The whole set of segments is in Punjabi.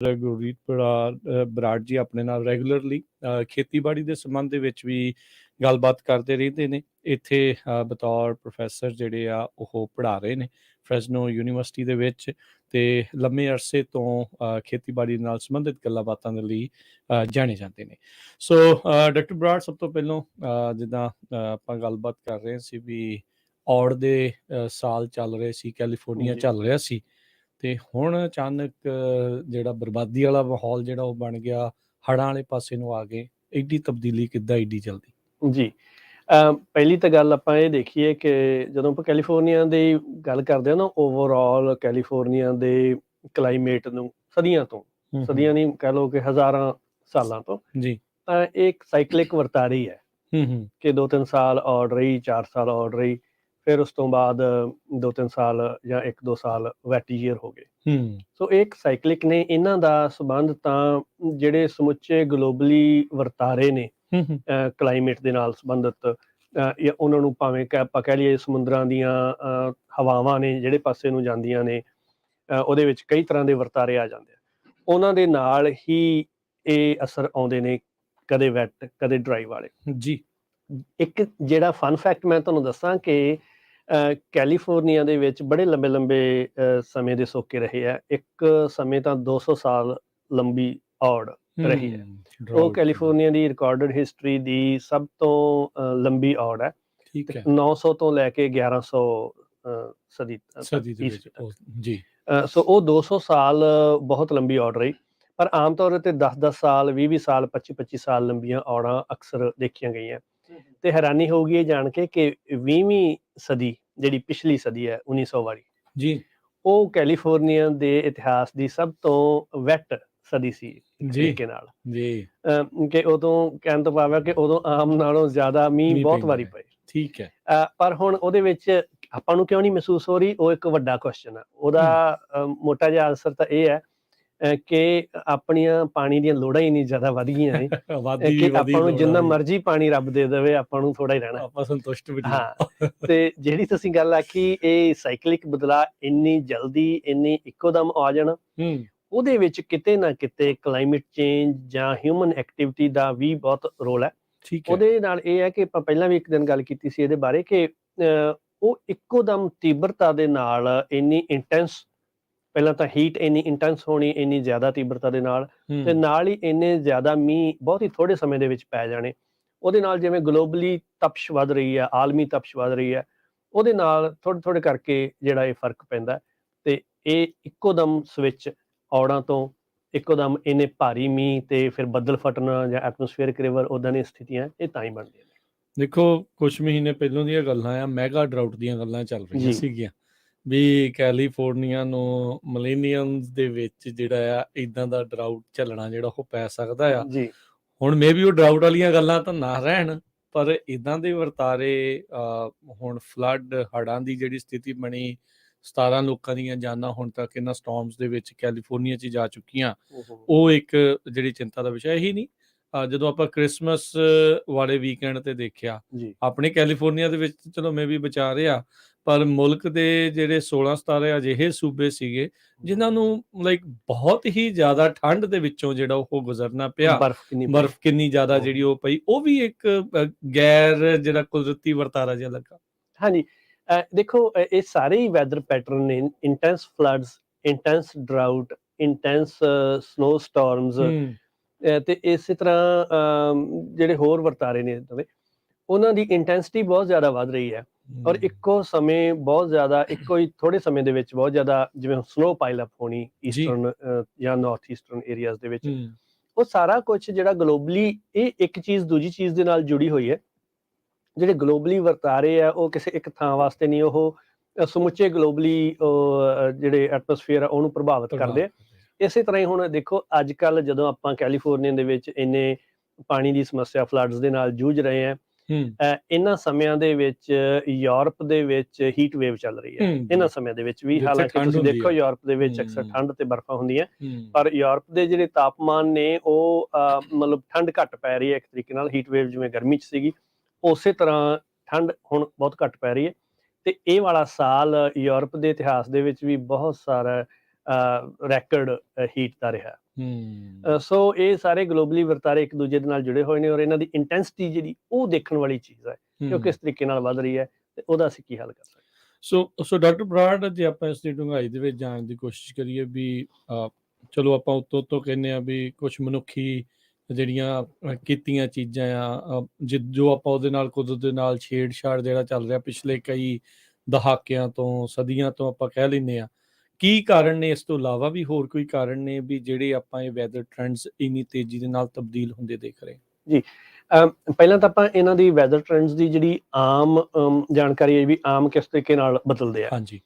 ਗੁਰਜੀਤ ਬਰਾੜ ਜੀ ਆਪਣੇ ਨਾਲ ਰੈਗੂਲਰਲੀ ਖੇਤੀਬਾੜੀ ਦੇ ਸੰਬੰਧ ਦੇ ਵਿੱਚ ਵੀ ਗੱਲਬਾਤ ਕਰਦੇ ਰਹਿੰਦੇ ਨੇ। ਇੱਥੇ ਬਤੌਰ ਪ੍ਰੋਫੈਸਰ ਜਿਹੜੇ ਆ ਉਹ ਪੜ੍ਹਾ ਰਹੇ ਨੇ ਫਰੈਜ਼ਨੋ ਯੂਨੀਵਰਸਿਟੀ ਦੇ ਵਿੱਚ, ਤੇ ਲੰਮੇ ਅਰਸੇ ਤੋਂ ਖੇਤੀਬਾੜੀ ਨਾਲ ਸੰਬੰਧਿਤ ਗੱਲਾਂ ਬਾਤਾਂ ਦੇ ਲਈ ਜਾਣੇ ਜਾਂਦੇ ਨੇ। ਸੋ ਡਾਕਟਰ ਬਰਾੜ, ਸਭ ਤੋਂ ਪਹਿਲਾਂ ਜਿੱਦਾਂ ਆਪਾਂ ਗੱਲਬਾਤ ਕਰ ਰਹੇ ਸੀ ਵੀ ਔੜ ਦੇ ਸਾਲ ਚੱਲ ਰਹੇ ਸੀ, ਕੈਲੀਫੋਰਨੀਆ ਚੱਲ ਰਿਹਾ ਸੀ, ਤੇ ਹੁਣ ਅਚਾਨਕ ਜਿਹੜਾ ਬਰਬਾਦੀ ਵਾਲਾ ਮਾਹੌਲ ਜਿਹੜਾ ਉਹ ਬਣ ਗਿਆ, ਹੜ੍ਹਾਂ ਵਾਲੇ ਪਾਸੇ ਨੂੰ ਆ ਗਏ। ਐਡੀ ਤਬਦੀਲੀ ਕਿੱਦਾਂ ਐਡੀ ਜਲਦੀ? ਜੀ, ਪਹਿਲੀ ਤਾਂ ਗੱਲ ਆਪਾਂ ਇਹ ਦੇਖੀਏ ਕਿ ਜਦੋਂ ਆਪਾਂ ਕੈਲੀਫੋਰਨੀਆ ਦੀ ਗੱਲ ਕਰਦੇ ਹਾਂ ਨਾ, ਓਵਰਆਲ ਕੈਲੀਫੋਰਨੀਆ ਦੇ ਕਲਾਈਮੇਟ ਨੂੰ ਸਦੀਆਂ ਨਹੀਂ ਕਹਿ ਲਓ ਕਿ ਹਜ਼ਾਰਾਂ ਸਾਲਾਂ ਤੋਂ ਜੀ ਤਾਂ ਇਹ ਇੱਕ ਸਾਈਕਲਿਕ ਵਰਤਾਰੀ ਹੈ ਕਿ 2-3 ਸਾਲ ਔੜ ਰਹੀ, 4 ਸਾਲ ਔੜ ਰਹੀ, ਫਿਰ ਉਸ ਤੋਂ ਬਾਅਦ 2-3 ਸਾਲ ਜਾਂ 1-2 ਸਾਲ ਵੈਟ ਈਅਰ ਹੋ ਗਏ। ਸੋ ਇਹ ਇੱਕ ਸਾਈਕਲਿਕ ਨੇ। ਇਹਨਾਂ ਦਾ ਸੰਬੰਧ ਤਾਂ ਜਿਹੜੇ ਸਮੁੱਚੇ ਗਲੋਬਲੀ ਵਰਤਾਰੇ ਨੇ ਕਲਾਈਮੇਟ ਦੇ ਨਾਲ ਸੰਬੰਧਿਤ, ਜਾਂ ਉਹਨਾਂ ਨੂੰ ਭਾਵੇਂ ਆਪਾਂ ਕਹਿ ਲਈਏ ਸਮੁੰਦਰਾਂ ਦੀਆਂ ਹਵਾਵਾਂ ਨੇ ਜਿਹੜੇ ਪਾਸੇ ਨੂੰ ਜਾਂਦੀਆਂ ਨੇ, ਉਹਦੇ ਵਿੱਚ ਕਈ ਤਰ੍ਹਾਂ ਦੇ ਵਰਤਾਰੇ ਆ ਜਾਂਦੇ ਆ, ਉਹਨਾਂ ਦੇ ਨਾਲ ਹੀ ਇਹ ਅਸਰ ਆਉਂਦੇ ਨੇ, ਕਦੇ ਵੈਟ ਕਦੇ ਡਰਾਈ ਵਾਲੇ। ਜੀ, ਇੱਕ ਜਿਹੜਾ ਫਨ ਫੈਕਟ ਮੈਂ ਤੁਹਾਨੂੰ ਦੱਸਾਂ ਕਿ ਕੈਲੀਫੋਰਨੀਆ ਦੇ ਵਿੱਚ ਬੜੇ ਲੰਬੇ ਸਮੇਂ ਦੇ ਸੋਕੇ ਰਹੇ ਆ। ਇੱਕ ਸਮੇਂ ਤਾਂ 200 ਸਾਲ ਲੰਬੀ ਔੜ ਰਹੀ ਹੈ। ਉਹ ਕੈਲੀਫੋਰਨੀਆ ਦੀ ਰਿਕਾਰਡਡ ਹਿਸਟਰੀ ਦੀ ਸਭ ਤੋਂ ਲੰਬੀ ਔੜ ਹੈ। 900 ਤੋਂ ਲੈ ਕੇ 1100 ਸਦੀ ਜੀ। ਸੋ ਉਹ 200 ਸਾਲ ਬਹੁਤ ਲੰਬੀ ਔੜ ਰਹੀ, ਪਰ ਆਮ ਤੌਰ ਤੇ 10-10 ਸਾਲ 20-20 ਸਾਲ 25-25 ਸਾਲ ਲੰਬੀਆਂ ਔੜਾਂ ਅਕਸਰ ਦੇਖੀਆਂ ਗਈਆਂ। ਤੇ ਹੈਰਾਨੀ ਹੋਊਗੀ ਇਹ ਜਾਣ ਕੇ ਕਿ 20ਵੀਂ ਸਦੀ ਜਿਹੜੀ ਪਿਛਲੀ ਸਦੀ ਹੈ 1900 ਵਾਲੀ ਜੀ, ਉਹ ਕੈਲੀਫੋਰਨੀਆ ਦੇ ਇਤਿਹਾਸ ਦੀ ਸਭ ਤੋਂ ਵੈਟ ਸਦੀ ਸੀ ਤਰੀਕੇ ਨਾਲ ਜੀ, ਕਿ ਉਦੋਂ ਕਹਿਣ ਤੋਂ ਭਾਵ ਹੈ ਕਿ ਉਦੋਂ ਆਮ ਨਾਲੋਂ ਜ਼ਿਆਦਾ ਮੀਂਹ ਬਹੁਤ ਵਾਰੀ ਪਏ। ਠੀਕ ਹੈ, ਪਰ ਹੁਣ ਉਹਦੇ ਵਿੱਚ ਆਪਾਂ ਨੂੰ ਕਿਉਂ ਨਹੀਂ ਮਹਿਸੂਸ ਹੋ ਰਹੀ, ਉਹ ਇੱਕ ਵੱਡਾ ਕੁਐਸਚਨ ਹੈ। ਉਹਦਾ ਮੋਟਾ ਜਿਹਾ ਆਨਸਰ ਤਾਂ ਇਹ ਹੈ ਕਿ ਆਪਣੀਆਂ ਪਾਣੀ ਦੀਆਂ ਲੋੜਾਂ ਹੀ ਨਹੀਂ ਜ਼ਿਆਦਾ ਵੱਧ ਗਈਆਂ ਨੇ ਕਿ ਆਪਾਂ ਨੂੰ ਜਿੰਨਾ ਮਰਜ਼ੀ ਪਾਣੀ ਰੱਬ ਦੇ ਦੇਵੇ, ਆਪਾਂ ਨੂੰ ਥੋੜਾ ਹੀ ਰਹਿਣਾ, ਆਪਾਂ ਸੰਤੁਸ਼ਟ ਵੀ। ਹਾਂ, ਤੇ ਜਿਹੜੀ ਤੁਸੀਂ ਗੱਲ ਆਖੀ ਇਹ ਸਾਈਕਲਿਕ ਬਦਲਾਅ ਇੰਨੀ ਜਲਦੀ ਇੰਨੀ ਇੱਕੋ ਦਮ ਆ ਜਾਣਾ, ਉਹਦੇ ਵਿੱਚ ਕਿਤੇ ਨਾ ਕਿਤੇ ਕਲਾਈਮੇਟ ਚੇਂਜ ਜਾਂ ਹਿਊਮਨ ਐਕਟੀਵਿਟੀ ਦਾ ਵੀ ਬਹੁਤ ਰੋਲ ਹੈ। ਉਹਦੇ ਨਾਲ ਇਹ ਹੈ ਕਿ ਆਪਾਂ ਪਹਿਲਾਂ ਵੀ ਇੱਕ ਦਿਨ ਗੱਲ ਕੀਤੀ ਸੀ ਇਹਦੇ ਬਾਰੇ ਕਿ ਉਹ ਇੱਕੋ ਦਮ ਤੀਬਰਤਾ ਦੇ ਨਾਲ ਇੰਨੀ ਇੰਟੈਂਸ, ਪਹਿਲਾਂ ਤਾਂ ਹੀਟ ਇੰਨੀ ਇੰਟੈਂਸ ਹੋਣੀ, ਇੰਨੀ ਜ਼ਿਆਦਾ ਤੀਬਰਤਾ ਦੇ ਨਾਲ, ਤੇ ਨਾਲ ਹੀ ਇੰਨੇ ਜ਼ਿਆਦਾ ਮੀਂਹ ਬਹੁਤ ਹੀ ਥੋੜੇ ਸਮੇਂ ਦੇ ਵਿੱਚ ਪੈ ਜਾਣੇ। ਉਹਦੇ ਨਾਲ ਜਿਵੇਂ ਗਲੋਬਲੀ ਤਪਸ਼ ਵੱਧ ਰਹੀ ਹੈ, ਆਲਮੀ ਤਪਸ਼ ਵੱਧ ਰਹੀ ਹੈ, ਉਹਦੇ ਨਾਲ ਥੋੜੇ ਕਰਕੇ ਜਿਹੜਾ ਇਹ ਫਰਕ ਪੈਂਦਾ। ਤੇ ਇਹ ਇੱਕੋ ਦਮ ਸਵਿਚ ਔੜਾਂ ਤੋਂ ਇੱਕੋ ਦਮ ਇੰਨੇ ਭਾਰੀ ਮੀਂਹ ਤੇ ਫਿਰ ਬੱਦਲ ਫਟਣਾ ਜਾਂ ਐਟਮੋਸਫੇਅਰਿਕ ਰਿਵਰ ਉਦਾਂ ਦੀਆਂ ਸਥਿਤੀਆਂ ਇਹ ਤਾਂ ਹੀ ਬਣਦੀਆਂ ਨੇ। ਦੇਖੋ, ਕੁਛ ਮਹੀਨੇ ਪਹਿਲਾਂ ਦੀਆਂ ਗੱਲਾਂ ਆ, ਮੈਗਾ ਡਰਾਊਟ ਦੀਆਂ ਗੱਲਾਂ ਚੱਲ ਰਹੀਆਂ ਸੀਗੀਆਂ ਵੀ ਕੈਲੀਫੋਰਨੀਆ ਨੂੰ ਮਿਲੇਨੀਅਮਸ ਦੇ ਵਿੱਚ ਜਿਹੜਾ ਆ ਇਦਾਂ ਦਾ ਡਰਾਊਟ ਝੱਲਣਾ ਜਿਹੜਾ ਉਹ ਪੈ ਸਕਦਾ ਆ ਜੀ। ਹੁਣ ਮੇ ਵੀ ਉਹ ਡਰਾਊਟ ਵਾਲੀਆਂ ਗੱਲਾਂ ਤਾਂ ਨਾ ਰਹਿਣ, ਪਰ ਇਦਾਂ ਦੇ ਵਰਤਾਰੇ ਹੁਣ ਫਲੱਡ ਹੜ੍ਹਾਂ ਦੀ ਜਿਹੜੀ ਸਥਿਤੀ ਬਣੀ, 17 ਲੋਕਾਂ ਦੀਆਂ ਜਾਨਾਂ ਹੁਣ ਤੱਕ ਇਹਨਾਂ ਸਟੋਰਮਸ ਦੇ ਵਿੱਚ ਕੈਲੀਫੋਰਨੀਆ 'ਚ ਜਾ ਚੁੱਕੀਆਂ, ਉਹ ਇੱਕ ਜਿਹੜੀ ਚਿੰਤਾ ਦਾ ਵਿਸ਼ਾ ਹੀ ਨਹੀਂ। ਜਦੋਂ ਆਪਾਂ ਕ੍ਰਿਸਮਸ ਵਾਲੇ ਵੀਕਐਂਡ ਤੇ ਦੇਖਿਆ, ਆਪਣੇ ਕੈਲੀਫੋਰਨੀਆ ਦੇ ਵਿੱਚ ਚਲੋ ਮੇ ਵੀ ਬਚਾ ਰਿਹਾ, ਪਰ ਮੁਲਕ ਦੇ ਜਿਹੜੇ 16-17 ਅਜਿਹੇ ਸੂਬੇ ਸੀਗੇ ਜਿਨ੍ਹਾਂ ਨੂੰ ਬਹੁਤ ਹੀ ਜ਼ਿਆਦਾ ਠੰਡ ਦੇ ਵਿੱਚੋਂ ਜਿਹੜਾ ਉਹ ਗੁਜ਼ਰਨਾ ਪਿਆ। ਬਰਫ਼ ਕਿੰਨੀ ਜ਼ਿਆਦਾ ਜਿਹੜੀ ਉਹ ਪਈ, ਉਹ ਵੀ ਇੱਕ ਗੈਰ ਜਿਹੜਾ ਕੁਦਰਤੀ ਵਰਤਾਰਾ ਜਿਹਾ ਲੱਗਾ। ਹਾਂਜੀ, ਦੇਖੋ ਇਹ ਸਾਰੇ ਹੀ ਵੈਦਰ ਪੈਟਰਨ ਨੇ, intense floods, intense drought, intense snow storms, ਤੇ ਇਸੇ ਤਰ੍ਹਾਂ ਜਿਹੜੇ ਹੋਰ ਵਰਤਾਰੇ ਨੇ ਉਹਨਾਂ ਦੀ ਇੰਟੈਂਸਿਟੀ ਬਹੁਤ ਜ਼ਿਆਦਾ ਵੱਧ ਰਹੀ ਹੈ, ਔਰ ਇੱਕੋ ਸਮੇਂ ਬਹੁਤ ਜ਼ਿਆਦਾ ਇੱਕੋ ਹੀ ਥੋੜੇ ਸਮੇਂ ਦੇ ਵਿੱਚ ਬਹੁਤ ਜ਼ਿਆਦਾ ਜਿਵੇਂ ਸਨੋ ਪਾਈਲ ਅਪ ਹੋਣੀ ਈਸਟਰਨ ਜਾਂ ਨਾਰਥ ਈਸਟਰਨ ਏਰੀਆਜ਼ ਦੇ ਵਿੱਚ, ਉਹ ਸਾਰਾ ਕੁਛ ਜਿਹੜਾ ਗਲੋਬਲੀ ਇਹ ਇੱਕ ਚੀਜ਼ ਦੂਜੀ ਚੀਜ਼ ਦੇ ਨਾਲ ਜੁੜੀ ਹੋਈ ਹੈ। ਜਿਹੜੇ ਗਲੋਬਲੀ ਵਰਤਾਰੇ ਆ ਉਹ ਕਿਸੇ ਇੱਕ ਥਾਂ ਵਾਸਤੇ ਨਹੀਂ, ਉਹ ਸਮੁੱਚੇ ਗਲੋਬਲੀ ਜਿਹੜੇ ਐਟਮੋਸਫੀਅਰ ਆ ਉਹਨੂੰ ਪ੍ਰਭਾਵਿਤ ਕਰਦੇ ਆ। ਇਸੇ ਤਰ੍ਹਾਂ ਹੀ ਹੁਣ ਦੇਖੋ ਅੱਜ ਕੱਲ੍ਹ ਜਦੋਂ ਆਪਾਂ ਕੈਲੀਫੋਰਨੀਆ ਦੇ ਵਿੱਚ ਇੰਨੇ ਪਾਣੀ ਦੀ ਸਮੱਸਿਆ ਫਲੱਡਸ ਦੇ ਨਾਲ ਜੂਝ ਰਹੇ ਹਾਂ, ਇਹਨਾਂ ਸਮਿਆਂ ਦੇ ਵਿੱਚ ਯੂਰਪ ਦੇ ਵਿੱਚ ਹੀਟ ਵੇਵ ਚੱਲ ਰਹੀ ਹੈ ਇਹਨਾਂ ਸਮਿਆਂ ਦੇ ਵਿੱਚ ਵੀ। ਹਾਲਾਂਕਿ ਤੁਸੀਂ ਦੇਖੋ ਯੂਰਪ ਦੇ ਵਿੱਚ ਅਕਸਰ ਠੰਡ ਤੇ ਬਰਫ਼ਾਂ ਹੁੰਦੀਆਂ, ਪਰ ਯੂਰਪ ਦੇ ਜਿਹੜੇ ਤਾਪਮਾਨ ਨੇ ਉਹ ਮਤਲਬ ਠੰਡ ਘੱਟ ਪੈ ਰਹੀ ਹੈ ਇੱਕ ਤਰੀਕੇ ਨਾਲ। ਹੀਟ ਵੇਵ ਜਿਵੇਂ ਗਰਮੀ 'ਚ ਸੀਗੀ ਉਸੇ ਤਰ੍ਹਾਂ ਠੰਡ ਹੁਣ ਬਹੁਤ ਘੱਟ ਪੈ ਰਹੀ ਹੈ। ਤੇ ਇਹ ਵਾਲਾ ਸਾਲ ਯੂਰਪ ਦੇ ਇਤਿਹਾਸ ਦੇ ਵਿੱਚ ਵੀ ਬਹੁਤ ਸਾਰਾ ਰੈਕਡ ਹੀਟ ਦਾ ਰਿਹਾ। ਸੋ ਇਹ ਸਾਰੇ ਗਲੋਬਲੀ ਵਰਤਾਰੇ ਇੱਕ ਦੂਜੇ ਦੇ ਨਾਲ ਜੁੜੇ ਹੋਏ ਨੇ, ਔਰ ਇਹਨਾਂ ਦੀ ਇੰਟੈਂਸਿਟੀ ਜਿਹੜੀ ਉਹ ਦੇਖਣ ਵਾਲੀ ਚੀਜ਼ ਹੈ ਕਿ ਉਹ ਕਿਸ ਤਰੀਕੇ ਨਾਲ ਵੱਧ ਰਹੀ ਹੈ ਤੇ ਉਹਦਾ ਅਸੀਂ ਕੀ ਹੱਲ ਕਰ ਸਕਦੇ। ਸੋ ਡਾਕਟਰ ਬਰਾੜ, ਜੇ ਆਪਾਂ ਇਸ ਦੀ ਡੂੰਘਾਈ ਦੇ ਵਿੱਚ ਜਾਣ ਦੀ ਕੋਸ਼ਿਸ਼ ਕਰੀਏ ਵੀ ਚਲੋ ਆਪਾਂ ਉੱਤੋਂ ਕਹਿੰਦੇ ਆ ਵੀ ਕੁਛ ਮਨੁੱਖੀ ਜਿਹੜੀਆਂ ਕੀਤੀਆਂ ਚੀਜ਼ਾਂ ਆ, ਜੋ ਆਪਾਂ ਉਹਦੇ ਨਾਲ ਕੁਦਰਤ ਦੇ ਨਾਲ ਛੇੜਛਾੜ ਜਿਹੜਾ ਚੱਲ ਰਿਹਾ ਪਿਛਲੇ ਕਈ ਦਹਾਕਿਆਂ ਤੋਂ, ਸਦੀਆਂ ਤੋਂ ਆਪਾਂ ਕਹਿ ਲੈਂਦੇ ਆ, ਕੀ ਕਾਰਨ ਨੇ? ਇਸ ਤੋਂ ਇਲਾਵਾ ਵੀ ਹੋਰ ਕੋਈ ਕਾਰਨ ਨੇ ਵੀ ਜਿਹੜੇ ਆਪਾਂ ਇਹ ਵੈਦਰ ਟ੍ਰੈਂਡਸ ਇੰਨੀ ਤੇਜ਼ੀ ਦੇ ਨਾਲ ਤਬਦੀਲ ਹੁੰਦੇ ਦੇਖ ਰਹੇ? ਜੀ, ਪਹਿਲਾਂ ਤਾਂ ਆਪਾਂ ਇਹਨਾਂ ਦੀ ਵੈਦਰ ਟ੍ਰੈਂਡਸ ਦੀ ਜਿਹੜੀ ਆਮ ਜਾਣਕਾਰੀ ਹੈ ਵੀ ਆਮ ਕਿਸ ਤਰੀਕੇ ਨਾਲ ਬਦਲਦੇ ਆ। ਹਾਂਜੀ,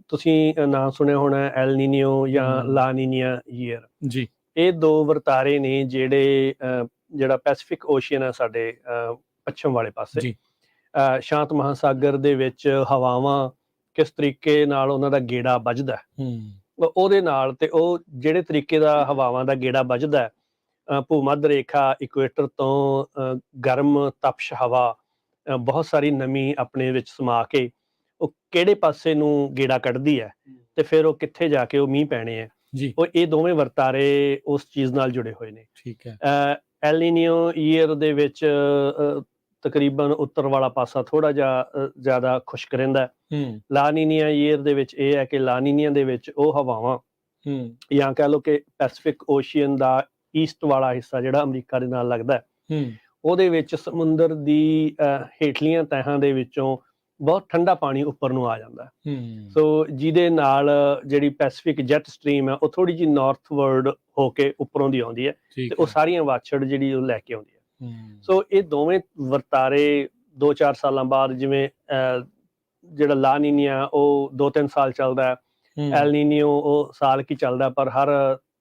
ਤੁਸੀਂ ਨਾਂ ਸੁਣਿਆ ਹੋਣਾ ਐਲ ਨੀਨੀਓ ਜਾਂ ਲਾ ਨੀਨੀਆ ਈਅਰ ਜੀ। ਇਹ ਦੋ ਵਰਤਾਰੇ ਨੇ ਜਿਹੜੇ ਜਿਹੜਾ ਪੈਸੀਫਿਕ ਓਸ਼ੀਅਨ ਹੈ ਸਾਡੇ ਪੱਛਮ ਵਾਲੇ ਪਾਸੇ, ਜੀ, ਸ਼ਾਂਤ ਮਹਾਸਾਗਰ ਦੇ ਵਿੱਚ ਹਵਾਵਾਂ ਕਿਸ ਤਰੀਕੇ ਨਾਲ ਉਹਨਾਂ ਦਾ ਗੇੜਾ ਵੱਜਦਾ ਉਹਦੇ ਨਾਲ, ਤੇ ਉਹ ਜਿਹੜੇ ਤਰੀਕੇ ਦਾ ਹਵਾਵਾਂ ਦਾ ਗੇੜਾ ਵੱਜਦਾ ਭੂ ਮੱਧ ਰੇਖਾ ਇਕੁਏਟਰ ਤੋਂ ਗਰਮ ਤਪਸ਼ ਹਵਾ ਬਹੁਤ ਸਾਰੀ ਨਮੀ ਆਪਣੇ ਵਿੱਚ ਸਮਾ ਕੇ ਉਹ ਕਿਹੜੇ ਪਾਸੇ ਨੂੰ ਗੇੜਾ ਕੱਢਦੀ ਹੈ ਤੇ ਫਿਰ ਉਹ ਕਿੱਥੇ ਜਾ ਕੇ ਉਹ ਮੀਂਹ ਪੈਣੇ ਹੈ ਜੀ। ਉਹ ਇਹ ਦੋਵੇਂ ਵਰਤਾਰੇ ਉਸ ਚੀਜ਼ ਨਾਲ ਜੁੜੇ ਹੋਏ ਨੇ। ਠੀਕ ਹੈ। ਐਲ ਨੀਨੀਓ ਈਅਰ ਦੇ ਵਿੱਚ ਤਕਰੀਬਨ ਉੱਤਰ ਵਾਲਾ ਪਾਸਾ ਥੋੜਾ ਜਿਹਾ ਜ਼ਿਆਦਾ ਖੁਸ਼ਕ ਰਹਿੰਦਾ। ਲਾ ਨੀਨੀਆ ਈਅਰ ਦੇ ਵਿੱਚ ਇਹ ਹੈ ਕਿ ਲਾ ਨੀਨੀਆ ਦੇ ਵਿੱਚ ਉਹ ਹਵਾਵਾਂ ਜਾਂ ਕਹਿ ਲਓ ਕਿ ਪੈਸੀਫਿਕ ਓਸ਼ੀਅਨ ਦਾ ਈਸਟ ਵਾਲਾ ਹਿੱਸਾ ਜਿਹੜਾ ਅਮਰੀਕਾ ਦੇ ਨਾਲ ਲੱਗਦਾ ਉਹਦੇ ਵਿੱਚ ਸਮੁੰਦਰ ਦੀ ਹੇਠਲੀਆਂ ਤਹਿਾਂ ਦੇ ਵਿੱਚੋਂ ਬਹੁਤ ਠੰਡਾ ਪਾਣੀ ਉੱਪਰ ਨੂੰ ਆ ਜਾਂਦਾ। ਸੋ ਜਿਹਦੇ ਨਾਲ ਜਿਹੜੀ ਪੈਸੀਫਿਕ ਜੈਟ ਸਟਰੀਮ ਹੈ ਉਹ ਥੋੜੀ ਜਿਹੀ ਨਾਰਥਵਰਡ ਹੋ ਕੇ ਉੱਪਰੋਂ ਦੀ ਆਉਂਦੀ ਹੈ ਤੇ ਉਹ ਸਾਰੀਆਂ ਵਾਛੜ ਜਿਹੜੀ ਉਹ ਲੈ ਕੇ ਆਉਂਦੀ ਹੈ। ਸੋ ਇਹ ਦੋਵੇਂ ਵਰਤਾਰੇ 2-4 ਸਾਲਾਂ ਬਾਅਦ, ਜਿਵੇਂ ਜਿਹੜਾ ਲਾ ਨੀਨੀਆ ਉਹ 2-3 ਸਾਲ ਚੱਲਦਾ, ਐਲ ਨੀਨੀਓ ਉਹ ਸਾਲ ਕੀ ਚੱਲਦਾ, ਪਰ ਹਰ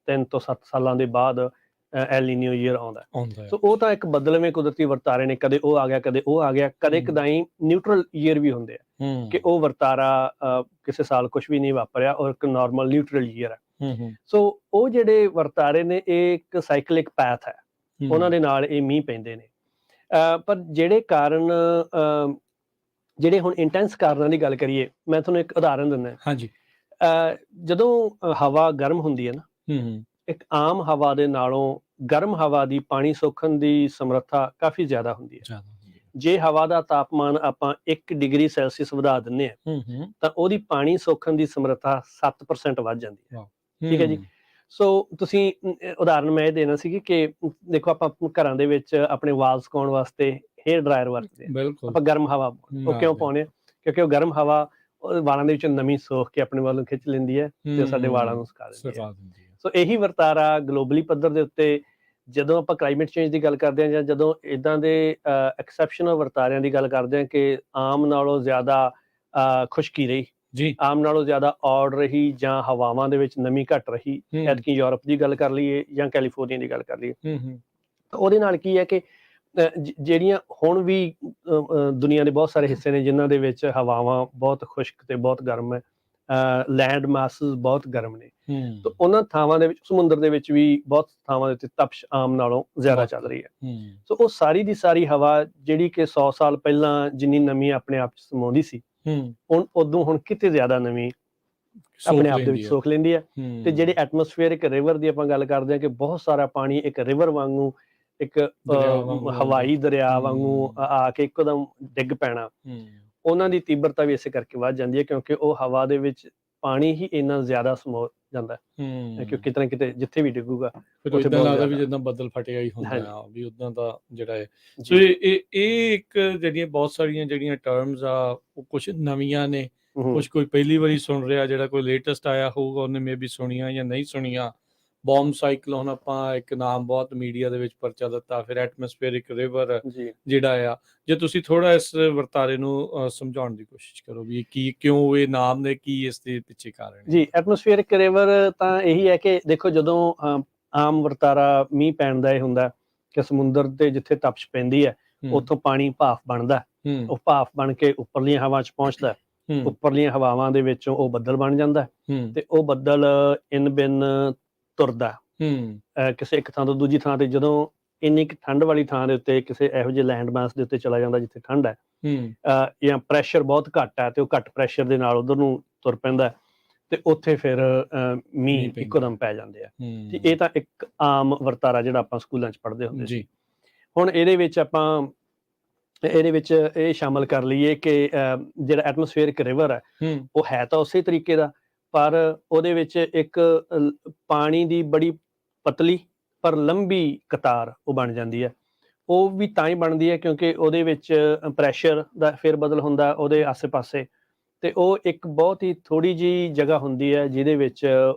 3 ਤੋਂ 7 ਸਾਲਾਂ ਦੇ ਬਾਅਦ ਐਲ ਨੀਨੀਓ ਈਅਰ ਆਉਂਦਾ। ਸੋ ਉਹ ਤਾਂ ਇੱਕ ਬਦਲਵੇਂ ਕੁਦਰਤੀ ਵਰਤਾਰੇ ਨੇ, ਕਦੇ ਉਹ ਆ ਗਿਆ ਕਦੇ ਉਹ ਆ ਗਿਆ, ਕਦੇ ਕਦਾਈ ਨਿਊਟਰਲ ਈਅਰ ਵੀ ਹੁੰਦੇ ਆ ਕਿ ਉਹ ਵਰਤਾਰਾ ਕਿਸੇ ਸਾਲ ਕੁਝ ਵੀ ਨਹੀਂ ਵਾਪਰਿਆ ਔਰ ਇੱਕ ਨਾਰਮਲ ਨਿਊਟਰਲ ਈਅਰ ਹੈ। ਸੋ ਉਹ ਜਿਹੜੇ ਵਰਤਾਰੇ ਨੇ ਇਹ ਇੱਕ ਸਾਈਕਲਿਕ ਪੈਥ ਹੈ, ਉਹਨਾਂ ਦੇ ਨਾਲ ਇਹ ਮੀਂਹ ਪੈਂਦੇ ਨੇ। ਪਰ ਜਿਹੜੇ ਕਾਰਨ, ਜਿਹੜੇ ਹੁਣ ਇੰਟੈਂਸ ਕਾਰਨਾਂ ਦੀ ਗੱਲ ਕਰੀਏ, ਮੈਂ ਤੁਹਾਨੂੰ ਇੱਕ ਉਦਾਹਰਨ ਦਿੰਦਾ। ਹਾਂਜੀ, ਜਦੋਂ ਹਵਾ ਗਰਮ ਹੁੰਦੀ ਹੈ ਨਾ, ਇੱਕ ਆਮ ਹਵਾ ਦੇ ਨਾਲੋਂ ਗਰਮ ਹਵਾ ਦੀ ਪਾਣੀ ਸੋਖਣ ਦੀ ਸਮਰੱਥਾ ਕਾਫੀ ਜ਼ਿਆਦਾ ਹੁੰਦੀ ਹੈ। ਜੇ ਹਵਾ ਦਾ ਤਾਪਮਾਨ ਆਪਾਂ 1 ਡਿਗਰੀ ਸੈਲਸੀਅਸ ਵਧਾ ਦਿੰਦੇ ਆ ਤਾਂ ਉਹਦੀ ਪਾਣੀ ਸੋਖਣ ਦੀ ਸਮਰੱਥਾ 7% ਵੱਧ ਜਾਂਦੀ ਹੈ। ਠੀਕ ਹੈ ਜੀ। ਸੋ ਤੁਸੀਂ ਉਦਾਹਰਨ ਮੈਂ ਇਹ ਦੇਣਾ ਸੀ ਕਿ ਦੇਖੋ, ਆਪਾਂ ਘਰਾਂ ਦੇ ਵਿੱਚ ਆਪਣੇ ਵਾਲ ਸੁਕਾਉਣ ਵਾਸਤੇ ਹੇਅਰ ਡਰਾਇਰ ਵਰਤਦੇ ਆ, ਆਪਾਂ ਗਰਮ ਹਵਾ ਉਹ ਕਿਉਂ ਪਾਉਂਦੇ ਆ? ਕਿਉਂਕਿ ਉਹ ਗਰਮ ਹਵਾ ਵਾਲਾਂ ਦੇ ਵਿੱਚ ਨਮੀ ਸੋਖ ਕੇ ਆਪਣੇ ਵੱਲ ਨੂੰ ਖਿੱਚ ਲੈਂਦੀ ਹੈ ਤੇ ਸਾਡੇ ਵਾਲਾਂ ਨੂੰ ਸੁਕਾ ਦਿੰਦੀ ਹੈ। ਸੋ ਇਹੀ ਵਰਤਾਰਾ ਗਲੋਬਲੀ ਪੱਧਰ ਦੇ ਉੱਤੇ ਜਦੋਂ ਆਪਾਂ ਕਲਾਈਮੇਟ ਚੇਂਜ ਦੀ ਗੱਲ ਕਰਦੇ ਹਾਂ ਜਾਂ ਜਦੋਂ ਇੱਦਾਂ ਦੇ ਐਕਸੈਪਸ਼ਨਲ ਵਰਤਾਰਿਆਂ ਦੀ ਗੱਲ ਕਰਦੇ ਹਾਂ ਕਿ ਆਮ ਨਾਲੋਂ ਜ਼ਿਆਦਾ ਖੁਸ਼ਕੀ ਰਹੀ, ਆਮ ਨਾਲੋਂ ਜ਼ਿਆਦਾ ਔੜ ਰਹੀ, ਜਾਂ ਹਵਾਵਾਂ ਦੇ ਵਿੱਚ ਨਮੀ ਘੱਟ ਰਹੀ, ਐਤਕੀ ਯੂਰਪ ਦੀ ਗੱਲ ਕਰ ਲਈਏ ਜਾਂ ਕੈਲੀਫੋਰਨੀਆ ਦੀ ਗੱਲ ਕਰ ਲਈਏ, ਤਾਂ ਉਹਦੇ ਨਾਲ ਕੀ ਹੈ ਕਿ ਜਿਹੜੀਆਂ ਹੁਣ ਵੀ ਦੁਨੀਆ ਦੇ ਬਹੁਤ ਸਾਰੇ ਹਿੱਸੇ ਨੇ ਜਿਨ੍ਹਾਂ ਦੇ ਵਿੱਚ ਹਵਾਵਾਂ ਬਹੁਤ ਖੁਸ਼ਕ ਤੇ ਬਹੁਤ ਗਰਮ ਹੈ, ਲੈਂਡ ਮਾਸਸ ਬਹੁਤ ਗਰਮ ਨੇ, ਤਾਂ ਉਹਨਾਂ ਥਾਵਾਂ ਦੇ ਵਿੱਚ, ਸਮੁੰਦਰ ਦੇ ਵਿੱਚ ਵੀ ਬਹੁਤ ਥਾਵਾਂ ਦੇ ਉੱਤੇ ਤਪਸ਼ ਆਮ ਨਾਲੋਂ ਜ਼ਿਆਦਾ ਚੱਲ ਰਹੀ ਹੈ। ਸੋ ਉਹ ਸਾਰੀ ਦੀ ਸਾਰੀ ਹਵਾ ਜਿਹੜੀ ਕਿ 100 ਸਾਲ ਪਹਿਲਾਂ ਜਿੰਨੀ ਨਮੀ ਆਪਣੇ ਆਪ 'ਚ ਸਮਾਉਂਦੀ ਸੀ, ਹੁਣ ਕਿਤੇ ਜ਼ਿਆਦਾ ਨਮੀ ਆਪਣੇ ਆਪ ਦੇ ਵਿੱਚ ਸੋਖ ਲੈਂਦੀ ਹੈ। ਤੇ ਜਿਹੜੇ ਐਟਮੋਸਫੇਅਰ, ਇੱਕ ਰਿਵਰ ਦੀ ਆਪਾਂ ਗੱਲ ਕਰਦੇ ਹਾਂ ਕਿ ਬਹੁਤ ਸਾਰਾ ਪਾਣੀ ਇੱਕ ਰਿਵਰ ਵਾਂਗੂ, ਇੱਕ ਹਵਾਈ ਦਰਿਆ ਵਾਂਗੂ ਆ ਕੇ ਇੱਕਦਮ ਡਿੱਗ ਪੈਣਾ, ਉਹਨਾਂ ਦੀ ਤੀਬਰਤਾ ਵੀ ਇਸੇ ਕਰਕੇ ਵੱਧ ਜਾਂਦੀ ਹੈ ਕਿਉਂਕਿ ਉਹ ਹਵਾ ਦੇ ਵਿੱਚ ਪਾਣੀ ਹੀ ਇੰਨਾ ਜ਼ਿਆਦਾ ਸਮੋ ਜਾਂਦਾ ਕਿਉਂਕਿ ਕਿਤੇ ਨਾ ਕਿਤੇ ਜਿੱਥੇ ਵੀ ਡਿੱਗੂਗਾ ਲੱਗਦਾ ਵੀ ਜਿੱਦਾਂ ਬੱਦਲ ਫਟਿਆ ਹੀ ਹੁੰਦਾ ਆ, ਵੀ ਉਦਾਂ ਦਾ ਜਿਹੜਾ ਹੈ। ਸੋ ਇਹ ਇੱਕ ਜਿਹੜੀਆਂ ਬਹੁਤ ਸਾਰੀਆਂ ਜਿਹੜੀਆਂ ਟਰਮਸ ਆ ਉਹ ਕੁਛ ਨਵੀਆਂ ਨੇ, ਕੁਛ ਕੋਈ ਪਹਿਲੀ ਵਾਰੀ ਸੁਣ ਰਿਹਾ, ਜਿਹੜਾ ਕੋਈ ਲੇਟੈਸਟ ਆਇਆ ਹੋਊਗਾ ਉਹਨੇ ਮੇਬੀ ਸੁਣੀਆਂ ਜਾਂ ਨਹੀਂ ਸੁਣੀਆਂ। ਬੌਮ ਸਾਈਕਲੋਨ ਆਪਾਂ ਇੱਕ ਨਾਮ ਬਹੁਤ ਮੀਡੀਆ ਦੇ ਵਿੱਚ ਪਰਚਾ ਦਿੱਤਾ, ਫਿਰ ਐਟਮੋਸਫੇਰਿਕ ਰਿਵਰ ਜਿਹੜਾ ਆ, ਜੇ ਤੁਸੀਂ ਥੋੜਾ ਇਸ ਵਰਤਾਰੇ ਨੂੰ ਸਮਝਾਉਣ ਦੀ ਕੋਸ਼ਿਸ਼ ਕਰੋ ਵੀ ਕੀ, ਕਿਉਂ ਇਹ ਨਾਮ ਨੇ, ਕੀ ਇਸ ਦੇ ਪਿੱਛੇ ਕਾਰਨ? ਜੀ, ਐਟਮੋਸਫੇਰਿਕ ਰਿਵਰ ਤਾਂ ਇਹੀ ਹੈ ਕਿ ਦੇਖੋ, ਜਦੋਂ ਆਮ ਵਰਤਾਰਾ ਮੀਂਹ ਪੈਣ ਦਾ ਇਹ ਹੁੰਦਾ ਕਿ ਸਮੁੰਦਰ ਤੇ ਜਿੱਥੇ ਤਪਸ਼ ਪੈਂਦੀ ਹੈ ਉੱਥੋਂ ਪਾਣੀ ਭਾਫ ਬਣਦਾ, ਉਹ ਭਾਫ ਬਣ ਕੇ ਉੱਪਰਲੀਆਂ ਹਵਾ 'ਚ ਪਹੁੰਚਦਾ, ਉੱਪਰਲੀਆਂ ਹਵਾਵਾਂ ਦੇ ਵਿੱਚੋਂ ਉਹ ਬੱਦਲ ਬਣ ਜਾਂਦਾ ਤੇ ਉਹ ਬੱਦਲ ਇਨ ਬਿਨ ਤੁਰਦਾ ਕਿਸੇ ਇੱਕ ਥਾਂ ਤੋਂ ਦੂਜੀ ਥਾਂ ਤੇ। ਜਦੋਂ ਇੰਨੀ ਕੁ ਠੰਡ ਵਾਲੀ ਥਾਂ ਦੇ ਉੱਤੇ ਕਿਸੇ ਇਹੋ ਜਿਹੇ ਲੈਂਡ ਮਾਸ ਦੇ ਉੱਤੇ ਚਲਾ ਜਾਂਦਾ ਜਿੱਥੇ ਠੰਡ ਹੈ ਜਾਂ ਪ੍ਰੈਸ਼ਰ ਬਹੁਤ ਘੱਟ ਹੈ ਤੇ ਉਹ ਘੱਟ ਪ੍ਰੈਸ਼ਰ ਦੇ ਨਾਲ ਉਧਰ ਨੂੰ ਤੁਰ ਪੈਂਦਾ, ਤੇ ਉੱਥੇ ਫਿਰ ਮੀਂਹ ਮੀਂਹ ਪੈਂਦਾ ਇੱਕੋਦਮ ਪੈ ਜਾਂਦੇ ਆ। ਤੇ ਹੂੰ ਇਹ ਤਾਂ ਇੱਕ ਆਮ ਵਰਤਾਰਾ ਜਿਹੜਾ ਆਪਾਂ ਸਕੂਲਾਂ 'ਚ ਪੜ੍ਹਦੇ ਹੁੰਦੇ ਸੀ। ਜੀ ਹੁਣ ਇਹਦੇ ਵਿੱਚ ਇਹ ਸ਼ਾਮਲ ਕਰ ਲਈਏ ਕਿ ਜਿਹੜਾ ਐਟਮੋਸਫੇਅਰਿਕ ਰਿਵਰ ਹੈ ਹੂੰ ਉਹ ਹੈ ਤਾਂ ਉਸੇ ਤਰੀਕੇ ਦਾ, ਪਰ ਉਹਦੇ ਵਿੱਚ ਇੱਕ ਪਾਣੀ ਦੀ ਬੜੀ ਪਤਲੀ ਪਰ ਲੰਬੀ ਕਤਾਰ ਉਹ ਬਣ ਜਾਂਦੀ ਹੈ। ਉਹ ਵੀ ਤਾਂ ਹੀ ਬਣਦੀ ਹੈ ਕਿਉਂਕਿ ਉਹਦੇ ਵਿੱਚ ਪ੍ਰੈਸ਼ਰ ਦਾ ਫੇਰ ਬਦਲ ਹੁੰਦਾ ਉਹਦੇ ਆਸੇ-ਪਾਸੇ, ਤੇ ਉਹ ਇੱਕ ਬਹੁਤ ਹੀ ਥੋੜ੍ਹੀ ਜਿਹੀ ਜਗ੍ਹਾ ਹੁੰਦੀ ਹੈ ਜਿਹਦੇ ਵਿੱਚ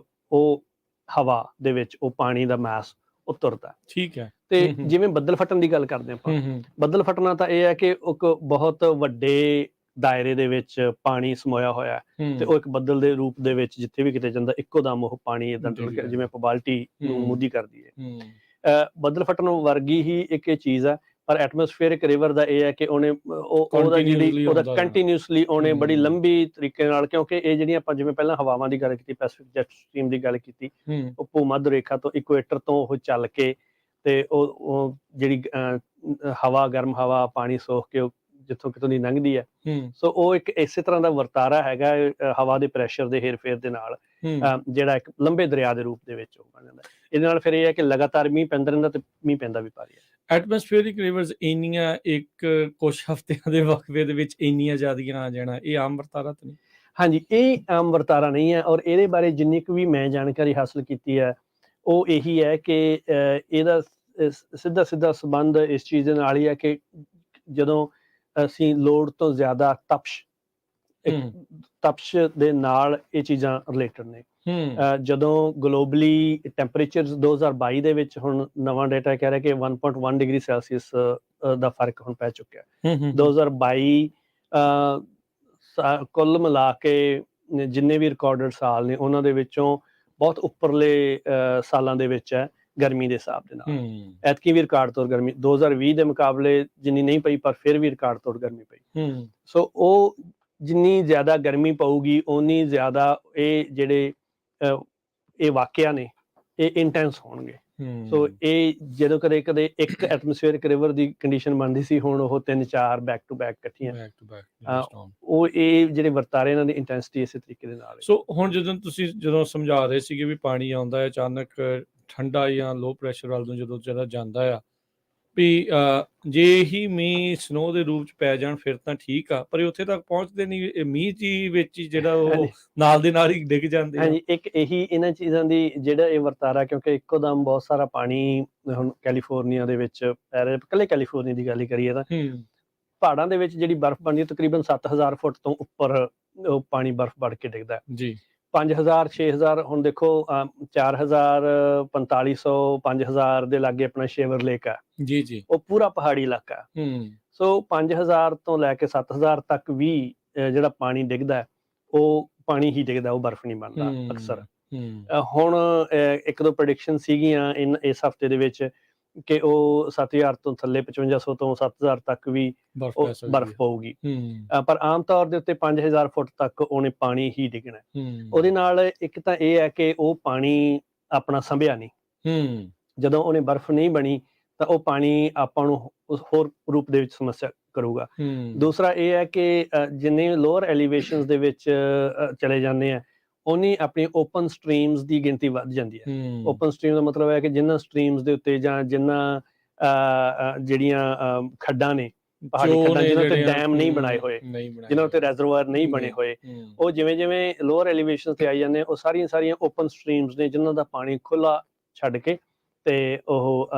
ਉਹ ਹਵਾ ਦੇ ਵਿੱਚ ਉਹ ਪਾਣੀ ਦਾ ਮਾਸ ਉਹ ਤੁਰਦਾ। ਠੀਕ ਹੈ ਤੇ ਹੂੰ ਜਿਵੇਂ ਬੱਦਲ ਫਟਣ ਦੀ ਗੱਲ ਕਰਦੇ ਆਪਾਂ, ਹੂੰ ਬੱਦਲ ਫਟਣਾ ਤਾਂ ਇਹ ਹੈ ਕਿ ਇੱਕ ਬਹੁਤ ਵੱਡੇ ਦਾਇਰੇ ਦੇ ਵਿੱਚ ਪਾਣੀ ਸਮੋਇਆ ਹੋਇਆ ਹੈ ਤੇ ਉਹ ਇੱਕ ਬੱਦਲ ਦੇ ਰੂਪ ਦੇ ਵਿੱਚ ਜਿੱਥੇ ਵੀ ਕਿਤੇ ਜਾਂਦਾ ਇੱਕੋ ਦਮ ਉਹ ਪਾਣੀ ਇਦਾਂ ਡੁੱਲ ਕੇ ਜਿਵੇਂ ਆਪਾਂ ਬਾਲਟੀ ਨੂੰ ਮੁੱਧੀ ਕਰਦੀ ਹੈ। ਬੱਦਲ ਫਟਣ ਵਰਗੀ ਹੀ ਇੱਕ ਇਹ ਚੀਜ਼ ਹੈ, ਪਰ ਐਟਮੋਸਫੇਅਰਿਕ ਰਿਵਰ ਦਾ ਇਹ ਹੈ ਕਿ ਉਹਨੇ ਉਹਦਾ ਕੰਟੀਨਿਊਸਲੀ ਉਹਨੇ ਬੜੀ ਲੰਬੀ ਤਰੀਕੇ ਨਾਲ, ਕਿਉਂਕਿ ਇਹ ਜਿਹੜੀਆਂ ਆਪਾਂ ਜਿਵੇਂ ਪਹਿਲਾਂ ਹਵਾਵਾਂ ਦੀ ਗੱਲ ਕੀਤੀ, ਪੈਸੀਫਿਕ ਜੈਟ ਸਟ੍ਰੀਮ ਦੀ ਗੱਲ ਕੀਤੀ, ਉਹ ਭੂ-ਮੱਧ ਰੇਖਾ ਤੋਂ ਇਕੁਏਟਰ ਤੋਂ ਉਹ ਚੱਲ ਕੇ ਤੇ ਉਹ ਜਿਹੜੀ ਹਵਾ, ਗਰਮ ਹਵਾ ਪਾਣੀ ਸੋਖ ਕੇ ਜਿੱਥੋਂ ਕਿਤੋਂ ਦੀ ਲੰਘਦੀ ਹੈ। ਸੋ ਉਹ ਇੱਕ ਇਸੇ ਤਰ੍ਹਾਂ ਦਾ ਵਰਤਾਰਾ ਹੈਗਾ ਹਵਾ ਦੇ ਪ੍ਰੈਸ਼ਰ ਦੇ ਹੇਰ-ਫੇਰ ਦੇ ਨਾਲ, ਜਿਹੜਾ ਇੱਕ ਲੰਬੇ ਦਰਿਆ ਦੇ ਰੂਪ ਦੇ ਵਿੱਚ ਉਹ ਬਣ ਜਾਂਦਾ। ਇਹਦੇ ਨਾਲ ਫਿਰ ਇਹ ਹੈ ਕਿ ਲਗਾਤਾਰ ਮੀਂਹ ਪੈਂਦਾ ਰਹਿੰਦਾ ਤੇ ਮੀਂਹ ਪੈਂਦਾ ਵੀ ਭਾਰੀ ਹੈ। ਐਟਮੋਸਫੇਅਰਿਕ ਰਿਵਰਸ ਇੰਨੀਆਂ ਇੱਕ ਕੁਛ ਹਫ਼ਤਿਆਂ ਦੇ ਵਕਫੇ ਦੇ ਵਿੱਚ ਇੰਨੀਆਂ ਜ਼ਿਆਦੀਆਂ ਆ ਜਾਣਾ, ਇਹ ਆਮ ਵਰਤਾਰਾ ਤਾਂ ਨਹੀਂ? ਹਾਂਜੀ, ਇਹ ਆਮ ਵਰਤਾਰਾ ਨਹੀਂ ਹੈ, ਔਰ ਇਹਦੇ ਬਾਰੇ ਜਿੰਨੀ ਕੁ ਵੀ ਮੈਂ ਜਾਣਕਾਰੀ ਹਾਸਲ ਕੀਤੀ ਹੈ ਉਹ ਇਹੀ ਹੈ ਕਿ ਇਹਦਾ ਸਿੱਧਾ ਸੰਬੰਧ ਇਸ ਚੀਜ਼ ਦੇ ਨਾਲ ਹੀ ਹੈ ਕਿ ਜਦੋਂ ਅਸੀਂ ਲੋੜ ਤੋਂ ਜ਼ਿਆਦਾ ਤਪਸ਼ ਦੇ ਨਾਲ ਇਹ ਚੀਜ਼ਾਂ ਰਿਲੇਟਡ ਨੇ। ਜਦੋਂ ਗਲੋਬਲੀ ਟੈਂਪਰੇਚਰ 2022 ਦੇ ਵਿੱਚ ਹੁਣ ਨਵਾਂ ਡੇਟਾ ਕਹਿ ਰਿਹਾ ਕਿ 1.1 ਡਿਗਰੀ ਸੈਲਸੀਅਸ ਦਾ ਫਰਕ ਹੁਣ ਪੈ ਚੁੱਕਿਆ। 2022 ਕੁੱਲ ਮਿਲਾ ਕੇ ਜਿੰਨੇ ਵੀ ਰਿਕਾਰਡਡ ਸਾਲ ਨੇ ਉਹਨਾਂ ਦੇ ਵਿੱਚੋਂ ਬਹੁਤ ਉੱਪਰਲੇ ਸਾਲਾਂ ਦੇ ਵਿੱਚ ਹੈ ਗਰਮੀ ਦੇ ਹਿਸਾਬ ਦੇ ਨਾਲ। ਐਤਕੀ ਵੀ ਰਿਕਾਰਡ ਤੋੜ ਗਰਮੀ 2020 ਦੇ ਮੁਕਾਬਲੇ ਜਿੰਨੀ ਨਹੀਂ ਪਈ, ਪਰ ਫਿਰ ਵੀ ਰਿਕਾਰਡ ਤੋੜ ਗਰਮੀ ਪਈ। ਸੋ ਉਹ ਜਿੰਨੀ ਜ਼ਿਆਦਾ ਗਰਮੀ ਪਊਗੀ ਓਨੀ ਜ਼ਿਆਦਾ ਇਹ ਜਿਹੜੇ ਇਹ ਵਾਕਿਆ ਨੇ ਇਹ ਇੰਟੈਂਸ ਹੋਣਗੇ। ਸੋ ਇਹ ਜਦੋਂ ਕਦੇ ਇੱਕ ਐਟਮੋਸਫੇਅਰਿਕ ਰਿਵਰ ਦੀ ਕੰਡੀਸ਼ਨ ਬਣਦੀ ਸੀ, ਹੁਣ ਉਹ 3-4 ਬੈਕ ਟੂ ਬੈਕ ਇਕੱਠੀਆਂ। ਉਹ ਇਹ ਜਿਹੜੇ ਵਰਤਾਰੇ ਇਹਨਾਂ ਦੀ ਇੰਟੈਂਸਿਟੀ ਇਸੇ ਤਰੀਕੇ ਦੇ ਨਾਲ। ਸੋ ਹੁਣ ਜਦੋਂ ਸਮਝਾ ਰਹੇ ਸੀਗੇ ਵੀ ਪਾਣੀ ਆਉਂਦਾ ਹੈ ਅਚਾਨਕ ਠੰਡਾ ਜਾਂ ਲੋ ਪ੍ਰੈਸ਼ਰ ਵੱਲ ਨੂੰ ਜਦੋਂ ਜਾਂਦਾ ਆ ਵੀ ਜੇ ਹੀ ਮੀਂਹ ਸਨੋ ਦੇ ਰੂਪ ਚ ਪੈ ਜਾਣ ਫਿਰ ਤਾਂ ਠੀਕ ਆ, ਪਰ ਇਹ ਉੱਥੇ ਤੱਕ ਪਹੁੰਚਦੇ ਨਹੀਂ, ਮੀਂਹ ਜੀ ਵਿੱਚ ਹੀ ਜਿਹੜਾ ਉਹ ਨਾਲ ਦੇ ਨਾਲ ਹੀ ਡਿੱਗ ਜਾਂਦੇ ਆ। ਹਾਂਜੀ, ਇੱਕ ਇਹੀ ਇਹਨਾਂ ਚੀਜ਼ਾਂ ਦੀ ਜਿਹੜਾ ਇਹ ਵਰਤਾਰਾ, ਕਿਉਂਕਿ ਇੱਕੋ ਦਮ ਬਹੁਤ ਸਾਰਾ ਪਾਣੀ ਹੁਣ ਕੈਲੀਫੋਰਨੀਆ ਦੇ ਵਿੱਚ ਪੈ ਰਿਹਾ। ਇਕੱਲੇ ਕੈਲੀਫੋਰਨੀਆ ਦੀ ਗੱਲ ਹੀ ਕਰੀਏ ਤਾਂ ਪਹਾੜਾਂ ਦੇ ਵਿੱਚ ਜਿਹੜੀ ਬਰਫ਼ ਬਣਦੀ ਤਕਰੀਬਨ 7000 ਫੁੱਟ ਤੋਂ ਉੱਪਰ ਉਹ ਪਾਣੀ ਬਰਫ਼ ਵੜ ਕੇ ਡਿੱਗਦਾ ਜੀ। 5000 6000 ਹੁਣ ਦੇਖੋ 4000 4500 5000 ਦੇ ਲਾਗੇ ਆਪਣਾ ਸ਼ੇਵਰ ਲੇਕ ਆ ਜੀ, ਉਹ ਪੂਰਾ ਪਹਾੜੀ ਇਲਾਕਾ। ਸੋ 5000 ਤੋਂ ਲੈ ਕੇ 7000 ਤੱਕ ਵੀ ਜਿਹੜਾ ਪਾਣੀ ਡਿੱਗਦਾ ਉਹ ਪਾਣੀ ਹੀ ਡਿੱਗਦਾ, ਉਹ ਬਰਫ਼ ਨਹੀਂ ਬਣਦਾ ਅਕਸਰ। ਹੁਣ ਇੱਕ ਦੋ ਪ੍ਰੈਡਿਕਸ਼ਨ ਸੀਗੀਆਂ ਇਸ ਹਫ਼ਤੇ ਦੇ ਵਿੱਚ ਕਿ ਉਹ 7000 ਤੋਂ ਥੱਲੇ 5500 ਤੋਂ 7000 ਤੱਕ ਵੀ ਬਰਫ਼ ਪਊਗੀ, ਪਰ ਆਮ ਤੌਰ ਦੇ ਉੱਤੇ 5000 ਫੁੱਟ ਤੱਕ ਉਹਨੇ ਪਾਣੀ ਹੀ ਡਿੱਗਣਾ। ਉਹਦੇ ਨਾਲ ਇੱਕ ਤਾਂ ਇਹ ਹੈ ਕਿ ਉਹ ਪਾਣੀ ਆਪਣਾ ਸੰਭਿਆ ਨਹੀਂ। ਜਦੋਂ ਉਹਨੇ ਬਰਫ਼ ਨਹੀਂ ਬਣੀ ਤਾਂ ਉਹ ਪਾਣੀ ਆਪਾਂ ਨੂੰ ਹੋਰ ਰੂਪ ਦੇ ਵਿੱਚ ਸਮੱਸਿਆ ਕਰੂਗਾ। ਦੂਸਰਾ ਇਹ ਹੈ ਕਿ ਜਿੰਨੇ ਲੋਅਰ ਐਲੀਵੇਸ਼ਨਸ ਦੇ ਵਿੱਚ ਚਲੇ ਜਾਂਦੇ ਆ ਉਨੀ ਆਪਣੀ ਓਪਨ ਸਟਰੀਮਸ ਦੀ ਗਿਣਤੀ ਵੱਧ ਜਾਂਦੀ ਹੈ। ਓਪਨ ਸਟਰੀਮ ਦਾ ਮਤਲਬ ਹੈ ਕਿ ਜਿਨ੍ਹਾਂ ਸਟਰੀਮਸ ਦੇ ਉੱਤੇ ਜਾਂ ਜਿਨ੍ਹਾਂ ਜਿਹੜੀਆਂ ਖੱਡਾਂ ਨੇ, ਪਹਾੜੀ ਖੱਡਾਂ ਜਿਹਨਾਂ ਉੱਤੇ ਡੈਮ ਨਹੀਂ ਬਣਾਏ ਹੋਏ, ਜਿਹਨਾਂ ਉੱਤੇ ਰੈਜ਼ਰਵਾਇਰ ਨਹੀਂ ਬਣੇ ਹੋਏ, ਉਹ ਜਿਵੇਂ ਲੋਅਰ ਐਲੀਵੇਸ਼ਨ ਤੇ ਆਈ ਜਾਂਦੇ ਉਹ ਸਾਰੀਆਂ ਓਪਨ ਸਟਰੀਮਸ ਨੇ ਜਿਨ੍ਹਾਂ ਦਾ ਪਾਣੀ ਖੁੱਲਾ ਛੱਡ ਕੇ ਤੇ ਉਹ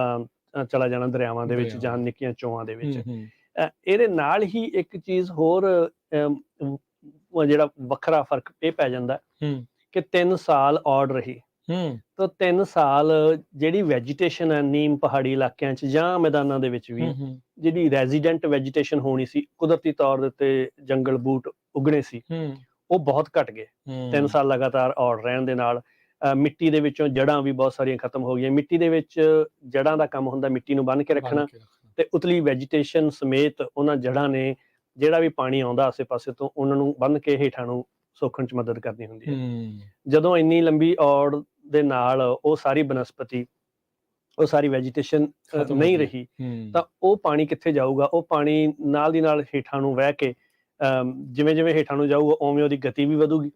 ਚਲਾ ਜਾਣਾ ਦਰਿਆਵਾਂ ਦੇ ਵਿੱਚ ਜਾਂ ਨਿੱਕੀਆਂ ਚੋਆਂ ਦੇ ਵਿੱਚ। ਇਹਦੇ ਨਾਲ ਹੀ ਇੱਕ ਚੀਜ਼ ਹੋਰ ਜਿਹੜਾ ਵੱਖਰਾ ਫਰਕ ਇਹ ਪੈ ਜਾਂਦਾ ਕਿ 3 ਸਾਲ ਔੜ ਰਹੀ ਤਾਂ 3 ਸਾਲ ਜਿਹੜੀ ਵੈਜੀਟੇਸ਼ਨ ਹੈ ਨੀਮ ਪਹਾੜੀ ਇਲਾਕਿਆਂ 'ਚ ਜਾਂ ਮੈਦਾਨਾਂ ਦੇ ਵਿੱਚ ਵੀ ਜਿਹੜੀ ਰੈਜ਼ੀਡੈਂਟ ਵੈਜੀਟੇਸ਼ਨ ਹੋਣੀ ਸੀ, ਕੁਦਰਤੀ ਤੌਰ ਦੇ ਉੱਤੇ ਜੰਗਲ ਬੂਟ ਉਗਣੇ ਸੀ, ਉਹ ਬਹੁਤ ਘਟ ਗਏ 3 ਸਾਲ ਲਗਾਤਾਰ ਔੜ ਰਹਿਣ ਦੇ ਨਾਲ। ਮਿੱਟੀ ਦੇ ਵਿੱਚੋਂ ਜੜ੍ਹਾਂ ਵੀ ਬਹੁਤ ਸਾਰੀਆਂ ਖਤਮ ਹੋ ਗਈਆਂ। ਮਿੱਟੀ ਦੇ ਵਿੱਚ ਜੜ੍ਹਾਂ ਦਾ ਕੰਮ ਹੁੰਦਾ ਮਿੱਟੀ ਨੂੰ ਬੰਨ੍ਹ ਕੇ ਰੱਖਣਾ, ਤੇ ਉਤਲੀ ਵੈਜੀਟੇਸ਼ਨ ਸਮੇਤ ਉਹਨਾਂ ਜੜ੍ਹਾਂ ਨੇ ਜਿਹੜਾ ਵੀ ਪਾਣੀ ਆਉਂਦਾ ਆਸੇ ਪਾਸੇ ਤੋਂ ਉਹਨਾਂ ਨੂੰ ਬੰਨ੍ਹ ਕੇ ਹੇਠਾਂ ਨੂੰ ਸੋਖਣ 'ਚ ਮਦਦ ਕਰਨੀ ਹੁੰਦੀ ਹੈ। ਜਦੋਂ ਇੰਨੀ ਲੰਬੀ ਔੜ ਦੇ ਨਾਲ ਉਹ ਸਾਰੀ ਬਨਸਪਤੀ, ਉਹ ਸਾਰੀ ਵੈਜੀਟੇਸ਼ਨ ਨਹੀਂ ਰਹੀ ਤਾਂ ਉਹ ਪਾਣੀ ਕਿੱਥੇ ਜਾਊਗਾ? ਉਹ ਪਾਣੀ ਨਾਲ ਦੀ ਨਾਲ ਹੇਠਾਂ ਨੂੰ ਵਹਿ ਕੇ ਜਿਵੇਂ ਹੇਠਾਂ ਨੂੰ ਜਾਊਗਾ ਉਵੇਂ ਉਹਦੀ ਗਤੀ ਵੀ ਵਧੂਗੀ,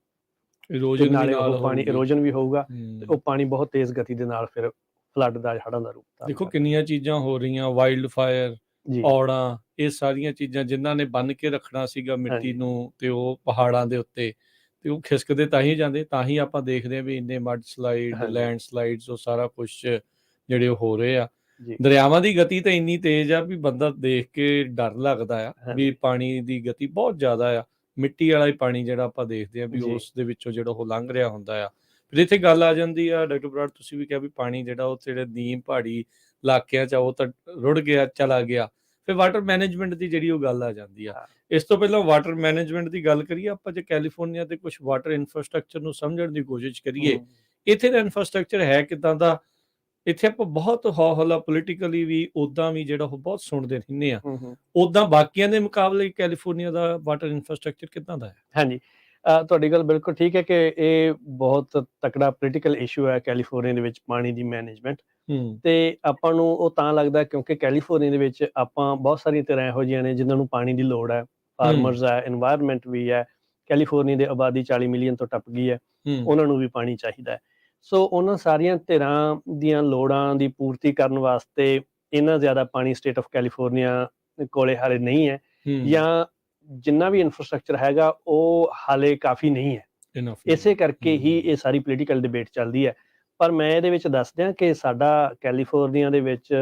ਤੇ ਇਰੋਜਨ ਵੀ ਨਾਲੇ ਨਾਲ ਉਹ ਪਾਣੀ ਹੋਊਗੀ। ਇਰੋਜਨ ਵੀ ਹੋਊਗਾ ਤੇ ਉਹ ਹੂੰ। ਪਾਣੀ ਬਹੁਤ ਤੇਜ਼ ਗਤੀ ਦੇ ਨਾਲ ਫਿਰ ਫਲੱਡ ਦਾ ਹੜ੍ਹਾਂ ਦਾ ਰੂਪ ਧਾਰਨ ਦੇਖੋ ਕਰ ਕਿੰਨੀਆਂ ਚੀਜ਼ਾਂ ਹੋ ਰਹੀਆਂ, ਵਾਈਲਡ ਫਾਇਰ, ਜੀ। ਔੜਾਂ, ਇਹ ਸਾਰੀਆਂ ਚੀਜ਼ਾਂ ਜਿਨ੍ਹਾਂ ਨੇ ਬੰਨ੍ਹ ਕੇ ਰੱਖਣਾ ਸੀਗਾ ਮਿੱਟੀ ਹਾਂਜੀ ਨੂੰ ਤੇ ਉਹ ਪਹਾੜਾਂ ਦੇ ਉੱਤੇ, ਤੇ ਉਹ ਖਿਸਕਦੇ ਤਾਂ ਹੀ ਜਾਂਦੇ, ਤਾਂ ਹੀ ਆਪਾਂ ਦੇਖਦੇ ਹਾਂ ਵੀ ਇੰਨੇ ਮੱਡ ਸਲਾਈਡ, ਹਾਂਜੀ ਲੈਂਡ ਸਲਾਈਡਸ, ਉਹ ਸਾਰਾ ਕੁਛ ਜਿਹੜੇ ਉਹ ਹੋ ਰਹੇ ਆ। ਜੀ ਦਰਿਆਵਾਂ ਦੀ ਗਤੀ ਤਾਂ ਇੰਨੀ ਤੇਜ਼ ਆ ਵੀ ਬੰਦਾ ਦੇਖ ਕੇ ਡਰ ਲੱਗਦਾ ਆ ਵੀ ਹਾਂਜੀ ਪਾਣੀ ਦੀ ਗਤੀ ਬਹੁਤ ਜ਼ਿਆਦਾ ਆ। ਮਿੱਟੀ ਵਾਲਾ ਹੀ ਪਾਣੀ ਜਿਹੜਾ ਆਪਾਂ ਦੇਖਦੇ ਆ ਵੀ ਜੀ ਉਸ ਦੇ ਵਿੱਚੋਂ ਜਿਹੜਾ ਉਹ ਲੰਘ ਰਿਹਾ ਹੁੰਦਾ ਆ। ਫਿਰ ਇੱਥੇ ਗੱਲ ਆ ਜਾਂਦੀ ਆ, ਡਾਕਟਰ ਬਰਾੜ ਤੁਸੀਂ ਵੀ ਕਿਹਾ ਵੀ ਪਾਣੀ ਜਿਹੜਾ ਉਹ ਜਿਹੜੇ ਨੀਮ ਪਹਾੜੀ ਇਲਾਕਿਆਂ 'ਚ ਆ ਉਹ ਤਾਂ ਰੁੜ ਗਿਆ, ਚਲਾ ਗਿਆ। ਫਿਰ ਵਾਟਰ ਮੈਨੇਜਮੈਂਟ ਦੀ ਜਿਹੜੀ ਉਹ ਗੱਲ ਆ ਜਾਂਦੀ ਆ। ਹਾਂ ਇਸ ਤੋਂ ਪਹਿਲਾਂ ਵਾਟਰ ਮੈਨੇਜਮੈਂਟ ਦੀ ਗੱਲ ਕਰੀਏ ਆਪਾਂ, ਜੇ ਕੈਲੀਫੋਰਨੀਆ ਦੇ ਕੁਝ ਵਾਟਰ ਇਨਫਰਾਸਟ੍ਰਕਚਰ ਨੂੰ ਸਮਝਣ ਦੀ ਕੋਸ਼ਿਸ਼ ਕਰੀਏ, ਇੱਥੇ ਦਾ ਇਨਫਰਾਸਟ੍ਰਕਚਰ ਹੈ ਕਿੱਦਾਂ ਦਾ? ਇੱਥੇ ਆਪਾਂ ਬਹੁਤ ਹੌਲਾ ਪੋਲੀਟੀਕਲੀ ਵੀ ਉੱਦਾਂ ਵੀ ਜਿਹੜਾ ਉਹ ਬਹੁਤ ਸੁਣਦੇ ਰਹਿੰਦੇ ਆ। ਹੂੰ ਉੱਦਾਂ ਬਾਕੀਆਂ ਦੇ ਮੁਕਾਬਲੇ ਕੈਲੀਫੋਰਨੀਆ ਦਾ ਵਾਟਰ ਇਨਫਰਾਸਟ੍ਰਕਚਰ ਕਿੱਦਾਂ ਦਾ ਹੈ? ਹਾਂਜੀ ਤੁਹਾਡੀ ਗੱਲ ਬਿਲਕੁਲ ਠੀਕ ਹੈ ਕਿ ਇਹ ਬਹੁਤ ਤਕੜਾ ਪੋਲੀਟੀਕਲ ਇਸ਼ੂ ਹੈ ਕੈਲੀਫੋਰਨੀਆ ਦੇ ਵਿੱਚ ਪਾਣੀ ਦੀ ਮੈਨੇਜਮੈਂਟ। ਹੂੰ। ਤੇ ਆਪਾਂ ਨੂੰ ਉਹ ਤਾਂ ਲੱਗਦਾ ਕਿਉਂਕਿ ਕੈਲੀਫੋਰਨੀਆ ਦੇ ਵਿੱਚ ਆਪਾਂ ਬਹੁਤ ਸਾਰੀਆਂ ਤਰ੍ਹਾਂ ਇਹੋ ਜਿਹੀਆਂ ਨੇ ਜਿਨ੍ਹਾਂ ਨੂੰ ਪਾਣੀ ਦੀ ਲੋੜ ਹੈ। ਫਾਰਮਰਸ ਹੈ, এনवायरमेंट ਵੀ ਹੈ। ਕੈਲੀਫੋਰਨੀਆ ਦੀ ਆਬਾਦੀ 40 ਮਿਲੀਅਨ ਤੋਂ ਟੱਪ ਗਈ ਹੈ, ਉਹਨਾਂ ਨੂੰ ਵੀ ਪਾਣੀ ਚਾਹੀਦਾ ਹੈ। ਸੋ ਉਹਨਾਂ ਸਾਰੀਆਂ ਧਿਰਾਂ ਦੀਆਂ ਲੋੜਾਂ ਦੀ ਪੂਰਤੀ ਕਰਨ ਵਾਸਤੇ ਇੰਨਾ ਜ਼ਿਆਦਾ ਪਾਣੀ ਸਟੇਟ ਆਫ ਕੈਲੀਫੋਰਨੀਆ ਕੋਲੇ ਹਾਲੇ ਨਹੀਂ ਹੈ, ਜਾਂ ਜਿੰਨਾ ਵੀ ਇਨਫਰਾਸਟ੍ਰਕਚਰ ਹੈਗਾ ਉਹ ਹਾਲੇ ਕਾਫੀ ਨਹੀਂ ਹੈ। ਇਸੇ ਕਰਕੇ ਹੀ ਇਹ ਸਾਰੀ ਪੋਲੀਟੀਕਲ ਡਿਬੇਟ ਚੱਲਦੀ ਹੈ। ਪਰ ਮੈਂ ਇਹਦੇ ਵਿੱਚ ਦੱਸ ਦਿਆਂ ਕਿ ਸਾਡਾ ਕੈਲੀਫੋਰਨੀਆ ਦੇ ਵਿੱਚ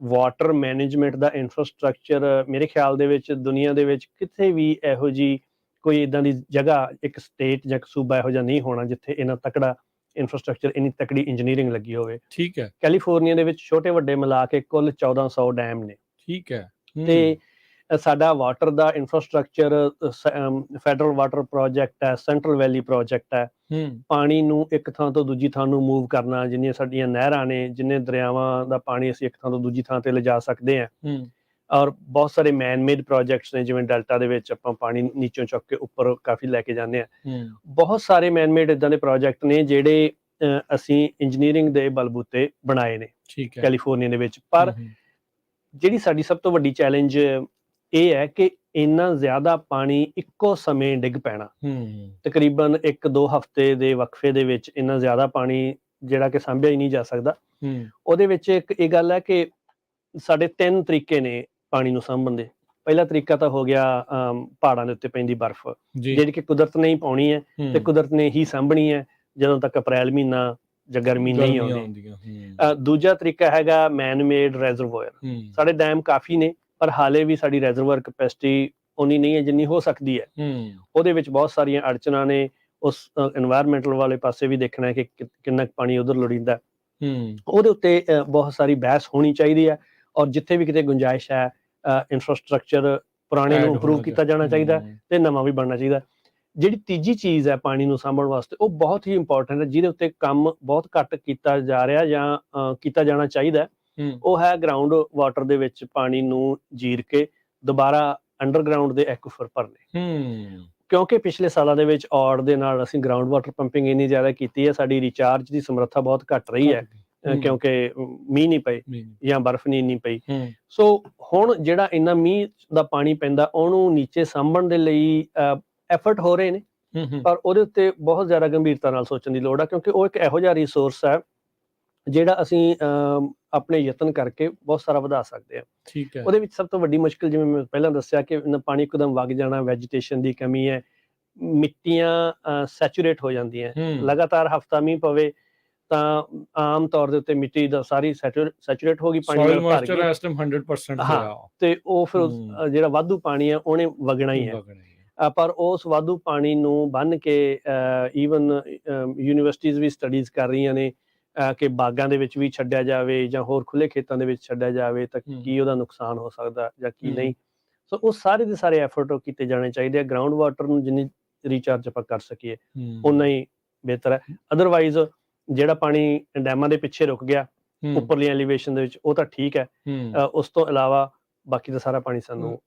ਵਾਟਰ ਮੈਨੇਜਮੈਂਟ ਦਾ ਇਨਫਰਾਸਟ੍ਰਕਚਰ ਮੇਰੇ ਖਿਆਲ ਦੇ ਵਿੱਚ ਦੁਨੀਆ ਦੇ ਵਿੱਚ ਕਿਤੇ ਵੀ ਇਹੋ ਜਿਹੀ ਕੋਈ ਇਦਾਂ ਦੀ ਜਗ੍ਹਾ, ਇੱਕ ਸਟੇਟ ਜਾਂ ਸੂਬਾ ਇਹੋ ਜਿਹਾ ਨਹੀਂ ਹੋਣਾ ਜਿੱਥੇ ਇੰਨਾ ਤਕੜਾ ਇਨਫਰਾਸਟ੍ਰਕਚਰ, ਇੰਨੀ ਤਕੜੀ ਇੰਜੀਨੀਅਰਿੰਗ ਲੱਗੀ ਹੋਵੇ। ਠੀਕ ਹੈ। ਕੈਲੀਫੋਰਨੀਆ ਦੇ ਵਿੱਚ ਛੋਟੇ ਵੱਡੇ ਮਿਲਾ ਕੇ ਕੁੱਲ 1400 ਡੈਮ ਨੇ। ਠੀਕ ਹੈ। ਤੇ ਸਾਡਾ ਵਾਟਰ ਦਾ ਇਨਫਰਾਸਟ੍ਰਕਚਰ ਫੈਡਰਲ ਵਾਟਰ ਪ੍ਰੋਜੈਕਟ ਹੈ, ਸੈਂਟਰਲ ਵੈਲੀ ਪ੍ਰੋਜੈਕਟ ਹੈ। ਪਾਣੀ ਨੂੰ ਇੱਕ ਥਾਂ ਤੋਂ ਦੂਜੀ ਥਾਂ ਨੂੰ ਮੂਵ ਕਰਨਾ, ਜਿੰਨੀਆਂ ਸਾਡੀਆਂ ਨਹਿਰਾਂ ਨੇ, ਜਿੰਨੇ ਦਰਿਆਵਾਂ ਦਾ ਪਾਣੀ ਅਸੀਂ ਇੱਕ ਥਾਂ ਤੋਂ ਦੂਜੀ ਥਾਂ ਤੇ ਲਿਜਾ ਸਕਦੇ ਹਾਂ। ਔਰ ਬਹੁਤ ਸਾਰੇ ਮੈਨ ਮੇਡ ਪ੍ਰੋਜੈਕਟਸ ਨੇ, ਜਿਵੇਂ ਡੈਲਟਾ ਦੇ ਵਿੱਚ ਆਪਾਂ ਪਾਣੀ ਨੀਚੋਂ ਚੁੱਕ ਕੇ ਉੱਪਰ ਕਾਫੀ ਲੈ ਕੇ ਜਾਂਦੇ ਹਾਂ। ਬਹੁਤ ਸਾਰੇ ਮੈਨ ਮੇਡ ਇਦਾਂ ਦੇ ਪ੍ਰੋਜੈਕਟ ਨੇ ਜਿਹੜੇ ਅਸੀਂ ਇੰਜੀਨੀਅਰਿੰਗ ਦੇ ਬਲਬੂਤੇ ਬਣਾਏ ਨੇ ਕੈਲੀਫੋਰਨੀਆ ਦੇ ਵਿੱਚ। ਪਰ ਜਿਹੜੀ ਸਾਡੀ ਸਭ ਤੋਂ ਵੱਡੀ ਚੈਲੰਜ ਇਹ ਹੈ ਕਿ ਇੰਨਾ ਜ਼ਿਆਦਾ ਪਾਣੀ ਇੱਕੋ ਸਮੇਂ ਡਿੱਗ ਪੈਣਾ, ਤਕਰੀਬਨ 1-2 ਹਫ਼ਤੇ ਦੇ ਵਕਫੇ ਦੇ ਵਿੱਚ ਇੰਨਾ ਜ਼ਿਆਦਾ ਪਾਣੀ ਜਿਹੜਾ ਕਿ ਸਾਂਭਿਆ ਹੀ ਨਹੀਂ ਜਾ ਸਕਦਾ। ਉਹਦੇ ਵਿੱਚ ਇੱਕ ਇਹ ਗੱਲ ਹੈ ਕਿ ਸਾਡੇ 3 ਤਰੀਕੇ ਨੇ ਪਾਣੀ ਨੂੰ ਸਾਂਭਣ ਦੇ। ਪਹਿਲਾ ਤਰੀਕਾ ਤਾਂ ਹੋ ਗਿਆ ਪਹਾੜਾਂ ਦੇ ਉੱਤੇ ਪੈਂਦੀ ਬਰਫ਼, ਜਿਹੜੀ ਕਿ ਕੁਦਰਤ ਨੇ ਹੀ ਪਾਉਣੀ ਹੈ ਤੇ ਕੁਦਰਤ ਨੇ ਹੀ ਸਾਂਭਣੀ ਹੈ ਜਦੋਂ ਤੱਕ ਅਪ੍ਰੈਲ ਮਹੀਨਾ ਜਾਂ ਗਰਮੀ ਨਹੀਂ ਆਉਂਦੀ। ਦੂਜਾ ਤਰੀਕਾ ਹੈਗਾ ਮੈਨ ਮੇਡ ਰੈਜ਼ਰਵੋਇਰ। ਸਾਡੇ ਡੈਮ ਕਾਫੀ ਨੇ ਪਰ ਹਾਲੇ ਵੀ ਸਾਡੀ ਰੈਜ਼ਰਵੋਇਰ ਕੈਪੈਸਿਟੀ ਉਨੀ ਨਹੀਂ ਹੈ ਜਿੰਨੀ ਹੋ ਸਕਦੀ ਹੈ। ਉਹਦੇ ਵਿੱਚ ਬਹੁਤ ਸਾਰੀਆਂ ਅੜਚਨਾਂ ਨੇ। ਉਸ এনवायरमेंटਲ ਵਾਲੇ ਪਾਸੇ ਵੀ ਦੇਖਣਾ ਹੈ ਕਿ ਕਿੰਨਾ ਪਾਣੀ ਉਧਰ ਲੋੜੀਂਦਾ, ਉਹਦੇ ਉੱਤੇ ਬਹੁਤ ਸਾਰੀ ਬਹਿਸ ਹੋਣੀ ਚਾਹੀਦੀ ਹੈ। ਔਰ ਜਿੱਥੇ ਵੀ ਕਿਤੇ ਗੁੰਜਾਇਸ਼ ਹੈ, ਇਨਫਰਾਸਟ੍ਰਕਚਰ ਪੁਰਾਣੇ ਨੂੰ ਇੰਪਰੂਵ ਕੀਤਾ ਜਾਣਾ ਚਾਹੀਦਾ ਤੇ ਨਵਾਂ ਵੀ ਬਣਨਾ ਚਾਹੀਦਾ। ਜਿਹੜੀ ਤੀਜੀ ਚੀਜ਼ ਹੈ ਪਾਣੀ ਨੂੰ ਸਾਂਭਣ ਵਾਸਤੇ, ਉਹ ਬਹੁਤ ਹੀ ਇੰਪੋਰਟੈਂਟ ਹੈ, ਜਿਹਦੇ ਉੱਤੇ ਕੰਮ ਬਹੁਤ ਘੱਟ ਕੀਤਾ ਜਾ ਰਿਹਾ ਜਾਂ ਕੀਤਾ ਜਾਣਾ ਚਾਹੀਦਾ, ਉਹ ਹੈ ਗਰਾਊਂਡ ਵਾਟਰ ਦੇ ਵਿੱਚ ਪਾਣੀ ਨੂੰ ਜੀਰ ਕੇ ਦੁਬਾਰਾ ਅੰਡਰਗਰਾਊਂਡ ਦੇ ਐਕੂਫਰ ਭਰਨੇ। ਕਿਉਂਕਿ ਪਿਛਲੇ ਸਾਲਾਂ ਦੇ ਵਿੱਚ ਔੜ ਦੇ ਨਾਲ ਅਸੀਂ ਗਰਾਊਂਡ ਵਾਟਰ ਪੰਪਿੰਗ ਇੰਨੀ ਜ਼ਿਆਦਾ ਕੀਤੀ ਹੈ, ਸਾਡੀ ਰਿਚਾਰਜ ਦੀ ਸਮਰੱਥਾ ਬਹੁਤ ਘੱਟ ਰਹੀ ਹੈ ਕਿਉਂਕਿ ਮੀਂਹ ਨਹੀਂ ਪਏ ਜਾਂ ਬਰਫ਼ ਨਹੀਂ ਇੰਨੀ ਪਈ। ਸੋ ਹੁਣ ਜਿਹੜਾ ਇੰਨਾ ਮੀਂਹ ਦਾ ਪਾਣੀ ਪੈਂਦਾ ਉਹਨੂੰ ਨੀਚੇ ਸਾਂਭਣ ਦੇ ਲਈ ਐਫਰਟ ਹੋ ਰਹੇ ਨੇ, ਪਰ ਉਹਦੇ ਉੱਤੇ ਬਹੁਤ ਜ਼ਿਆਦਾ ਗੰਭੀਰਤਾ ਨਾਲ ਸੋਚਣ ਦੀ ਲੋੜ ਹੈ, ਕਿਉਂਕਿ ਉਹ ਇੱਕ ਇਹੋ ਜਿਹਾ ਰਿਸੋਰਸ ਹੈ ਜਿਹੜਾ ਅਸੀਂ ਆਪਣੇ ਯਤਨ ਕਰਕੇ ਬਹੁਤ ਸਾਰਾ ਵਧਾ ਸਕਦੇ ਹਾਂ। ਉਹਦੇ ਵਿੱਚ ਸਭ ਤੋਂ ਵੱਡੀ ਮੁਸ਼ਕਿਲ, ਜਿਵੇਂ ਮੈਂ ਪਹਿਲਾਂ ਦੱਸਿਆ, ਕਿ ਪਾਣੀ ਇੱਕਦਮ ਵਗ ਜਾਣਾ, ਵੈਜੀਟੇਸ਼ਨ ਦੀ ਕਮੀ ਹੈ, ਮਿੱਟੀਆਂ ਸੈਚੂਰੇਟ ਹੋ ਜਾਂਦੀਆਂ। ਲਗਾਤਾਰ ਹਫ਼ਤਾ ਮੀਂਹ ਪਵੇ ਤਾਂ ਆਮ ਤੌਰ ਦੇ ਉੱਤੇ ਮਿੱਟੀ ਦਾ ਸਾਰੀ ਸੈਚੂਰੇਟ ਹੋ ਗਈ, ਪਾਣੀ ਨਾਲ ਭਰ ਗਈ। 100% ਹਾਂ, ਤੇ ਉਹ ਫਿਰ ਜਿਹੜਾ ਵਾਧੂ ਪਾਣੀ ਹੈ ਉਹਨੇ ਵਗਣਾ ਹੀ ਹੈ। ਪਰ ਉਸ ਵਾਧੂ ਪਾਣੀ ਨੂੰ ਬੰਨ੍ਹ ਕੇ ਈਵਨ ਯੂਨੀਵਰਸਿਟੀਜ਼ ਵੀ ਸਟੱਡੀਜ਼ ਕਰ ਰਹੀਆਂ ਨੇ ਕਿ ਬਾਗਾਂ ਦੇ ਵਿੱਚ ਵੀ ਛੱਡਿਆ ਜਾਵੇ ਜਾਂ ਹੋਰ ਖੁੱਲ੍ਹੇ ਖੇਤਾਂ ਦੇ ਵਿੱਚ ਛੱਡਿਆ ਜਾਵੇ ਤਾਂ ਕੀ ਉਹਦਾ ਨੁਕਸਾਨ ਹੋ ਸਕਦਾ ਜਾਂ ਕੀ ਨਹੀਂ। ਸੋ ਉਹ ਸਾਰੇ ਦੇ ਸਾਰੇ ਐਫਰਟ ਕੀਤੇ ਜਾਣੇ ਚਾਹੀਦੇ ਆ। ਗਰਾਊਂਡ ਵਾਟਰ ਨੂੰ ਜਿੰਨੀ ਰੀਚਾਰਜ ਆਪਾਂ ਕਰ ਸਕੀਏ ਓਨਾ ਹੀ ਬਿਹਤਰ ਹੈ। ਅਦਰਵਾਈਜ਼ ਜਿਹੜਾ ਪਾਣੀ ਡੈਮਾਂ ਦੇ ਪਿੱਛੇ ਰੁਕ ਗਿਆ ਉੱਪਰਲੀ ਐਲੀਵੇਸ਼ਨ ਦੇ ਵਿੱਚ, ਉਹ ਤਾਂ ਠੀਕ ਹੈ। ਉਸ ਤੋਂ ਇਲਾਵਾ ਬਾਕੀ ਦਾ ਸਾਰਾ ਪਾਣੀ ਸਾਨੂੰ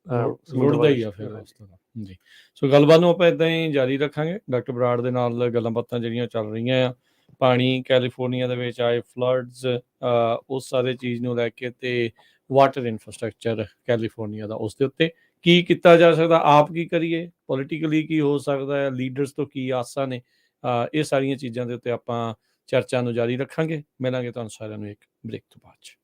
ਰੁੜਦਾ ਹੀ ਆ ਫਿਰ ਉਸ ਤਰ੍ਹਾਂ। ਜੀ, ਸੋ ਗੱਲਬਾਤ ਨੂੰ ਆਪਾਂ ਇਦਾਂ ਹੀ ਜਾਰੀ ਰੱਖਾਂਗੇ। ਡਾਕਟਰ ਬਰਾੜ ਦੇ ਨਾਲ ਗੱਲਾਂ ਬਾਤਾਂ ਜਿਹੜੀਆਂ ਚੱਲ ਰਹੀਆਂ ਆ, ਪਾਣੀ ਕੈਲੀਫੋਰਨੀਆ ਦੇ ਵਿੱਚ ਆਏ ਫਲੱਡਸ, ਉਸ ਸਾਰੇ ਚੀਜ਼ ਨੂੰ ਲੈ ਕੇ, ਤੇ ਵਾਟਰ ਇਨਫਰਾਸਟ੍ਰਕਚਰ ਕੈਲੀਫੋਰਨੀਆ ਦਾ, ਉਸ ਦੇ ਉੱਤੇ ਕੀ ਕੀਤਾ ਜਾ ਸਕਦਾ, ਆਪ ਕੀ ਕਰੀਏ, ਪੋਲੀਟੀਕਲੀ ਕੀ ਹੋ ਸਕਦਾ ਹੈ, ਲੀਡਰਸ ਤੋਂ ਕੀ ਆਸਾਂ ਨੇ, ਇਹ ਸਾਰੀਆਂ ਚੀਜ਼ਾਂ ਦੇ ਉੱਤੇ ਆਪਾਂ ਚਰਚਾ ਨੂੰ ਜਾਰੀ ਰੱਖਾਂਗੇ। ਮਿਲਾਂਗੇ ਤੁਹਾਨੂੰ ਸਾਰਿਆਂ ਨੂੰ ਇੱਕ ਬ੍ਰੇਕ ਤੋਂ ਬਾਅਦ 'ਚ।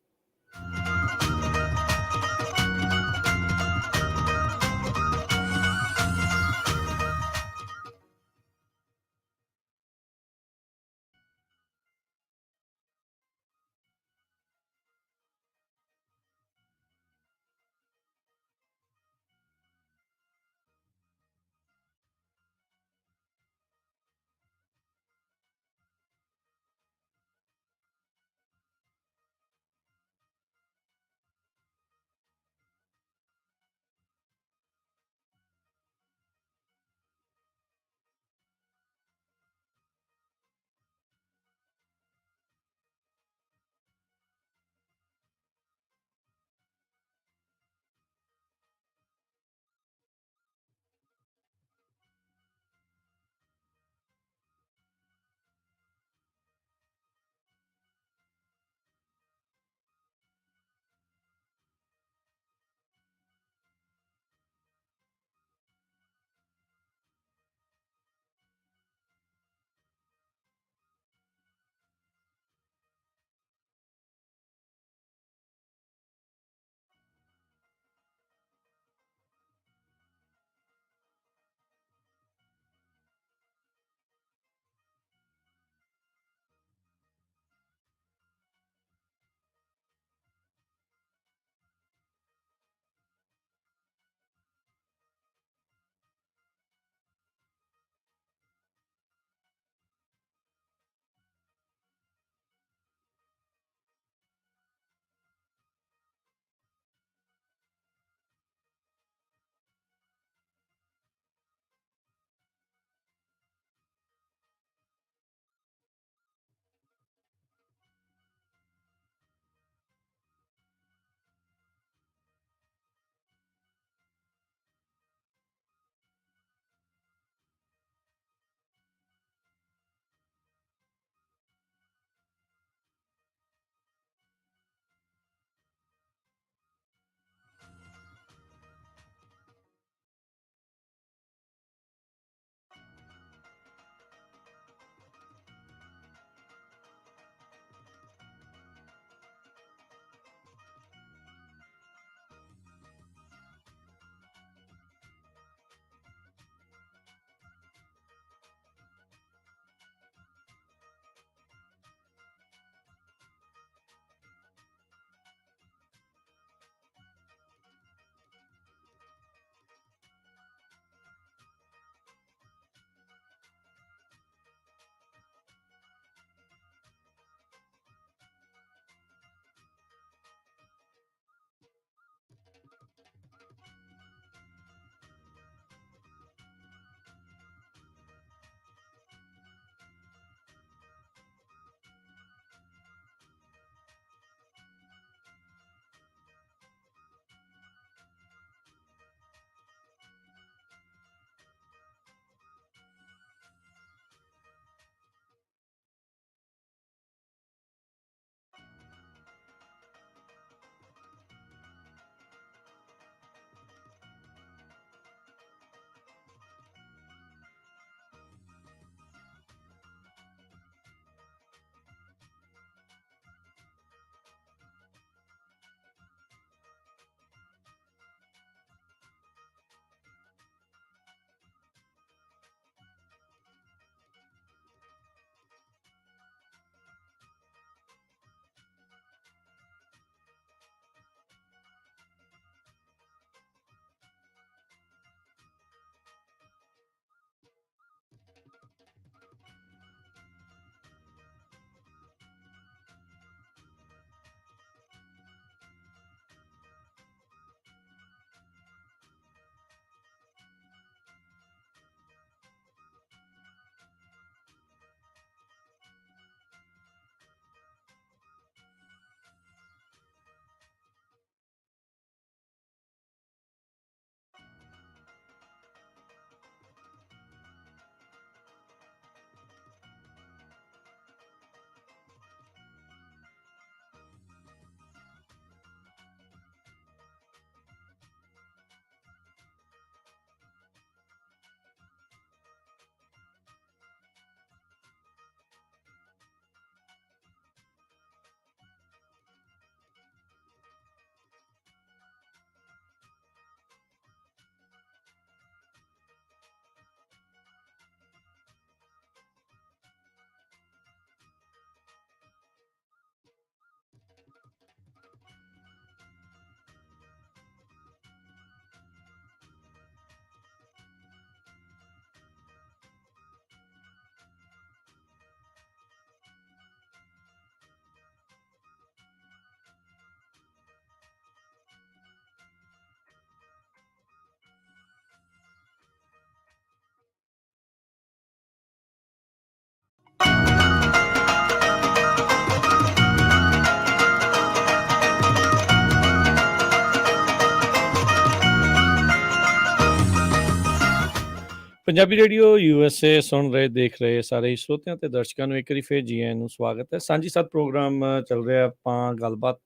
ਪੰਜਾਬੀ ਰੇਡੀਓ USA ਸੁਣ ਰਹੇ ਦੇਖ ਰਹੇ ਸਾਰੇ ਹੀ ਸਰੋਤਿਆਂ ਤੇ ਦਰਸ਼ਕਾਂ ਨੂੰ ਇੱਕ ਵਾਰੀ ਫਿਰ ਜੀ ਆਇਆਂ ਨੂੰ ਸਵਾਗਤ ਹੈ। ਸਾਂਝੀ ਸਾਥ ਪ੍ਰੋਗਰਾਮ ਚੱਲ ਰਿਹਾ, ਆਪਾਂ ਗੱਲਬਾਤ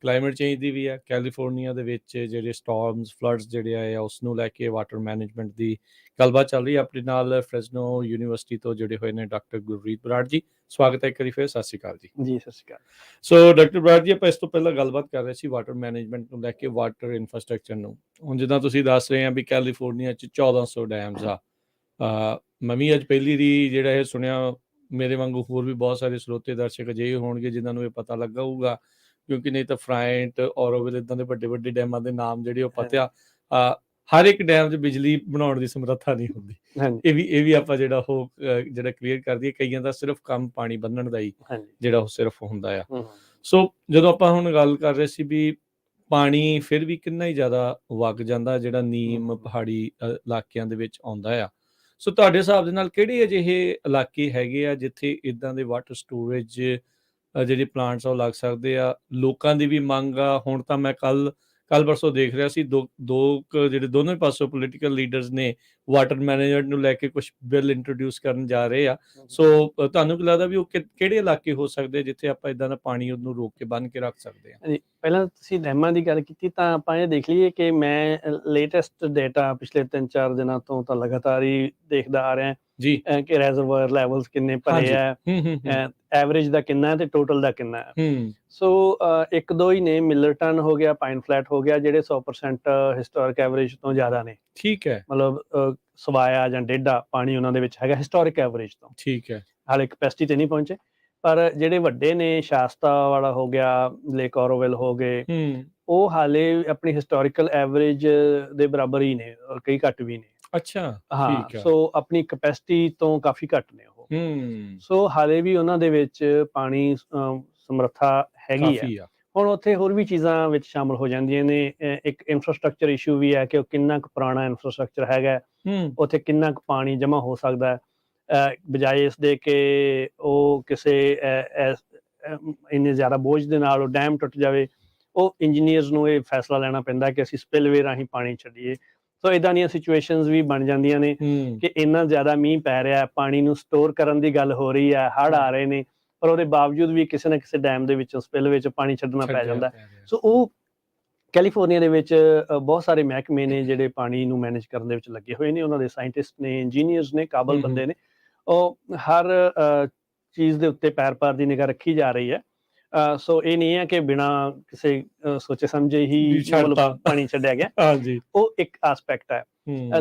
ਕਲਾਈਮੇਟ ਚੇਂਜ ਦੀ ਵੀ ਹੈ। ਕੈਲੀਫੋਰਨੀਆ ਦੇ ਵਿੱਚ ਜਿਹੜੇ ਸਟਾਰਮਸ ਫਲੱਡਸ ਜਿਹੜੇ ਆਏ ਆ ਉਸ ਨੂੰ ਲੈ ਕੇ ਵਾਟਰ ਮੈਨੇਜਮੈਂਟ ਦੀ ਗੱਲਬਾਤ ਚੱਲ ਰਹੀ ਹੈ। ਆਪਣੇ ਨਾਲ ਫ੍ਰੈਸਨੋ ਯੂਨੀਵਰਸਿਟੀ ਤੋਂ ਜੁੜੇ ਹੋਏ ਨੇ ਡਾਕਟਰ ਗੁਰਰੀਤ ਬਰਾੜ ਜੀ। ਸਵਾਗਤ ਹੈ ਇੱਕ ਵਾਰੀ ਫਿਰ, ਸਤਿ ਸ਼੍ਰੀ ਅਕਾਲ ਜੀ। ਜੀ ਸਤਿ ਸ਼੍ਰੀ ਅਕਾਲ। ਸੋ ਡਾਕਟਰ ਬਰਾੜ ਜੀ, ਆਪਾਂ ਇਸ ਤੋਂ ਪਹਿਲਾਂ ਗੱਲਬਾਤ ਕਰ ਰਹੇ ਸੀ ਵਾਟਰ ਮੈਨੇਜਮੈਂਟ ਨੂੰ ਲੈ ਕੇ, ਵਾਟਰ ਇਨਫਰਾਸਟ੍ਰਕਚਰ ਨੂੰ। ਹੁਣ ਜਿੱਦਾਂ ਤੁਸੀਂ ਦੱਸ ਰਹੇ ਆ ਵੀ ਕੈਲੀਫੋਰਨੀਆ 'ਚ 1400 ਡੈਮਸ ਆ। ਮੈਂ ਵੀ ਅੱਜ ਪਹਿਲੀ ਦੀ ਜਿਹੜਾ ਇਹ ਸੁਣਿਆ, ਮੇਰੇ ਵਾਂਗੂ ਹੋਰ ਵੀ ਬਹੁਤ ਸਾਰੇ ਸਰੋਤੇ ਦਰਸ਼ਕ ਅਜਿਹੇ ਹੋਣਗੇ ਜਿਨ੍ਹਾਂ ਨੂੰ ਇਹ ਪਤਾ ਲੱਗਾ ਹੋਊਗਾ, ਕਿਉਂਕਿ ਨਹੀਂ ਤਾਂ ਫਰਾਇੰਟ, ਔਰੋਵਿਲ ਇੱਦਾਂ ਦੇ ਵੱਡੇ ਵੱਡੇ ਡੈਮਾਂ ਦੇ ਨਾਮ ਜਿਹੜੇ ਉਹ ਪਤਾ ਹਰ ਇੱਕ ਡੈਮ 'ਚ ਬਿਜਲੀ ਬਣਾਉਣ ਦੀ ਸਮਰੱਥਾ ਨਹੀਂ ਹੁੰਦੀ। ਇਹ ਵੀ ਆਪਾਂ ਜਿਹੜਾ ਉਹ ਜਿਹੜਾ ਕਲੀਅਰ ਕਰ ਦਈਏ, ਕਈਆਂ ਦਾ ਸਿਰਫ ਕੰਮ ਪਾਣੀ ਬੰਨਣ ਦਾ ਹੀ ਜਿਹੜਾ ਉਹ ਸਿਰਫ ਹੁੰਦਾ ਆ। ਸੋ ਜਦੋਂ ਆਪਾਂ ਹੁਣ ਗੱਲ ਕਰ ਰਹੇ ਸੀ ਵੀ ਪਾਣੀ ਫਿਰ ਵੀ ਕਿੰਨਾ ਹੀ ਜ਼ਿਆਦਾ ਵਗ ਜਾਂਦਾ ਜਿਹੜਾ ਨੀਮ ਪਹਾੜੀ ਇਲਾਕਿਆਂ ਦੇ ਵਿੱਚ ਆਉਂਦਾ ਆ। ਸੋ ਤੁਹਾਡੇ ਹਿਸਾਬ ਦੇ ਨਾਲ ਕਿਹੜੇ ਅਜਿਹੇ ਇਲਾਕੇ ਹੈਗੇ ਆ ਜਿੱਥੇ ਇੱਦਾਂ ਦੇ ਵਾਟਰ ਸਟੋਰੇਜ ਜਿਹੜੇ ਪਲਾਂਟਸ ਆ ਉਹ ਲੱਗ ਸਕਦੇ ਆ? ਲੋਕਾਂ ਦੀ ਵੀ ਮੰਗ ਆ। ਹੁਣ ਤਾਂ ਮੈਂ ਕੱਲ ਪਰਸੋਂ ਦੇਖ ਰਿਹਾ ਸੀ, ਦੋ ਜਿਹੜੇ ਦੋਨੋਂ ਹੀ ਪਾਸੋਂ ਪੋਲੀਟੀਕਲ ਲੀਡਰਸ ਨੇ ਵਾਟਰ ਮੈਨੇਜਮੈਂਟ ਨੂੰ ਲੈ ਕੇ ਕੁਝ ਬਿੱਲ ਇੰਟਰੋਡਿਊਸ ਕਰਨ ਜਾ ਰਹੇ ਆ। ਸੋ ਤੁਹਾਨੂੰ ਕੀ ਲੱਗਦਾ ਵੀ ਉਹ ਕਿਹੜੇ ਇਲਾਕੇ ਹੋ ਸਕਦੇ ਜਿੱਥੇ ਆਪਾਂ ਇਦਾਂ ਦਾ ਪਾਣੀ ਉਹਨੂੰ ਰੋਕ ਕੇ ਬੰਨ ਕੇ ਰੱਖ ਸਕਦੇ ਹਾਂ? ਪਹਿਲਾਂ ਤੁਸੀਂ ਡੈਮਾਂ ਦੀ ਗੱਲ ਕੀਤੀ ਤਾਂ ਆਪਾਂ ਇਹ ਦੇਖ ਲਈਏ ਕਿ ਮੈਂ ਲੇਟੈਸਟ ਡੇਟਾ ਪਿਛਲੇ 3-4 ਦਿਨਾਂ ਤੋਂ ਤਾਂ ਲਗਾਤਾਰ ਹੀ ਦੇਖਦਾ ਆ ਰਿਹਾ ਜੀ ਕਿ ਰੈਜ਼ਰਵਾਇਰ ਲੈਵਲਸ ਕਿੰਨੇ ਭਰੇ ਆ, ਐਵਰੇਜ ਦਾ ਕਿੰਨਾ ਤੇ ਟੋਟਲ ਦਾ ਕਿੰਨਾ ਹੈ। ਸੋ ਇੱਕ ਦੋ ਹੀ ਨੇ, ਮਿਲਰਟਨ ਹੋ ਗਿਆ, ਪਾਈਨ ਫਲੈਟ ਹੋ ਗਿਆ, ਜਿਹੜੇ 100% ਹਿਸਟੋਰਿਕ ਐਵਰੇਜ ਤੋਂ ਜ਼ਿਆਦਾ ਨੇ। ਠੀਕ ਹੈ, ਮਤਲਬ ਸਵਾਇਆ ਜਾਂ ਡੇਢਾ ਪਾਣੀ ਉਹਨਾਂ ਦੇ ਵਿੱਚ ਹੈਗਾ ਹਿਸਟੋਰਿਕ ਐਵਰੇਜ ਤੋਂ। ਠੀਕ ਹੈ, ਹਾਲੇ ਕਪੈਸਿਟੀ ਤੇ ਨਹੀਂ ਪਹੁੰਚੇ, ਪਰ ਜਿਹੜੇ ਵੱਡੇ ਨੇ, ਸ਼ਾਸਤਾ ਵਾਲਾ ਹੋ ਗਿਆ, ਲੇਕ ਔਰੋਵਿਲ ਹੋ ਗਏ, ਉਹ ਹਾਲੇ ਆਪਣੀ ਹਿਸਟੋਰੀਕਲ ਐਵਰੇਜ ਦੇ ਬਰਾਬਰ ਹੀ ਨੇ, ਕਈ ਘੱਟ ਵੀ ਨੇ। ਅੱਛਾ, ਹਾਂ, ਸੋ ਆਪਣੀ ਕਪੈਸਿਟੀ ਤੋਂ ਕਾਫੀ ਘੱਟ ਨੇ ਉਹ। ਸੋ ਹਾਲੇ ਵੀ ਉਹਨਾਂ ਦੇ ਵਿੱਚ ਪਾਣੀ ਸਮਰੱਥਾ ਹੈਗੀ ਆ। ਹੁਣ ਉੱਥੇ ਹੋਰ ਵੀ ਚੀਜ਼ਾਂ ਵਿੱਚ ਸ਼ਾਮਲ ਹੋ ਜਾਂਦੀਆਂ ਨੇ। ਇੱਕ ਇਨਫਰਾਸਟ੍ਰਕਚਰ ਇਸ਼ੂ ਵੀ ਹੈ ਕਿ ਉਹ ਕਿੰਨਾ ਕੁ ਪੁਰਾਣਾ ਇਨਫਰਾਸਟ੍ਰਕਚਰ ਹੈਗਾ, ਉੱਥੇ ਕਿੰਨਾ ਕੁ ਪਾਣੀ ਜਮ੍ਹਾਂ ਹੋ ਸਕਦਾ ਹੈ, ਬਜਾਏ ਇਸ ਦੇ ਕਿ ਉਹ ਕਿਸੇ ਇੰਨੇ ਜ਼ਿਆਦਾ ਬੋਝ ਦੇ ਨਾਲ ਉਹ ਡੈਮ ਟੁੱਟ ਜਾਵੇ। ਉਹ ਇੰਜੀਨੀਅਰਸ ਨੂੰ ਇਹ ਫੈਸਲਾ ਲੈਣਾ ਪੈਂਦਾ ਕਿ ਅਸੀਂ ਸਪਿਲਵੇ ਰਾਹੀਂ ਪਾਣੀ ਛੱਡੀਏ। ਸੋ ਇਦਾਂ ਦੀਆਂ ਸਿਚੁਏਸ਼ਨਸ ਵੀ ਬਣ ਜਾਂਦੀਆਂ ਨੇ ਕਿ ਇੰਨਾ ਜ਼ਿਆਦਾ ਮੀਂਹ ਪੈ ਰਿਹਾ, ਪਾਣੀ ਨੂੰ ਸਟੋਰ ਕਰਨ ਦੀ ਗੱਲ ਹੋ ਰਹੀ ਹੈ, ਹੜ੍ਹ ਆ ਰਹੇ ਨੇ, ਪਰ ਉਹਦੇ ਬਾਵਜੂਦ ਵੀ ਕਿਸੇ ਨਾ ਕਿਸੇ ਡੈਮ ਦੇ ਵਿੱਚੋਂ ਸਪਿਲਵੇ 'ਚ ਪਾਣੀ ਛੱਡਣਾ ਪੈ ਜਾਂਦਾ। ਸੋ ਉਹ ਕੈਲੀਫੋਰਨੀਆ ਦੇ ਵਿੱਚ ਬਹੁਤ ਸਾਰੇ ਮਹਿਕਮੇ ਨੇ ਜਿਹੜੇ ਪਾਣੀ ਨੂੰ ਮੈਨੇਜ ਕਰਨ ਦੇ ਵਿੱਚ ਲੱਗੇ ਹੋਏ ਨੇ। ਉਹਨਾਂ ਦੇ ਸਾਇੰਟਿਸਟ ਨੇ, ਇੰਜੀਨੀਅਰਸ ਨੇ, ਕਾਬਲ ਬੰਦੇ ਨੇ। ਉਹ ਹਰ ਚੀਜ਼ ਦੇ ਉੱਤੇ ਪੈਰ ਦੀ ਨਿਗਾਹ ਰੱਖੀ ਜਾ ਰਹੀ ਹੈ। ਸੋ ਇਹ ਨਹੀਂ ਹੈ ਕਿ ਬਿਨਾਂ ਕਿਸੇ ਸੋਚੇ ਸਮਝੇ ਹੀ ਪਾਣੀ ਛੱਡਿਆ ਗਿਆ। ਉਹ ਇੱਕ ਆਸਪੈਕਟ ਹੈ।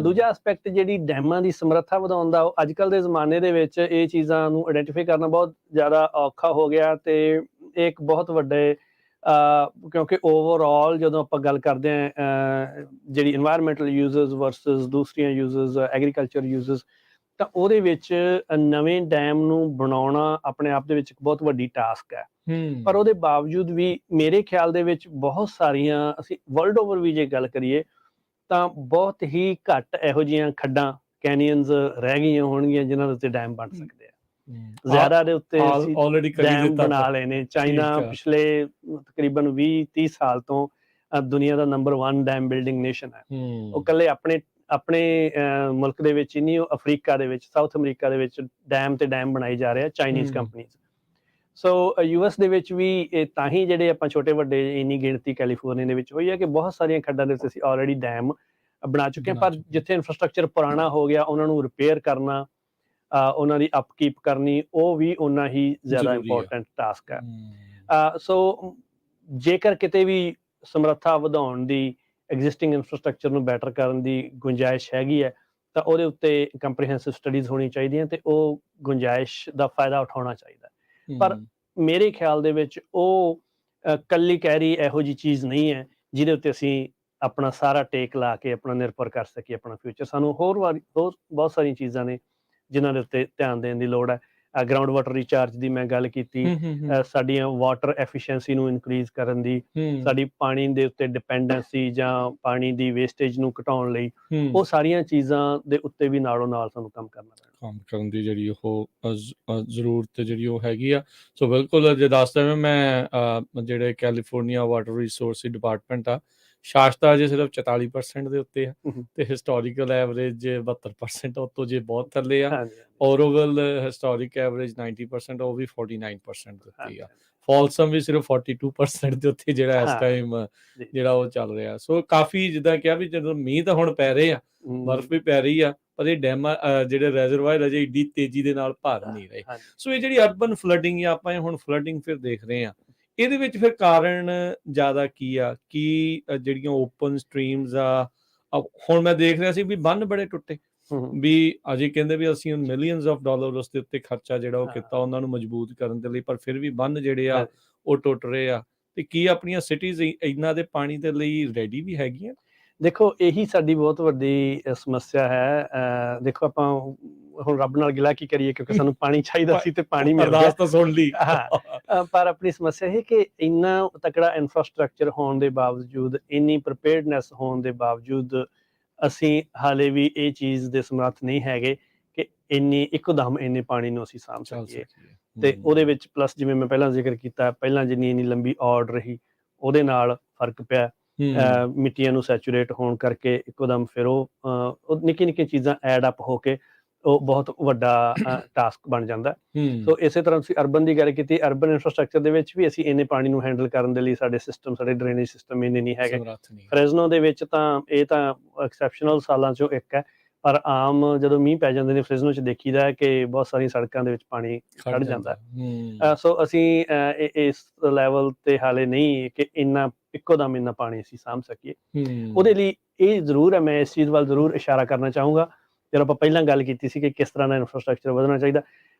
ਦੂਜਾ ਆਸਪੈਕਟ ਜਿਹੜੀ ਡੈਮਾਂ ਦੀ ਸਮਰੱਥਾ ਵਧਾਉਣ ਦਾ, ਅੱਜ ਕੱਲ੍ਹ ਦੇ ਜ਼ਮਾਨੇ ਦੇ ਵਿੱਚ ਇਹ ਚੀਜ਼ਾਂ ਨੂੰ ਆਇਡੈਂਟੀਫਾਈ ਕਰਨਾ ਬਹੁਤ ਜ਼ਿਆਦਾ ਔਖਾ ਹੋ ਗਿਆ। ਤੇ ਇਹ ਇੱਕ ਬਹੁਤ ਵੱਡੇ ਕਿਉਂਕਿ ਓਵਰਆਲ ਜਦੋਂ ਆਪਾਂ ਗੱਲ ਕਰਦੇ ਹਾਂ ਜਿਹੜੀ ਇਨਵਾਇਰਮੈਂਟਲ ਯੂਜ਼ਰਸ ਵਰਸਸ ਦੂਸਰੀਆਂ ਯੂਜ਼ਰਸ, ਐਗਰੀਕਲਚਰ ਯੂਜ਼ਰਸ, ਤਾਂ ਉਹਦੇ ਵਿੱਚ ਨਵੇਂ ਡੈਮ ਨੂੰ ਬਣਾਉਣਾ ਆਪਣੇ ਆਪ ਦੇ ਵਿੱਚ ਇੱਕ ਬਹੁਤ ਵੱਡੀ ਟਾਸਕ ਹੈ। ਪਰ ਉਹਦੇ ਬਾਵਜੂਦ ਵੀ ਮੇਰੇ ਖਿਆਲ ਦੇ ਵਿੱਚ ਬਹੁਤ ਸਾਰੀਆਂ, ਅਸੀਂ ਵਰਲਡ ਓਵਰ ਵੀ ਜੇ ਗੱਲ ਕਰੀਏ ਤਾਂ ਬਹੁਤ ਹੀ ਘੱਟ ਇਹੋ ਜਿਹੀਆਂ ਖੱਡਾਂ, ਕੈਨੀਅਨਸ ਰਹਿ ਗਈਆਂ ਹੋਣਗੀਆਂ ਜਿਨ੍ਹਾਂ ਦੇ ਉੱਤੇ ਡੈਮ ਬਣ ਸਕਦੇ ਆ। ਜ਼ਿਆਦਾ ਦੇ ਉੱਤੇ ਡੈਮ ਬਣਾ ਲਏ ਨੇ। ਚਾਈਨਾ ਪਿਛਲੇ ਤਕਰੀਬਨ 20-30 ਸਾਲ ਤੋਂ ਦੁਨੀਆ ਦਾ ਨੰਬਰ 1 ਡੈਮ ਬਿਲਡਿੰਗ ਨੇਸ਼ਨ ਹੈ। ਉਹ ਇਕੱਲੇ ਆਪਣੇ ਮੁਲਕ ਦੇ ਵਿੱਚ ਹੀ ਨਹੀਂ, ਉਹ ਅਫਰੀਕਾ ਦੇ ਵਿੱਚ, ਸਾਊਥ ਅਮਰੀਕਾ ਦੇ ਵਿੱਚ ਡੈਮ ਤੇ ਡੈਮ ਬਣਾਈ ਜਾ ਰਿਹਾ ਚਾਈਨੀਜ਼ ਕੰਪਨੀਜ਼। ਸੋ US ਦੇ ਵਿੱਚ ਵੀ ਤਾਂ ਹੀ ਜਿਹੜੇ ਆਪਾਂ ਛੋਟੇ ਵੱਡੇ ਇੰਨੀ ਗਿਣਤੀ ਕੈਲੀਫੋਰਨੀਆ ਦੇ ਵਿੱਚ ਹੋਈ ਹੈ ਕਿ ਬਹੁਤ ਸਾਰੀਆਂ ਖੱਡਾਂ ਦੇ ਉੱਤੇ ਅਸੀਂ ਆਲਰੇਡੀ ਡੈਮ ਬਣਾ ਚੁੱਕੇ ਹਾਂ। ਪਰ ਜਿੱਥੇ ਇਨਫਰਾਸਟ੍ਰਕਚਰ ਪੁਰਾਣਾ ਹੋ ਗਿਆ, ਉਹਨਾਂ ਨੂੰ ਰਿਪੇਅਰ ਕਰਨਾ, ਉਹਨਾਂ ਦੀ ਅਪਕੀਪ ਕਰਨੀ, ਉਹ ਵੀ ਓਨਾ ਹੀ ਜ਼ਿਆਦਾ ਇੰਪੋਰਟੈਂਟ ਟਾਸਕ ਹੈ। ਸੋ ਜੇਕਰ ਕਿਤੇ ਵੀ ਸਮਰੱਥਾ ਵਧਾਉਣ ਦੀ, ਐਗਜ਼ਿਸਟਿੰਗ ਇਨਫਰਾਸਟ੍ਰਕਚਰ ਨੂੰ ਬੈਟਰ ਕਰਨ ਦੀ ਗੁੰਜਾਇਸ਼ ਹੈਗੀ ਹੈ ਤਾਂ ਉਹਦੇ ਉੱਤੇ ਕੰਪਰੀਹੈਂਸਿਵ ਸਟੱਡੀਜ਼ ਹੋਣੀ ਚਾਹੀਦੀਆਂ ਤੇ ਉਹ ਗੁੰਜਾਇਸ਼ ਦਾ ਫਾਇਦਾ ਉਠਾਉਣਾ ਚਾਹੀਦਾ। ਪਰ ਮੇਰੇ ਖਿਆਲ ਦੇ ਵਿੱਚ ਉਹ ਕੱਲੀ ਕਹਿਰੀ ਇਹੋ ਜਿਹੀ ਚੀਜ਼ ਨਹੀਂ ਹੈ ਜਿਹਦੇ ਉੱਤੇ ਅਸੀਂ ਆਪਣਾ ਸਾਰਾ ਟੇਕ ਲਾ ਕੇ ਆਪਣਾ ਨਿਰਭਰ ਕਰ ਸਕੀਏ ਆਪਣਾ ਫਿਊਚਰ। ਸਾਨੂੰ ਹੋਰ ਬਹੁਤ ਸਾਰੀਆਂ ਚੀਜ਼ਾਂ ਨੇ ਜਿਨ੍ਹਾਂ ਦੇ ਉੱਤੇ ਧਿਆਨ ਦੇਣ ਦੀ ਲੋੜ ਹੈ। ਗਰਾਊਂਡ ਵਾਟਰ ਰੀਚਾਰਜ ਦੀ ਮੈਂ ਗੱਲ ਕੀਤੀ, ਸਾਡੀਆਂ ਵਾਟਰ ਐਫੀਸ਼ੀਐਂਸੀ ਨੂੰ ਇਨਕਰੀਜ਼ ਕਰਨ ਦੀ, ਸਾਡੀ ਪਾਣੀ ਦੇ ਉੱਤੇ ਡਿਪੈਂਡੈਂਸੀ ਜਾਂ ਪਾਣੀ ਦੀ ਵੇਸਟੇਜ ਨੂੰ ਘਟਾਉਣ ਲਈ, ਉਹ ਸਾਰੀਆਂ ਚੀਜ਼ਾਂ ਦੇ ਉੱਤੇ ਵੀ ਨਾਲੋਂ ਨਾਲ ਸਾਨੂੰ ਕੰਮ ਕਰਨਾ ਪੈਣਾ। ਕੰਮ ਕਰਨ ਦੀ ਜਿਹੜੀ ਉਹ ਜ਼ਰੂਰਤ ਜਿਹੜੀ ਉਹ ਹੈਗੀ ਆ। ਸੋ ਬਿਲਕੁਲ ਜੇ ਦੱਸਦਾ ਮੈਂ ਜਿਹੜੇ ਕੈਲੀਫੋਰਨੀਆ ਵਾਟਰ ਰਿਸੋਰਸ ਡਿਪਾਰਟਮੈਂਟ ਆ, ਸ਼ਾਸਤਾ ਅਜੇ ਸਿਰਫ 44% ਦੇ ਉੱਤੇ ਆ ਹੂੰ, ਤੇ ਹਿਸਟੋਰੀਕਲ ਐਵਰੇਜ 72% ਉਹ ਤੋਂ ਜੇ ਬਹੁਤ ਥੱਲੇ ਆ। ਹਾਂਜੀ, ਓਰੋਵਿਲ ਹਿਸਟੋਰਿਕ ਐਵਰੇਜ 90% ਉਹ ਵੀ 49% ਦੇ ਉੱਤੇ ਹਾਂਜੀ, ਆ। ਫੋਲਸਮ ਵੀ ਸਿਰਫ 42% ਦੇ ਉੱਤੇ ਜਿਹੜਾ ਇਸ ਹਾਂ, ਟਾਈਮ ਜੀ, ਜਿਹੜਾ ਉਹ ਚੱਲ ਰਿਹਾ। ਸੋ ਕਾਫੀ ਜਿੱਦਾਂ ਕਿਹਾ ਵੀ ਜਦੋਂ ਮੀਂਹ ਤਾਂ ਹੁਣ ਪੈ ਰਹੇ ਆ, ਬਰਫ਼ ਵੀ ਪੈ ਰਹੀ ਆ, ਪਰ ਇਹ ਡੈਮਾਂ ਜਿਹੜੇ ਰੈਜ਼ਰਵਾਇਰ ਅਜੇ ਏਡੀ ਤੇਜ਼ੀ ਦੇ ਨਾਲ ਭਰ ਨਹੀਂ ਰਹੇ। ਹਾਂਜੀ। ਸੋ ਇਹ ਜਿਹੜੀ ਅਰਬਨ ਫਲੱਡਿੰਗ ਆ, ਆਪਾਂ ਇਹ ਹੁਣ ਫਲੱਡਿੰਗ ਫਿਰ ਦੇਖ ਰਹੇ ਆ, ਇਹਦੇ ਵਿੱਚ ਫਿਰ ਕਾਰਨ ਜ਼ਿਆਦਾ ਕੀ ਆ? ਕੀ ਜਿਹੜੀਆਂ ਓਪਨ ਸਟਰੀਮਸ ਆ, ਹੁਣ ਮੈਂ ਦੇਖ ਰਿਹਾ ਸੀ ਵੀ ਬੰਨ ਬੜੇ ਟੁੱਟੇ, ਹੂੰ, ਵੀ ਅਜੇ ਕਹਿੰਦੇ ਵੀ ਅਸੀਂ ਮਿਲੀਅਨਸ ਆਫ ਡਾਲਰ ਉਸ ਦੇ ਉੱਤੇ ਖਰਚਾ ਜਿਹੜਾ ਉਹ ਹਾਂ, ਕੀਤਾ ਉਹਨਾਂ ਨੂੰ ਮਜ਼ਬੂਤ ਕਰਨ ਦੇ ਲਈ, ਪਰ ਫਿਰ ਵੀ ਬੰਨ ਜਿਹੜੇ ਆ ਹਾਂਜੀ। ਉਹ ਟੁੱਟ ਰਹੇ ਆ। ਤੇ ਕੀ ਆਪਣੀਆਂ ਸਿਟੀਜ਼ ਇਹਨਾਂ ਦੇ ਪਾਣੀ ਦੇ ਲਈ ਰੈਡੀ ਵੀ ਹੈਗੀਆਂ? ਦੇਖੋ ਇਹੀ ਸਾਡੀ ਬਹੁਤ ਵੱਡੀ ਸਮੱਸਿਆ ਹੈ। ਦੇਖੋ ਆਪਾਂ ਹੁਣ ਰੱਬ ਨਾਲ ਗਿਲਾ ਕੀ ਕਰੀਏ, ਕਿਉਂਕਿ ਸਾਨੂੰ ਪਾਣੀ ਚਾਹੀਦਾ ਸੀ ਤੇ ਪਾਣੀ ਮਿਲ ਗਿਆ। ਅਰਦਾਸ ਤਾਂ ਸੁਣ ਲਈ। ਹਾਂ, ਪਰ ਆਪਣੀ ਸਮੱਸਿਆ ਇਹ ਕਿ ਇੰਨਾ ਤਕੜਾ ਇਨਫਰਾਸਟ੍ਰਕਚਰ ਹੋਣ ਦੇ ਬਾਵਜੂਦ, ਇੰਨੀ ਪ੍ਰੀਪੇਅਰਡਨੈਸ ਹੋਣ ਦੇ ਬਾਵਜੂਦ ਅਸੀਂ ਹਾਲੇ ਵੀ ਇਹ ਚੀਜ਼ ਦੇ ਸਮਰੱਥ ਨਹੀਂ ਹੈਗੇ ਕਿ ਇੱਕੋਦਮ ਇੰਨੇ ਪਾਣੀ ਨੂੰ ਅਸੀਂ ਸਾਂਭ ਚੱਲ ਸਕੀਏ। ਸਕੀਏ। ਤੇ ਉਹਦੇ ਵਿੱਚ ਪਲੱਸ ਜਿਵੇਂ ਮੈਂ ਪਹਿਲਾਂ ਜ਼ਿਕਰ ਕੀਤਾ, ਪਹਿਲਾਂ ਜਿੰਨੀ ਲੰਬੀ ਔੜ ਰਹੀ ਉਹਦੇ ਨਾਲ ਫਰਕ ਪਿਆ। ਮਿੱਟੀਆਂ ਨੂੰ ਸੈਚੂਰੇਟ ਹੋਣ ਕਰਕੇ ਇੱਕੋਦਮ ਫਿਰ ਉਹ ਨਿੱਕੀਆਂ ਚੀਜ਼ਾਂ ਐਡ ਅਪ ਹੋ ਕੇ ਉਹ ਬਹੁਤ ਵੱਡਾ ਟਾਸਕ ਬਣ ਜਾਂਦਾ। ਸੋ ਇਸੇ ਤਰ੍ਹਾਂ ਤੁਸੀਂ ਅਰਬਨ ਦੀ ਗੱਲ ਕੀਤੀ, ਅਰਬਨ ਇਨਫਰਾਸਟ੍ਰਕਚਰ ਦੇ ਵਿੱਚ ਵੀ ਅਸੀਂ ਇੰਨੇ ਪਾਣੀ ਨੂੰ ਹੈਂਡਲ ਕਰਨ ਦੇ ਲਈ ਸਾਡੇ ਡਰੇਨੇਜ ਸਿਸਟਮ ਇੰਨੇ ਨਹੀਂ ਹੈਗੇ। ਫਰੈਜ਼ਨੋ ਦੇ ਵਿੱਚ ਤਾਂ ਇਹ ਤਾਂ ਐਕਸੈਪਸ਼ਨਲ ਸਾਲਾਂ ਚੋਂ ਇੱਕ ਹੈ, ਪਰ ਆਮ ਜਦੋਂ ਮੀਂਹ ਪੈ ਜਾਂਦੇ ਨੇ ਫ੍ਰਿਜ਼ਨੋ 'ਚ ਦੇਖੀਦਾ ਹੈ ਕਿ ਬਹੁਤ ਸਾਰੀਆਂ ਸੜਕਾਂ ਦੇ ਵਿੱਚ ਪਾਣੀ ਖੜ ਜਾਂਦਾ। ਸੋ ਅਸੀਂ ਇਸ ਲੈਵਲ ਤੇ ਹਾਲੇ ਨਹੀਂ ਕਿ ਇੱਕੋਦਮ ਇੰਨਾ ਪਾਣੀ ਅਸੀਂ ਸਾਂਭ ਸਕੀਏ। ਉਹਦੇ ਲਈ ਇਹ ਜ਼ਰੂਰ ਹੈ, ਮੈਂ ਇਸ ਚੀਜ਼ ਵੱਲ ਜ਼ਰੂਰ ਇਸ਼ਾਰਾ ਕਰਨਾ ਚਾਹੂੰਗਾ। ਜਦੋਂ ਆਪਾਂ ਪਹਿਲਾਂ ਗੱਲ ਕੀਤੀ ਸੀ ਕਿ ਕਿਸ ਤਰ੍ਹਾਂ ਦਾ ਇਨਫਰਾਸਟ੍ਰਕਚਰ ਵਧਣਾ ਚਾਹੀਦਾ,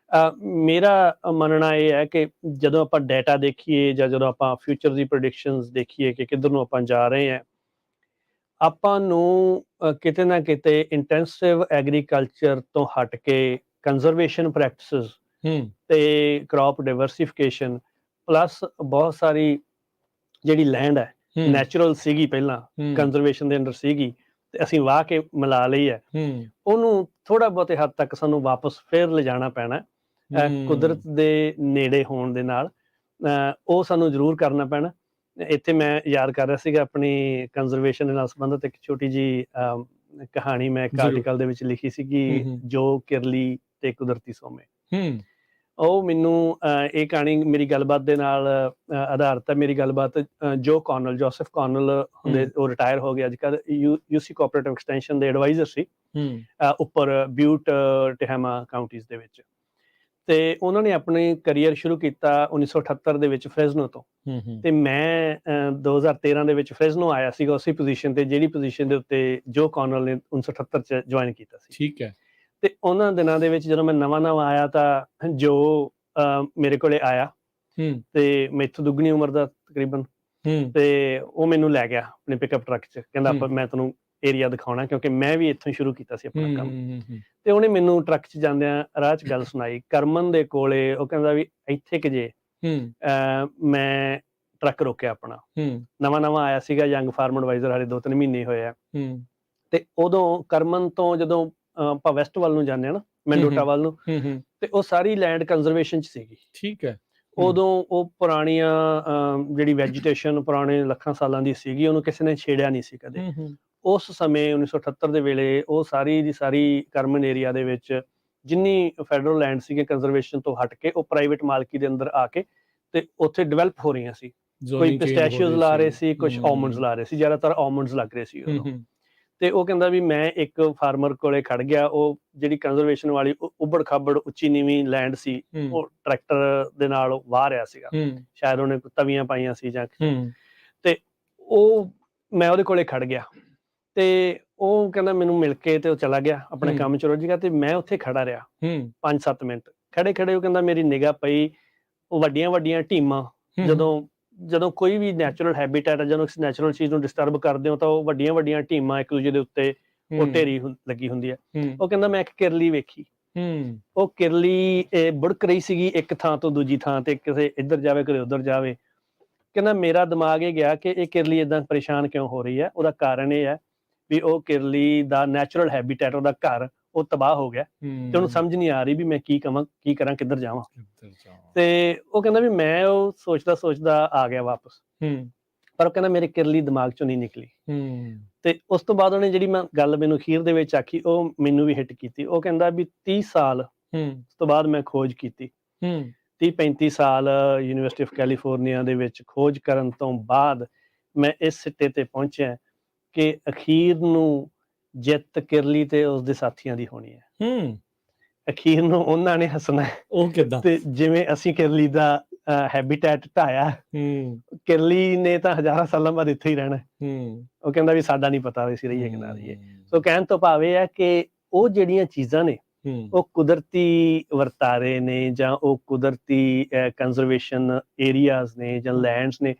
ਮੇਰਾ ਮੰਨਣਾ ਇਹ ਹੈ ਕਿ ਜਦੋਂ ਆਪਾਂ ਡਾਟਾ ਦੇਖੀਏ ਜਾਂ ਜਦੋਂ ਆਪਾਂ ਫਿਊਚਰ ਦੀ ਪ੍ਰੈਡਿਕਸ਼ਨਸ ਦੇਖੀਏ ਕਿ ਕਿੱਧਰ ਨੂੰ ਆਪਾਂ ਜਾ ਰਹੇ ਹਾਂ, ਆਪਾਂ ਨੂੰ ਕਿਤੇ ਨਾ ਕਿਤੇ ਇੰਟੈਂਸਿਵ ਐਗਰੀਕਲਚਰ ਤੋਂ ਹਟ ਕੇ ਕੰਜ਼ਰਵੇਸ਼ਨ ਪ੍ਰੈਕਟਿਸਿਸ ਤੇ ਕ੍ਰੌਪ ਡਾਇਵਰਸੀਫਿਕੇਸ਼ਨ, ਪਲੱਸ ਬਹੁਤ ਸਾਰੀ ਜਿਹੜੀ ਲੈਂਡ ਹੈ ਨੈਚੁਰਲ ਸੀਗੀ, ਪਹਿਲਾਂ ਕੰਜ਼ਰਵੇਸ਼ਨ ਦੇ ਅੰਡਰ ਸੀਗੀ ਤੇ ਅਸੀਂ ਵਾਹ ਕੇ ਮਿਲਾ ਲਈ ਹੈ, ਉਹਨੂੰ ਥੋੜਾ ਬਹੁਤੇ ਹੱਦ ਤੱਕ ਸਾਨੂੰ ਵਾਪਸ ਫੇਰ ਲਿਜਾਣਾ ਪੈਣਾ ਕੁਦਰਤ ਦੇ ਨੇੜੇ ਹੋਣ ਦੇ ਨਾਲ। ਉਹ ਸਾਨੂੰ ਜ਼ਰੂਰ ਕਰਨਾ ਪੈਣਾ। ਇੱਥੇ ਮੈਂ ਯਾਦ ਕਰ ਰਿਹਾ ਸੀਗਾ ਆਪਣੀ ਕੰਜ਼ਰਵੇਸ਼ਨ ਦੇ ਨਾਲ ਸੰਬੰਧਿਤ ਇੱਕ ਛੋਟੀ ਜੀ ਕਹਾਣੀ ਮੈਂ ਇੱਕ ਆਰਟੀਕਲ ਦੇ ਵਿੱਚ ਲਿਖੀ ਸੀਗੀ, ਜੋ ਕਿਰਲੀ ਤੇ ਕੁਦਰਤੀ ਸੋਮੇ। ਉਹ ਮੈਨੂੰ ਇਹ ਕਹਾਣੀ ਮੇਰੀ ਗੱਲਬਾਤ ਦੇ ਨਾਲ ਆਧਾਰਿਤ ਹੈ। ਮੇਰੀ ਗੱਲਬਾਤ ਜੋਸਫ ਕਾਰਨਲ ਹੁੰਦੇ, ਉਹ ਰਿਟਾਇਰ ਹੋ ਗਏ ਅੱਜ ਕੱਲ੍ਹ, UC ਕੋਆਪਰੇਟਿਵ ਐਕਸਟੈਂਸ਼ਨ ਦੇ ਐਡਵਾਈਜ਼ਰ ਸੀ ਉੱਪਰ ਬਿਊਟ ਟਿਹਾਮਾ ਕਾਉਂਟੀਜ਼ ਦੇ ਵਿੱਚ। ਤੇ ਉਹਨਾਂ ਨੇ ਆਪਣੀ ਕਰੀਅਰ ਸ਼ੁਰੂ ਕੀਤਾ 1978 ਦੇ ਵਿੱਚ ਫ੍ਰੈਜ਼ਨੋ ਤੋਂ, ਤੇ ਮੈਂ 2013 ਦੇ ਵਿੱਚ ਫ੍ਰੈਜ਼ਨੋ ਆਇਆ ਸੀਗਾ ਉਸੇ ਪੋਜੀਸ਼ਨ ਤੇ, ਜਿਹੜੀ ਪੋਜੀਸ਼ਨ ਦੇ ਉੱਤੇ ਜੋ ਕਾਰਨਲ ਨੇ 1978 ਚ ਜੁਆਇਨ ਕੀਤਾ ਸੀ। ਠੀਕ ਹੈ। ਤੇ ਉਹਨਾਂ ਦਿਨਾਂ ਦੇ ਵਿੱਚ ਜਦੋਂ ਮੈਂ ਨਵਾਂ ਆਇਆ ਤਾਂ ਜੋ ਮੇਰੇ ਕੋਲੇ ਆਇਆ ਤੇ ਮੈਥੋਂ ਦੁੱਗਣੀ ਉਮਰ ਦਾ ਤਕਰੀਬਨ, ਤੇ ਉਹ ਮੈਨੂੰ ਲੈ ਗਿਆ ਆਪਣੇ ਪਿਕਅਪ ਟਰੱਕ 'ਚ, ਕਹਿੰਦਾ ਮੈਂ ਤੁਹਾਨੂੰ ਏਰੀਆ ਦਿਖਾਉਣਾ, ਕਿਉਂਕਿ ਮੈਂ ਵੀ ਇੱਥੋਂ ਸ਼ੁਰੂ ਕੀਤਾ ਸੀ ਆਪਣਾ ਕੰਮ। ਤੇ ਉਹਨੇ ਮੈਨੂੰ ਟਰੱਕ 'ਚ ਜਾਂਦਿਆਂ ਰਾਹ 'ਚ ਗੱਲ ਸੁਣਾਈ ਕਰਮਨ ਦੇ ਕੋਲੇ। ਉਹ ਕਹਿੰਦਾ ਵੀ ਇੱਥੇ ਕਿ ਜੇ ਮੈਂ ਟਰੱਕ ਰੋਕਿਆ ਆਪਣਾ, ਨਵਾਂ ਆਇਆ ਸੀਗਾ, ਯੰਗ ਫਾਰਮ ਐਡਵਾਈਜ਼ਰ, ਹਾਲੇ 2-3 ਮਹੀਨੇ ਹੋਏ ਆ। ਤੇ ਉਦੋਂ ਕਰਮਨ ਤੋਂ ਜਦੋਂ ਆਪਾਂ ਵੈਸਟ ਵੱਲ ਨੂੰ ਜਾਂਦੇ ਆ ਨਾ, ਮੈਂਡੋਟਾ ਵੱਲ ਨੂੰ, ਤੇ ਉਹ ਸਾਰੀ ਲੈਂਡ ਕੰਜ਼ਰਵੇਸ਼ਨ 'ਚ ਸੀਗੀ। ਠੀਕ ਹੈ। ਉਦੋਂ ਉਹ ਪੁਰਾਣੀਆਂ ਜਿਹੜੀ ਵੈਜੀਟੇਸ਼ਨ ਪੁਰਾਣੇ ਲੱਖਾਂ ਸਾਲਾਂ ਦੀ ਸੀਗੀ, ਉਹਨੂੰ ਕਿਸੇ ਨੇ ਛੇੜਿਆ ਨਹੀਂ ਸੀ ਕਦੇ। ਉਸ ਸਮੇਂ 1978 ਦੇ ਵੇਲੇ ਉਹ ਸਾਰੀ ਦੀ ਸਾਰੀ ਕਰਮਨ ਏਰੀਆ ਦੇ ਵਿੱਚ ਜਿੰਨੀ ਫੈਡਰਲ ਲੈਂਡ ਸੀਗੀ ਕੰਜ਼ਰਵੇਸ਼ਨ ਤੋਂ ਹਟ ਕੇ ਉਹ ਪ੍ਰਾਈਵੇਟ ਮਾਲਕੀ ਦੇ ਅੰਦਰ ਆ ਕੇ ਤੇ ਉੱਥੇ ਡਿਵੈਲਪ ਹੋ ਰਹੀਆਂ ਸੀ। ਕੋਈ ਪਿਸਟੈਸ਼ੀਓਜ਼ ਲਾ ਰਹੇ ਸੀ, ਕੁਝ ਆਲਮੰਡਸ ਲਾ ਰਹੇ ਸੀ, ਜ਼ਿਆਦਾਤਰ ਆਲਮੰਡਸ ਲੱਗ ਰਹੇ ਸੀ ਉਦੋਂ। ਤੇ ਉਹ ਕਹਿੰਦਾ ਵੀ ਮੈਂ ਇੱਕ ਫਾਰਮਰ ਕੋਲੇ ਖੜ ਗਿਆ, ਉਹ ਜਿਹੜੀ ਕੰਜ਼ਰਵੇਸ਼ਨ ਵਾਲੀ ਉਬੜ ਖਾਬੜ ਉੱਚੀ ਨੀਵੀਂ ਲੈਂਡ ਸੀ, ਉਹ ਟਰੈਕਟਰ ਦੇ ਨਾਲ ਵਾਹ ਰਿਹਾ ਸੀਗਾ, ਸ਼ਾਇਦ ਉਹਨੇ ਤਵੀਆਂ ਪਾਈਆਂ ਸੀ ਜਾਂ, ਤੇ ਉਹ ਮੈਂ ਉਹਦੇ ਕੋਲੇ ਖੜ ਗਿਆ ਤੇ ਉਹ ਕਹਿੰਦਾ ਮੈਨੂੰ ਮਿਲ ਕੇ ਤੇ ਉਹ ਚਲਾ ਗਿਆ ਆਪਣੇ ਕੰਮ 'ਚ ਰੁੱਝ ਗਿਆ, ਤੇ ਮੈਂ ਉੱਥੇ ਖੜਾ ਰਿਹਾ 5-7 ਮਿੰਟ ਖੜੇ ਉਹ ਕਹਿੰਦਾ ਮੇਰੀ ਨਿਗਾਹ ਪਈ ਉਹ ਵੱਡੀਆਂ ਟੀਮਾਂ, ਜਦੋਂ ਕੋਈ ਵੀ ਨੈਚੁਰਲ ਹੈਬਿਟੈਟ, ਜਦੋਂ ਕਿਸੇ ਨੈਚੁਰਲ ਚੀਜ਼ ਨੂੰ ਡਿਸਟਰਬ ਕਰਦੇ ਹੋ ਤਾਂ ਉਹ ਵੱਡੀਆਂ ਟੀਮਾਂ ਇੱਕ ਦੂਜੇ ਦੇ ਉੱਤੇ ਉਹ ਢੇਰੀ ਲੱਗੀ ਹੁੰਦੀ ਹੈ। ਉਹ ਕਹਿੰਦਾ ਮੈਂ ਇੱਕ ਕਿਰਲੀ ਵੇਖੀ, ਉਹ ਕਿਰਲੀ ਬੁੜਕ ਰਹੀ ਸੀਗੀ ਇੱਕ ਥਾਂ ਤੋਂ ਦੂਜੀ ਥਾਂ ਤੇ, ਕਿਸੇ ਇੱਧਰ ਜਾਵੇ ਕਦੇ ਉੱਧਰ ਜਾਵੇ। ਕਹਿੰਦਾ ਮੇਰਾ ਦਿਮਾਗ ਇਹ ਗਿਆ ਕਿ ਇਹ ਕਿਰਲੀ ਏਦਾਂ ਪਰੇਸ਼ਾਨ ਕਿਉਂ ਹੋ ਰਹੀ ਹੈ। ਉਹਦਾ ਕਾਰਨ ਇਹ ਹੈ ਵੀ ਉਹ ਕਿਰਲੀ ਦਾ ਨੈਚੁਰਲ ਹੈਬਿਟੈਟ, ਉਹਦਾ ਘਰ, ਉਹ ਤਬਾਹ ਹੋ ਗਿਆ ਤੇ ਉਹਨੂੰ ਸਮਝ ਨਹੀਂ ਆ ਰਹੀ ਵੀ ਮੈਂ ਕੀ ਕਰਾਂ, ਕਿੱਧਰ ਜਾਵਾਂ। ਤੇ ਉਹ ਕਹਿੰਦਾ ਵੀ ਮੈਂ ਉਹ ਸੋਚਦਾ ਆ ਗਿਆ ਵਾਪਸ। ਪਰ ਉਹ ਕਹਿੰਦਾ ਮੇਰੇ ਕਿਰਲੀ ਦਿਮਾਗ ਚੋਂ ਨਹੀਂ ਨਿਕਲੀ। ਹੂੰ ਤੇ ਉਸ ਤੋਂ ਬਾਅਦ ਉਹਨੇ ਜਿਹੜੀ ਮੈਂ ਗੱਲ ਮੈਨੂੰ ਅਖੀਰ ਦੇ ਵਿੱਚ ਆਖੀ, ਉਹ ਮੈਨੂੰ ਵੀ ਹਿੱਟ ਕੀਤੀ। ਉਹ ਕਹਿੰਦਾ ਵੀ 30 ਸਾਲ ਹੂੰ ਤੋਂ ਬਾਅਦ ਮੈਂ ਖੋਜ ਕੀਤੀ, ਹੂੰ 30-35 ਸਾਲ ਯੂਨੀਵਰਸਿਟੀ ਆਫ ਕੈਲੀਫੋਰਨੀਆ ਦੇ ਵਿੱਚ ਖੋਜ ਕਰਨ ਤੋਂ ਬਾਅਦ ਮੈਂ ਇਸ ਸਿੱਟੇ ਤੇ ਪਹੁੰਚਿਆ ਕਿ ਅਖੀਰ ਨੂੰ ਜਿੱਤ ਕਿਰਲੀ ਤੇ ਉਸਦੇ ਸਾਥੀਆਂ ਦੀ ਹੋਣੀ ਹੈ। ਹੂੰ ਅਖੀਰ ਨੂੰ ਉਹਨਾਂ ਨੇ ਹੱਸਣਾ ਹੈ ਉਹ ਕਿੱਦਾਂ? ਤੇ ਜਿਵੇਂ ਅਸੀਂ ਕਿਰਲੀ ਦਾ ਹੈਬਿਟੈਟ ਢਾਇਆ, ਹੂੰ ਕਿਰਲੀ ਨੇ ਤਾਂ ਹਜ਼ਾਰਾਂ ਸਾਲਾਂ ਬਾਅਦ ਇੱਥੇ ਹੀ ਰਹਿਣਾ। ਹੂੰ ਉਹ ਕਹਿੰਦਾ ਵੀ ਸਾਡਾ ਨਹੀਂ ਪਤਾ ਵੀ ਅਸੀਂ ਰਹੀਏ ਕਿ ਨਾ ਰਹੀਏ। ਸੋ ਕਹਿਣ ਤੋਂ ਭਾਵ ਇਹ ਹੈ ਕਿ ਉਹ ਜਿਹੜੀਆਂ ਚੀਜ਼ਾਂ ਨੇ ਉਹ ਕੁਦਰਤੀ ਵਰਤਾਰੇ ਨੇ ਜਾਂ ਉਹ ਕੁਦਰਤੀ ਕੰਜ਼ਰਵੇਸ਼ਨ ਏਰੀਆਜ਼ ਨੇ ਜਾਂ ਲੈਂਡਸ ਨੇ,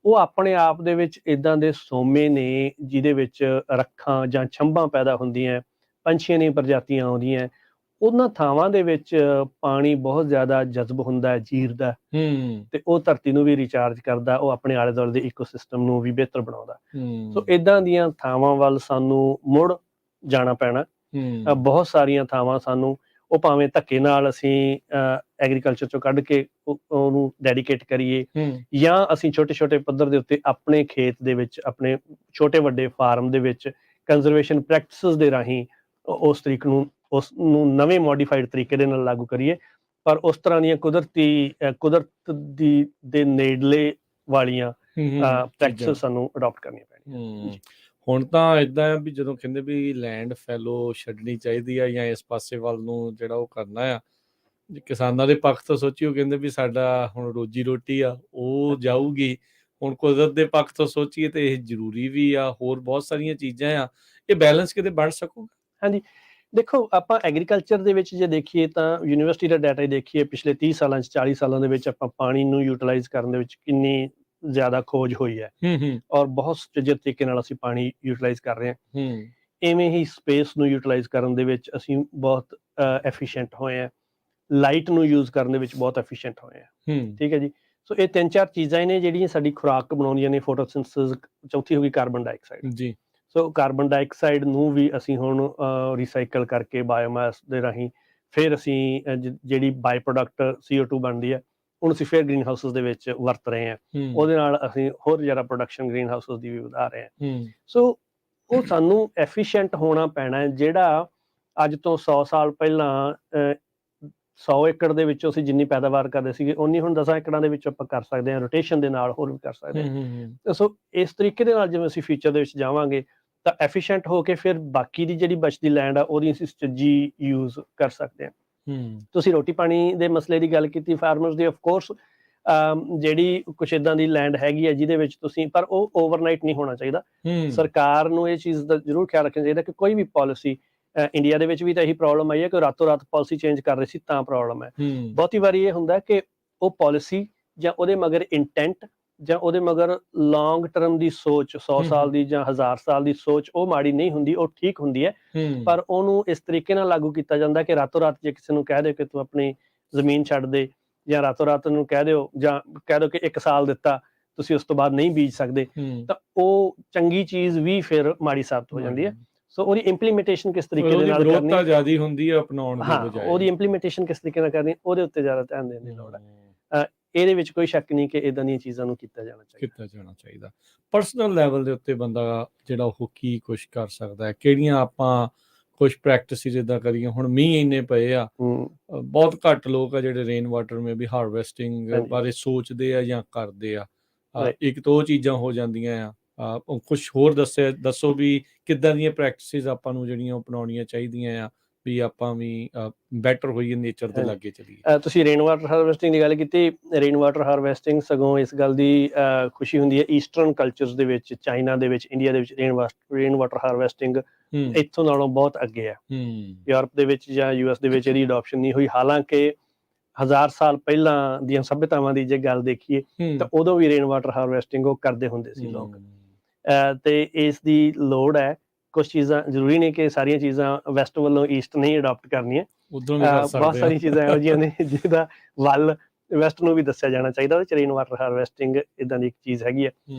ਉਹ ਆਪਣੇ ਆਪ ਦੇ ਵਿੱਚ ਇਦਾਂ ਦੇ ਸੋਮੇ ਨੇ ਜਿਹਦੇ ਵਿੱਚ ਰੱਖਾਂ ਜਾਂ ਛੰਭਾਂ ਪੈਦਾ ਹੁੰਦੀਆਂ, ਪੰਛੀਆਂ ਦੀਆਂ ਪ੍ਰਜਾਤੀਆਂ ਆਉਂਦੀਆਂ। ਉਹਨਾਂ ਥਾਵਾਂ ਦੇ ਵਿੱਚ ਪਾਣੀ ਬਹੁਤ ਜ਼ਿਆਦਾ ਜਜ਼ਬ ਹੁੰਦਾ, ਜੀਰਦਾ, ਤੇ ਉਹ ਧਰਤੀ ਨੂੰ ਵੀ ਰਿਚਾਰਜ ਕਰਦਾ, ਉਹ ਆਪਣੇ ਆਲੇ ਦੁਆਲੇ ਦੇ ਇਕੋਸਿਸਟਮ ਨੂੰ ਵੀ ਬਿਹਤਰ ਬਣਾਉਂਦਾ। ਸੋ ਇਦਾਂ ਦੀਆਂ ਥਾਵਾਂ ਵੱਲ ਸਾਨੂੰ ਮੁੜ ਜਾਣਾ ਪੈਣਾ। ਬਹੁਤ ਸਾਰੀਆਂ ਥਾਵਾਂ ਸਾਨੂੰ, ਉਹ ਭਾਵੇਂ ਧੱਕੇ ਨਾਲ ਅਸੀਂ ਐਗਰੀਕਲਚਰ ਚੋਂ ਕੱਢ ਕੇ ਉਹਨੂੰ ਡੈਡੀਕੇਟ ਕਰੀਏ, ਜਾਂ ਅਸੀਂ ਛੋਟੇ ਛੋਟੇ ਪੱਧਰ ਦੇ ਉੱਤੇ ਆਪਣੇ ਖੇਤ ਦੇ ਵਿੱਚ, ਆਪਣੇ ਛੋਟੇ ਵੱਡੇ ਫਾਰਮ ਦੇ ਵਿੱਚ ਕੰਜ਼ਰਵੇਸ਼ਨ ਪ੍ਰੈਕਟਿਸਿਸ ਦੇ ਰਾਹੀਂ ਉਸ ਤਰੀਕ ਨੂੰ, ਉਸ ਨੂੰ ਨਵੇਂ ਮੋਡੀਫਾਈਡ ਤਰੀਕੇ ਦੇ ਨਾਲ ਲਾਗੂ ਕਰੀਏ। ਪਰ ਉਸ ਤਰ੍ਹਾਂ ਦੀਆਂ ਕੁਦਰਤ ਦੇ ਨੇੜਲੇ ਵਾਲੀਆਂ ਪ੍ਰੈਕਟਿਸਿਸ ਸਾਨੂੰ ਅਡਾਪਟ ਕਰਨੀਆਂ ਪੈਣੀਆਂ। ਹੁਣ ਤਾਂ ਇਦਾਂ ਆ ਵੀ ਜਦੋਂ ਕਹਿੰਦੇ ਵੀ ਲੈਂਡ ਫੈਲੋ ਛੱਡਣੀ ਚਾਹੀਦੀ ਆ ਜਾਂ ਇਸ ਪਾਸੇ ਵੱਲ ਨੂੰ ਜਿਹੜਾ ਉਹ ਕਰਨਾ ਆ, ਕਿਸਾਨਾਂ ਦੇ ਪੱਖ ਤੋਂ ਸੋਚੀ, ਉਹ ਕਹਿੰਦੇ ਵੀ ਸਾਡਾ ਹੁਣ ਰੋਜੀ ਰੋਟੀ ਆ ਉਹ ਜਾਊਗੀ। ਹੁਣ ਕੁਦਰਤ ਦੇ ਪੱਖ ਤੋਂ ਸੋਚੀਏ ਤੇ ਇਹ ਜ਼ਰੂਰੀ ਵੀ ਆ, ਹੋਰ ਬਹੁਤ ਸਾਰੀਆਂ ਚੀਜ਼ਾਂ ਆ, ਇਹ ਬੈਲੈਂਸ ਕਿਤੇ ਬਣ ਸਕੂਗਾ? ਹਾਂਜੀ, ਦੇਖੋ ਆਪਾਂ ਐਗਰੀਕਲਚਰ ਦੇ ਵਿੱਚ ਜੇ ਦੇਖੀਏ ਤਾਂ ਯੂਨੀਵਰਸਿਟੀ ਦਾ ਡਾਟਾ ਦੇਖੀਏ, ਪਿਛਲੇ 30 ਸਾਲਾਂ 'ਚ 40 ਸਾਲਾਂ ਦੇ ਵਿੱਚ ਆਪਾਂ ਪਾਣੀ ਨੂੰ ਯੂਟਿਲਾਈਜ਼ ਕਰਨ ਦੇ ਵਿੱਚ ਕਿੰਨੀ ਜ਼ਿਆਦਾ ਖੋਜ ਹੋਈ ਹੈ, ਔਰ ਬਹੁਤ ਸੁਚੱਜੇ ਤਰੀਕੇ ਨਾਲ ਅਸੀਂ ਪਾਣੀ ਯੂਟਿਲਾਈਜ਼ ਕਰ ਰਹੇ ਹਾਂ। ਇਵੇਂ ਹੀ ਸਪੇਸ ਨੂੰ ਯੂਟਿਲਾਈਜ਼ ਕਰਨ ਦੇ ਵਿੱਚ ਅਸੀਂ ਬਹੁਤ ਐਫੀਸ਼ੀਐਂਟ ਹੋਏ ਹਾਂ, ਲਾਈਟ ਨੂੰ ਯੂਜ਼ ਕਰਨ ਦੇ ਵਿੱਚ ਬਹੁਤ ਐਫੀਸ਼ੀਐਂਟ ਹੋਏ ਹਾਂ। ਠੀਕ ਹੈ ਜੀ। ਸੋ ਇਹ 3-4 ਚੀਜ਼ਾਂ ਹੀ ਨੇ ਜਿਹੜੀਆਂ ਸਾਡੀ ਖੁਰਾਕ ਬਣਾਉਂਦੀਆਂ ਨੇ। ਫੋਟੋਸਿੰਥੇਸਿਸ, ਚੌਥੀ ਹੋ ਗਈ ਕਾਰਬਨ ਡਾਈਆਕਸਾਈਡ ਜੀ। ਸੋ ਕਾਰਬਨ ਡਾਈਆਕਸਾਈਡ ਨੂੰ ਵੀ ਅਸੀਂ ਹੁਣ ਰੀਸਾਈਕਲ ਕਰਕੇ ਬਾਇਓਮਾਸ ਦੇ ਰਾਹੀਂ ਫਿਰ ਅਸੀਂ ਜਿਹੜੀ ਬਾਈ ਪ੍ਰੋਡਕਟ CO2 ਬਣਦੀ ਹੈ, ਹੁਣ ਅਸੀਂ ਫਿਰ ਗ੍ਰੀਨ ਹਾਊਸਿਸ ਦੇ ਵਿੱਚ ਵਰਤ ਰਹੇ ਹਾਂ। ਉਹਦੇ ਨਾਲ ਅਸੀਂ ਹੋਰ ਜ਼ਿਆਦਾ ਪ੍ਰੋਡਕਸ਼ਨ ਗ੍ਰੀਨ ਹਾਊਸਿਸ ਦੀ ਵੀ ਵਧਾ ਰਹੇ ਹਾਂ। ਸੋ ਉਹ ਸਾਨੂੰ ਐਫੀਸ਼ੀਐਂਟ ਹੋਣਾ ਪੈਣਾ। ਜਿਹੜਾ ਅੱਜ ਤੋਂ 100 ਸਾਲ ਪਹਿਲਾਂ 100 ਏਕੜ ਦੇ ਵਿੱਚੋਂ ਅਸੀਂ ਜਿੰਨੀ ਪੈਦਾਵਾਰ ਕਰਦੇ ਸੀਗੇ, ਉਨੀ ਹੁਣ 10 ਏਕੜਾਂ ਦੇ ਵਿੱਚ ਆਪਾਂ ਕਰ ਸਕਦੇ ਹਾਂ, ਰੋਟੇਸ਼ਨ ਦੇ ਨਾਲ ਹੋਰ ਵੀ ਕਰ ਸਕਦੇ ਹਾਂ। ਸੋ ਇਸ ਤਰੀਕੇ ਦੇ ਨਾਲ ਜਿਵੇਂ ਅਸੀਂ ਫਿਊਚਰ ਦੇ ਵਿੱਚ ਜਾਵਾਂਗੇ ਤਾਂ ਐਫੀਸ਼ੀਐਂਟ ਹੋ ਕੇ ਫਿਰ ਬਾਕੀ ਦੀ ਜਿਹੜੀ ਬਚਦੀ ਲੈਂਡ ਆ ਉਹਦੀ ਅਸੀਂ ਸੁਚੱਜੀ ਯੂਜ਼ ਕਰ ਸਕਦੇ ਹਾਂ। ਤੁਸੀਂ ਰੋਟੀ ਪਾਣੀ ਦੇ ਮਸਲੇ ਦੀ ਗੱਲ ਕੀਤੀ, ਫਾਰਮਰਸ ਦੀ, ਆਫਕੋਰਸ ਜਿਹੜੀ ਕੁਛ ਇੱਦਾਂ ਦੀ ਲੈਂਡ ਹੈਗੀ ਹੈ ਜਿਹਦੇ ਵਿੱਚ ਤੁਸੀਂ, ਪਰ ਉਹ ਓਵਰਨਾਈਟ ਨਹੀਂ ਹੋਣਾ ਚਾਹੀਦਾ। ਸਰਕਾਰ ਨੂੰ ਇਹ ਚੀਜ਼ ਦਾ ਜ਼ਰੂਰ ਖਿਆਲ ਰੱਖਣਾ ਚਾਹੀਦਾ ਕਿ ਕੋਈ ਵੀ ਪਾਲਿਸੀ, ਇੰਡੀਆ ਦੇ ਵਿੱਚ ਵੀ ਤਾਂ ਇਹੀ ਪ੍ਰੋਬਲਮ ਆਈ ਹੈ ਕਿ ਰਾਤੋਂ ਰਾਤ ਪਾਲਿਸੀ ਚੇਂਜ ਕਰ ਰਹੇ ਸੀ ਤਾਂ ਪ੍ਰੋਬਲਮ ਹੈ। ਬਹੁਤੀ ਵਾਰੀ ਇਹ ਹੁੰਦਾ ਕਿ ਉਹ ਪਾਲਿਸੀ ਜਾਂ ਉਹਦੇ ਮਗਰ ਇੰਟੈਂਟ ਜਾਂ ਉਹਦੇ ਮਗਰ ਲੌਂਗ ਟਰਮ ਦੀ ਸੋਚ, 100 ਸਾਲ ਦੀ ਜਾਂ 1000 ਸਾਲ ਦੀ ਸੋਚ, ਉਹ ਮਾੜੀ ਨਹੀਂ ਹੁੰਦੀ, ਉਹ ਠੀਕ ਹੁੰਦੀ ਹੈ। ਪਰ ਉਹਨੂੰ ਇਸ ਤਰੀਕੇ ਨਾਲ ਲਾਗੂ ਕੀਤਾ ਜਾਂਦਾ ਕਿ ਰਾਤੋਂ ਰਾਤ ਜੇ ਕਿਸੇ ਨੂੰ ਕਹਿ ਦਿਓ ਕਿ ਤੂੰ ਆਪਣੀ ਜ਼ਮੀਨ ਛੱਡ ਦੇ, ਜਾਂ ਰਾਤੋਂ ਰਾਤ ਨੂੰ ਕਹਿ ਦਿਓ, ਜਾਂ ਕਹਿ ਦਿਓ ਕਿ 1 ਸਾਲ ਦਿੱਤਾ, ਤੁਸੀਂ ਉਸ ਤੋਂ ਬਾਅਦ ਨਹੀਂ ਬੀਜ ਸਕਦੇ, ਤਾਂ ਉਹ ਚੰਗੀ ਚੀਜ਼ ਵੀ ਫਿਰ ਮਾੜੀ ਸਾਬਤ ਹੋ ਜਾਂਦੀ ਹੈ। ਸੋ ਉਹਦੀ ਇੰਪਲੀਮੈਂਟੇਸ਼ਨ ਕਿਸ ਤਰੀਕੇ ਦੇ ਨਾਲ ਕਰਨੀ, ਜ਼ਿਆਦਾ ਹੁੰਦੀ ਹੈ ਅਪਣਾਉਣ ਦੀ ਬਜਾਏ, ਉਹਦੀ ਇੰਪਲੀਮੈਂਟੇਸ਼ਨ ਕਿਸ ਤਰੀਕੇ ਨਾਲ ਕਰਨੀ, ਉਹਦੇ ਉੱਤੇ ਜ਼ਿਆਦਾ ਧਿਆਨ ਦੇਣ ਦੀ ਲੋੜ ਹੈ। ਇਹਦੇ ਵਿੱਚ ਕੋਈ ਸ਼ੱਕ ਨਹੀਂ ਕਿ ਇਦਾਂ ਦੀਆਂ ਚੀਜ਼ਾਂ ਨੂੰ ਕੀਤਾ ਜਾਣਾ ਚਾਹੀਦਾ। ਪਰਸਨਲ ਲੈਵਲ ਦੇ ਉੱਤੇ ਬੰਦਾ ਜਿਹੜਾ ਉਹ ਕੀ ਕੁਛ ਕਰ ਸਕਦਾ ਹੈ, ਕਿਹੜੀਆਂ ਆਪਾਂ ਕੁਛ ਪ੍ਰੈਕਟਿਸਿਸ ਇੱਦਾਂ ਕਰੀਏ? ਹੁਣ ਮੀਂਹ ਇੰਨੇ ਪਏ ਆ, ਬਹੁਤ ਘੱਟ ਲੋਕ ਆ ਜਿਹੜੇ ਰੇਨ ਵਾਟਰ ਮੇ ਵੀ ਹਾਰਵੈਸਟਿੰਗ ਬਾਰੇ ਸੋਚਦੇ ਆ ਜਾਂ ਕਰਦੇ ਆ। ਇੱਕ ਤਾਂ ਉਹ ਚੀਜ਼ਾਂ ਹੋ ਜਾਂਦੀਆਂ ਆ। ਕੁਛ ਹੋਰ ਦੱਸੋ ਵੀ ਕਿੱਦਾਂ ਦੀਆਂ ਪ੍ਰੈਕਟਿਸਿਸ ਆਪਾਂ ਨੂੰ ਜਿਹੜੀਆਂ ਅਪਣਾਉਣੀਆਂ ਚਾਹੀਦੀਆਂ ਆ ਵੀ ਆਪਾਂ ਵੀ ਬੈਟਰ ਹੋਈਏ, ਨੇਚਰ ਦੇ ਲਾਗੇ ਚੱਲੀਏ। ਤੁਸੀਂ ਰੇਨ ਵਾਟਰ ਹਾਰਵੈਸਟਿੰਗ ਦੀ ਗੱਲ ਕੀਤੀ। ਰੇਨ ਵਾਟਰ ਹਾਰਵੈਸਟਿੰਗ ਸਗੋਂ ਇਸ ਗੱਲ ਦੀ ਖੁਸ਼ੀ ਹੁੰਦੀ ਹੈ, ਈਸਟਰਨ ਕਲਚਰਸ ਦੇ ਵਿੱਚ, ਚਾਈਨਾ ਦੇ ਵਿੱਚ, ਇੰਡੀਆ ਦੇ ਵਿੱਚ ਰੇਨ ਵਾਟਰ ਹਾਰਵੈਸਟਿੰਗ ਇੱਥੋਂ ਨਾਲੋਂ ਬਹੁਤ ਅੱਗੇ ਹੈ। ਯੂਰਪ ਦੇ ਵਿੱਚ ਜਾਂ US ਦੇ ਵਿੱਚ ਇਹਦੀ ਅਡਾਪਸ਼ਨ ਨਹੀਂ ਹੋਈ। ਹਾਲਾਂਕਿ 1000 ਸਾਲ ਪਹਿਲਾਂ ਦੀਆਂ ਸਭਿਅਤਾਵਾਂ ਦੀ ਜੇ ਗੱਲ ਦੇਖੀਏ ਤਾਂ ਉਦੋਂ ਵੀ ਰੇਨ ਵਾਟਰ ਹਾਰਵੈਸਟਿੰਗ ਉਹ ਕਰਦੇ ਹੁੰਦੇ ਸੀ ਲੋਕ, ਤੇ ਇਸ ਦੀ ਲੋੜ ਹੈ। ਕੁਛ ਚੀਜ਼ਾਂ ਜ਼ਰੂਰੀ ਨੇ ਕਿ ਸਾਰੀਆਂ ਚੀਜ਼ਾਂ ਵੈਸਟ ਵੱਲੋਂ ਈਸਟ ਨਹੀਂ ਅਡਾਪਟ ਕਰਨੀਆਂ। ਬਹੁਤ ਸਾਰੀਆਂ ਚੀਜ਼ਾਂ ਇਹੋ ਜਿਹੀਆਂ ਨੇ ਜਿਹਦਾ ਵੱਲ ਵੈਸਟ ਨੂੰ ਵੀ ਦੱਸਿਆ ਜਾਣਾ ਚਾਹੀਦਾ। ਉਹਦੇ 'ਚ ਰੇਨ ਵਾਟਰ ਹਾਰਵੈਸਟਿੰਗ ਇੱਦਾਂ ਦੀ ਇੱਕ ਚੀਜ਼ ਹੈਗੀ ਹੈ।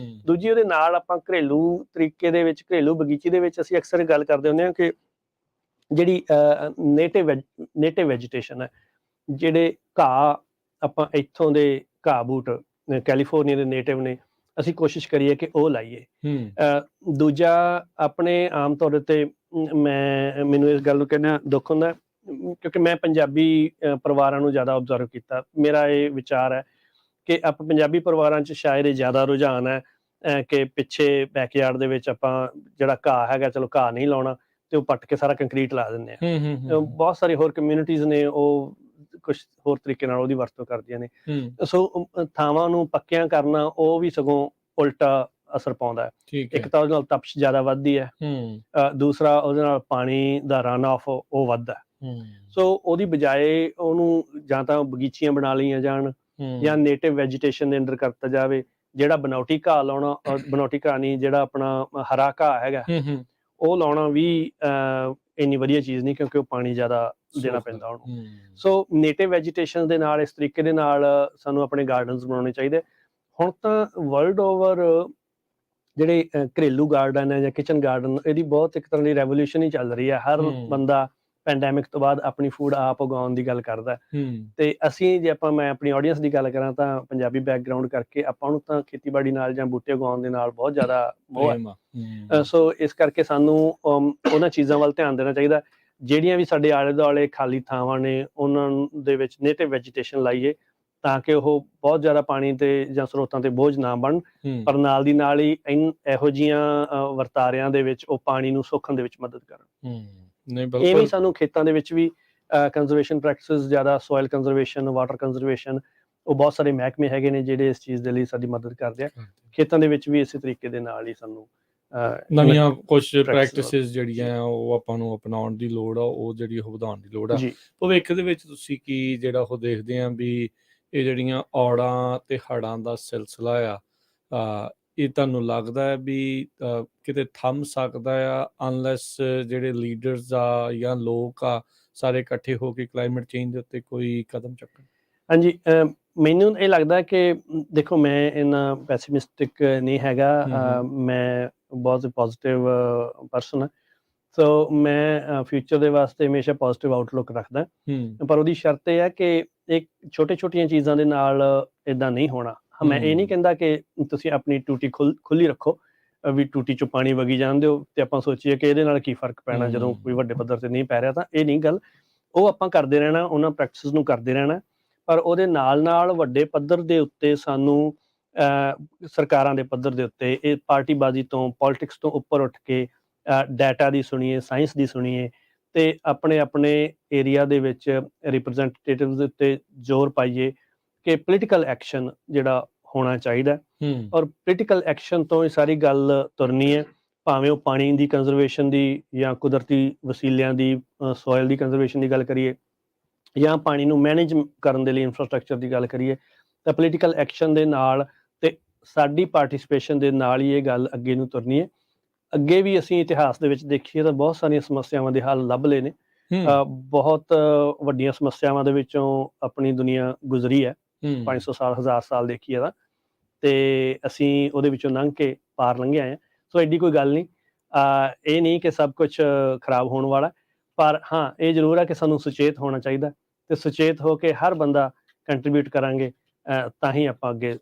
ਦੂਜੀ, ਉਹਦੇ ਨਾਲ ਆਪਾਂ ਘਰੇਲੂ ਤਰੀਕੇ ਦੇ ਵਿੱਚ, ਘਰੇਲੂ ਬਗੀਚੀ ਦੇ ਵਿੱਚ ਅਸੀਂ ਅਕਸਰ ਗੱਲ ਕਰਦੇ ਹੁੰਦੇ ਹਾਂ ਕਿ ਜਿਹੜੀ ਨੇਟਿਵ ਵੈਜੀਟੇਸ਼ਨ ਹੈ, ਜਿਹੜੇ ਘਾਹ ਆਪਾਂ ਇੱਥੋਂ ਦੇ ਘਾਹ ਬੂਟ ਕੈਲੀਫੋਰਨੀਆ ਦੇ ਨੇਟਿਵ ਨੇ, ਅਸੀਂ ਕੋਸ਼ਿਸ਼ ਕਰੀਏ ਕਿ ਉਹ ਲਾਈਏ। ਦੂਜਾ, ਆਪਣੇ ਆਮ ਤੌਰ 'ਤੇ ਮੈਨੂੰ ਇਸ ਗੱਲ ਨੂੰ ਕਹਿੰਦਿਆਂ ਦੁੱਖ ਹੁੰਦਾ, ਕਿਉਂਕਿ ਮੈਂ ਪੰਜਾਬੀ ਪਰਿਵਾਰਾਂ ਨੂੰ ਜ਼ਿਆਦਾ ਓਬਜ਼ਰਵ ਕੀਤਾ। ਮੇਰਾ ਇਹ ਵਿਚਾਰ ਹੈ ਕਿ ਆਪਾਂ ਪੰਜਾਬੀ ਪਰਿਵਾਰਾਂ 'ਚ ਸ਼ਾਇਦ ਇਹ ਜ਼ਿਆਦਾ ਰੁਝਾਨ ਹੈ ਕਿ ਪਿੱਛੇ ਬੈਕਯਾਰਡ ਦੇ ਵਿੱਚ ਆਪਾਂ ਜਿਹੜਾ ਘਾਹ ਹੈਗਾ, ਚਲੋ ਘਾਹ ਨਹੀਂ ਲਾਉਣਾ ਤੇ ਉਹ ਪੱਟ ਕੇ ਸਾਰਾ ਕੰਕਰੀਟ ਲਾ ਦਿੰਦੇ ਆ। ਬਹੁਤ ਸਾਰੀ ਹੋਰ ਕਮਿਊਨਿਟੀਜ਼ ਨੇ, ਉਹ ਕੁਛ ਹੋਰ ਤਰੀਕੇ ਨਾਲ ਉਹਦੀ ਵਰਤੋਂ ਕਰਦੀਆਂ ਨੇ। ਸੋ ਥਾਵਾਂ ਨੂੰ ਪੱਕਿਆਂ ਕਰਨਾ ਉਹ ਵੀ ਸਗੋਂ ਉਲਟਾ ਅਸਰ ਪਾਉਂਦਾ ਹੈ। ਇੱਕ ਤਾਂ ਉਹਦੇ ਨਾਲ ਤਪਸ਼ ਜ਼ਿਆਦਾ ਵੱਧਦੀ ਹੈ, ਦੂਸਰਾ ਉਹਦੇ ਨਾਲ ਪਾਣੀ ਦਾ ਰਨ ਆਫ ਉਹ ਵੱਧਦਾ। ਸੋ ਉਹਦੀ ਬਜਾਏ ਉਹਨੂੰ ਜਾਂ ਤਾਂ ਬਗੀਚੀਆਂ ਬਣਾ ਲਈਆਂ ਜਾਣ ਜਾਂ ਨੇਟਿਵ ਵੈਜੀਟੇਸ਼ਨ ਦੇ ਅੰਡਰ ਕਰਤਾ ਜਾਵੇ। ਜਿਹੜਾ ਬਨਾਵਟੀ ਘਾਹ ਲਾਉਣਾ, ਬਨਾਵਟੀ ਘਾਹ ਨਹੀਂ, ਜਿਹੜਾ ਆਪਣਾ ਹਰਾ ਘਾਹ ਹੈਗਾ ਉਹ ਲਾਉਣਾ ਵੀ ਇੰਨੀ ਵਧੀਆ ਚੀਜ਼ ਨਹੀਂ, ਕਿਉਂਕਿ ਉਹ ਪਾਣੀ ਜ਼ਿਆਦਾ ਦੇਣਾ ਪੈਂਦਾ ਉਹਨੂੰ। ਸੋ ਨੇਟਿਵ ਵੈਜੀਟੇਸ਼ਨ ਦੇ ਨਾਲ ਇਸ ਤਰੀਕੇ ਦੇ ਨਾਲ ਸਾਨੂੰ ਆਪਣੇ ਗਾਰਡਨਸ ਬਣਾਉਣੇ ਚਾਹੀਦੇ। ਹੁਣ ਤਾਂ ਵਰਲਡ ਓਵਰ ਜਿਹੜੇ ਘਰੇਲੂ ਗਾਰਡਨ ਹੈ ਜਾਂ ਕਿਚਨ ਗਾਰਡਨ, ਇਹਦੀ ਬਹੁਤ ਇੱਕ ਤਰ੍ਹਾਂ ਦੀ ਰੈਵੋਲਿਊਸ਼ਨ ਹੀ ਚੱਲ ਰਹੀ ਹੈ। ਹਰ ਬੰਦਾ ਪੈਂਡੈਮਿਕ ਤੋਂ ਬਾਅਦ ਆਪਣੀ ਫੂਡ ਆਪ ਉਗਾਉਣ ਦੀ ਗੱਲ ਕਰਦਾ। ਤੇ ਅਸੀਂ ਜੇ ਮੈਂ ਆਪਣੀ ਆਡੀਅנס ਦੀ ਗੱਲ ਕਰਾਂ ਤਾਂ ਪੰਜਾਬੀ ਬੈਕਗ੍ਰਾਉਂਡ ਕਰਕੇ ਆਪਾਂ ਨੂੰ ਤਾਂ ਖੇਤੀਬਾੜੀ ਨਾਲ ਜਾਂ ਬੂਟੇ ਉਗਾਉਣ ਦੇ ਨਾਲ ਬਹੁਤ ਜ਼ਿਆਦਾ ਮੋਹ ਹੈ। ਸੋ ਇਸ ਕਰਕੇ ਸਾਨੂੰ ਉਹਨਾਂ ਚੀਜ਼ਾਂ ਵੱਲ ਧਿਆਨ ਦੇਣਾ ਚਾਹੀਦਾ। ਜਿਹੜੀਆਂ ਵੀ ਸਾਡੇ ਆਲੇ ਦੁਆਲੇ ਖਾਲੀ ਥਾਵਾਂ ਨੇ ਉਹਨਾਂ ਦੇ ਵਿੱਚ ਨੇਟਿਵ ਵੈਜੀਟੇਸ਼ਨ ਲਾਈਏ, ਤਾਂ ਕਿ ਉਹ ਬਹੁਤ ਜ਼ਿਆਦਾ ਪਾਣੀ ਤੇ ਜਾਂ ਸਰੋਤਾਂ ਤੇ ਬੋਝ ਨਾ ਬਣਨ, ਪਰ ਨਾਲ ਦੀ ਨਾਲ ਹੀ ਇਹੋ ਜਿਹੀਆਂ ਵਰਤਾਰਿਆਂ ਦੇ ਵਿੱਚ ਉਹ ਪਾਣੀ ਨੂੰ ਸੋਖਣ ਦੇ ਵਿੱਚ ਮਦਦ ਕਰਨ। ਇਵੇਂ ਸਾਨੂੰ ਖੇਤਾਂ ਦੇ ਵਿੱਚ ਵੀ ਕੰਜ਼ਰਵੇਸ਼ਨ ਪ੍ਰੈਕਟਿਸਿਸ ਜ਼ਿਆਦਾ, ਸੋਇਲ ਕੰਜ਼ਰਵੇਸ਼ਨ, ਵਾਟਰ ਕੰਜ਼ਰਵੇਸ਼ਨ, ਉਹ ਬਹੁਤ ਸਾਰੇ ਮਹਿਕਮੇ ਹੈਗੇ ਨੇ ਜਿਹੜੇ ਇਸ ਚੀਜ਼ ਦੇ ਲਈ ਸਾਡੀ ਮਦਦ ਕਰਦੇ ਆ। ਖੇਤਾਂ ਦੇ ਵਿੱਚ ਵੀ ਇਸੇ ਤਰੀਕੇ ਦੇ ਨਾਲ ਹੀ ਸਾਨੂੰ ਨਵੀਆਂ ਕੁਛ ਪ੍ਰੈਕਟਿਸਿਸ ਜਿਹੜੀਆਂ ਉਹ ਆਪਾਂ ਨੂੰ ਅਪਣਾਉਣ ਦੀ ਲੋੜ ਆ, ਉਹ ਜਿਹੜੀ ਉਹ ਵਧਾਉਣ ਦੀ ਲੋੜ ਆ। ਭਵਿੱਖ ਦੇ ਵਿੱਚ ਤੁਸੀਂ ਕੀ ਜਿਹੜਾ ਉਹ ਦੇਖਦੇ ਆ ਵੀ ਇਹ ਜਿਹੜੀਆਂ ਔੜਾਂ ਤੇ ਹੜ੍ਹਾਂ ਦਾ ਸਿਲਸਿਲਾ ਆ, ਇਹ ਤੁਹਾਨੂੰ ਲੱਗਦਾ ਹੈ ਵੀ ਕਿਤੇ ਥੰਮ ਸਕਦਾ ਆ ਅਨਲੈਸ ਜਿਹੜੇ ਲੀਡਰਸ ਆ ਜਾਂ ਲੋਕ ਆ ਸਾਰੇ ਇਕੱਠੇ ਹੋ ਕੇ ਕਲਾਈਮੇਟ ਚੇਂਜ ਦੇ ਉੱਤੇ ਕੋਈ ਕਦਮ ਚੁੱਕਣ? ਹਾਂਜੀ, ਮੈਨੂੰ ਇਹ ਲੱਗਦਾ ਕਿ ਦੇਖੋ, ਮੈਂ ਇੰਨਾ ਪੈਸੀਮਿਸਟਿਕ ਨਹੀਂ ਹੈਗਾ। ਮੈਂ ਬਹੁਤ ਪੋਜ਼ੀਟਿਵ ਪਰਸਨ ਹਾਂ। ਸੋ ਮੈਂ ਫਿਊਚਰ ਦੇ ਵਾਸਤੇ ਹਮੇਸ਼ਾ ਪੋਜ਼ੀਟਿਵ ਆਊਟਲੁੱਕ ਰੱਖਦਾ। ਪਰ ਉਹਦੀ ਸ਼ਰਤ ਇਹ ਹੈ ਕਿ ਇੱਕ ਛੋਟੀਆਂ ਚੀਜ਼ਾਂ ਦੇ ਨਾਲ ਇੱਦਾਂ ਨਹੀਂ ਹੋਣਾ। ਮੈਂ ਇਹ ਨਹੀਂ ਕਹਿੰਦਾ ਕਿ ਤੁਸੀਂ ਆਪਣੀ ਟੂਟੀ ਖੁੱਲੀ ਰੱਖੋ, ਵੀ ਟੂਟੀ 'ਚੋਂ ਪਾਣੀ ਵਗੀ ਜਾਣ ਦਿਓ ਤੇ ਆਪਾਂ ਸੋਚੀਏ ਕਿ ਇਹਦੇ ਨਾਲ ਕੀ ਫਰਕ ਪੈਣਾ ਜਦੋਂ ਕੋਈ ਵੱਡੇ ਪੱਧਰ ਤੇ ਨਹੀਂ ਪੈ ਰਿਹਾ। ਤਾਂ ਇਹ ਨਹੀਂ ਗੱਲ। ਉਹ ਆਪਾਂ ਕਰਦੇ ਰਹਿਣਾ, ਉਹਨਾਂ ਪ੍ਰੈਕਟਿਸਿਸ ਨੂੰ ਕਰਦੇ ਰਹਿਣਾ, ਪਰ ਉਹਦੇ ਨਾਲ ਵੱਡੇ ਪੱਧਰ ਦੇ ਉੱਤੇ ਸਾਨੂੰ ਸਰਕਾਰਾਂ ਦੇ ਪੱਧਰ ਦੇ ਉੱਤੇ ਇਹ ਪਾਰਟੀਬਾਜ਼ੀ ਤੋਂ, ਪੋਲਿਟਿਕਸ ਤੋਂ ਉੱਪਰ ਉੱਠ ਕੇ ਡਾਟਾ ਦੀ ਸੁਣੀਏ, ਸਾਇੰਸ ਦੀ ਸੁਣੀਏ ਤੇ ਆਪਣੇ ਏਰੀਆ ਦੇ ਵਿੱਚ ਰਿਪਰੈਜ਼ੈਂਟੇਟਿਵਸ ਦੇ ਉੱਤੇ ਜ਼ੋਰ ਪਾਈਏ ਕਿ ਪੋਲੀਟੀਕਲ ਐਕਸ਼ਨ ਜਿਹੜਾ ਹੋਣਾ ਚਾਹੀਦਾ। ਔਰ ਪੋਲੀਟੀਕਲ ਐਕਸ਼ਨ ਤੋਂ ਇਹ ਸਾਰੀ ਗੱਲ ਤੁਰਨੀ ਹੈ, ਭਾਵੇਂ ਉਹ ਪਾਣੀ ਦੀ ਕੰਜ਼ਰਵੇਸ਼ਨ ਦੀ ਜਾਂ ਕੁਦਰਤੀ ਵਸੀਲਿਆਂ ਦੀ, ਸੋਇਲ ਦੀ ਕੰਜ਼ਰਵੇਸ਼ਨ ਦੀ ਗੱਲ ਕਰੀਏ ਜਾਂ ਪਾਣੀ ਨੂੰ ਮੈਨੇਜ ਕਰਨ ਦੇ ਲਈ ਇਨਫਰਾਸਟਰਕਚਰ ਦੀ ਗੱਲ ਕਰੀਏ। ਤਾਂ ਪੋਲੀਟੀਕਲ ਐਕਸ਼ਨ ਦੇ ਨਾਲ ਤੇ ਸਾਡੀ ਪਾਰਟੀਸਪੇਸ਼ਨ ਦੇ ਨਾਲ ਹੀ ਇਹ ਗੱਲ ਅੱਗੇ ਨੂੰ ਤੁਰਨੀ ਹੈ। ਅੱਗੇ ਵੀ ਅਸੀਂ ਇਤਿਹਾਸ ਦੇ ਵਿੱਚ ਦੇਖੀਏ ਤਾਂ ਬਹੁਤ ਸਾਰੀਆਂ ਸਮੱਸਿਆਵਾਂ ਦੇ ਹੱਲ ਲੱਭ ਲਏ ਨੇ। ਬਹੁਤ ਵੱਡੀਆਂ ਸਮੱਸਿਆਵਾਂ ਦੇ ਵਿੱਚੋਂ ਆਪਣੀ ਦੁਨੀਆ ਗੁਜ਼ਰੀ ਹੈ। 500 ਸਾਲ, 1000 ਸਾਲ ਦੇਖੀਏ ਤਾਂ, ਤੇ ਅਸੀਂ ਉਹਦੇ ਵਿੱਚੋਂ ਲੰਘ ਕੇ ਪਾਰ ਲੰਘੇ ਆਏ ਹਾਂ। ਸੋ ਐਡੀ ਕੋਈ ਗੱਲ ਨਹੀਂ। ਇਹ ਨਹੀਂ ਕਿ ਸਭ ਕੁਛ ਖਰਾਬ ਹੋਣ ਵਾਲਾ, ਪਰ ਹਾਂ ਇਹ ਜ਼ਰੂਰ ਹੈ ਕਿ ਸਾਨੂੰ ਸੁਚੇਤ ਹੋਣਾ ਚਾਹੀਦਾ ਤੇ ਸੁਚੇਤ ਹੋ ਕੇ ਹਰ ਬੰਦਾ ਕੰਟਰੀਬਿਊਟ ਕਰਾਂਗੇ ਤਾਂ ਹੀ ਆਪਾਂ ਅੱਗੇ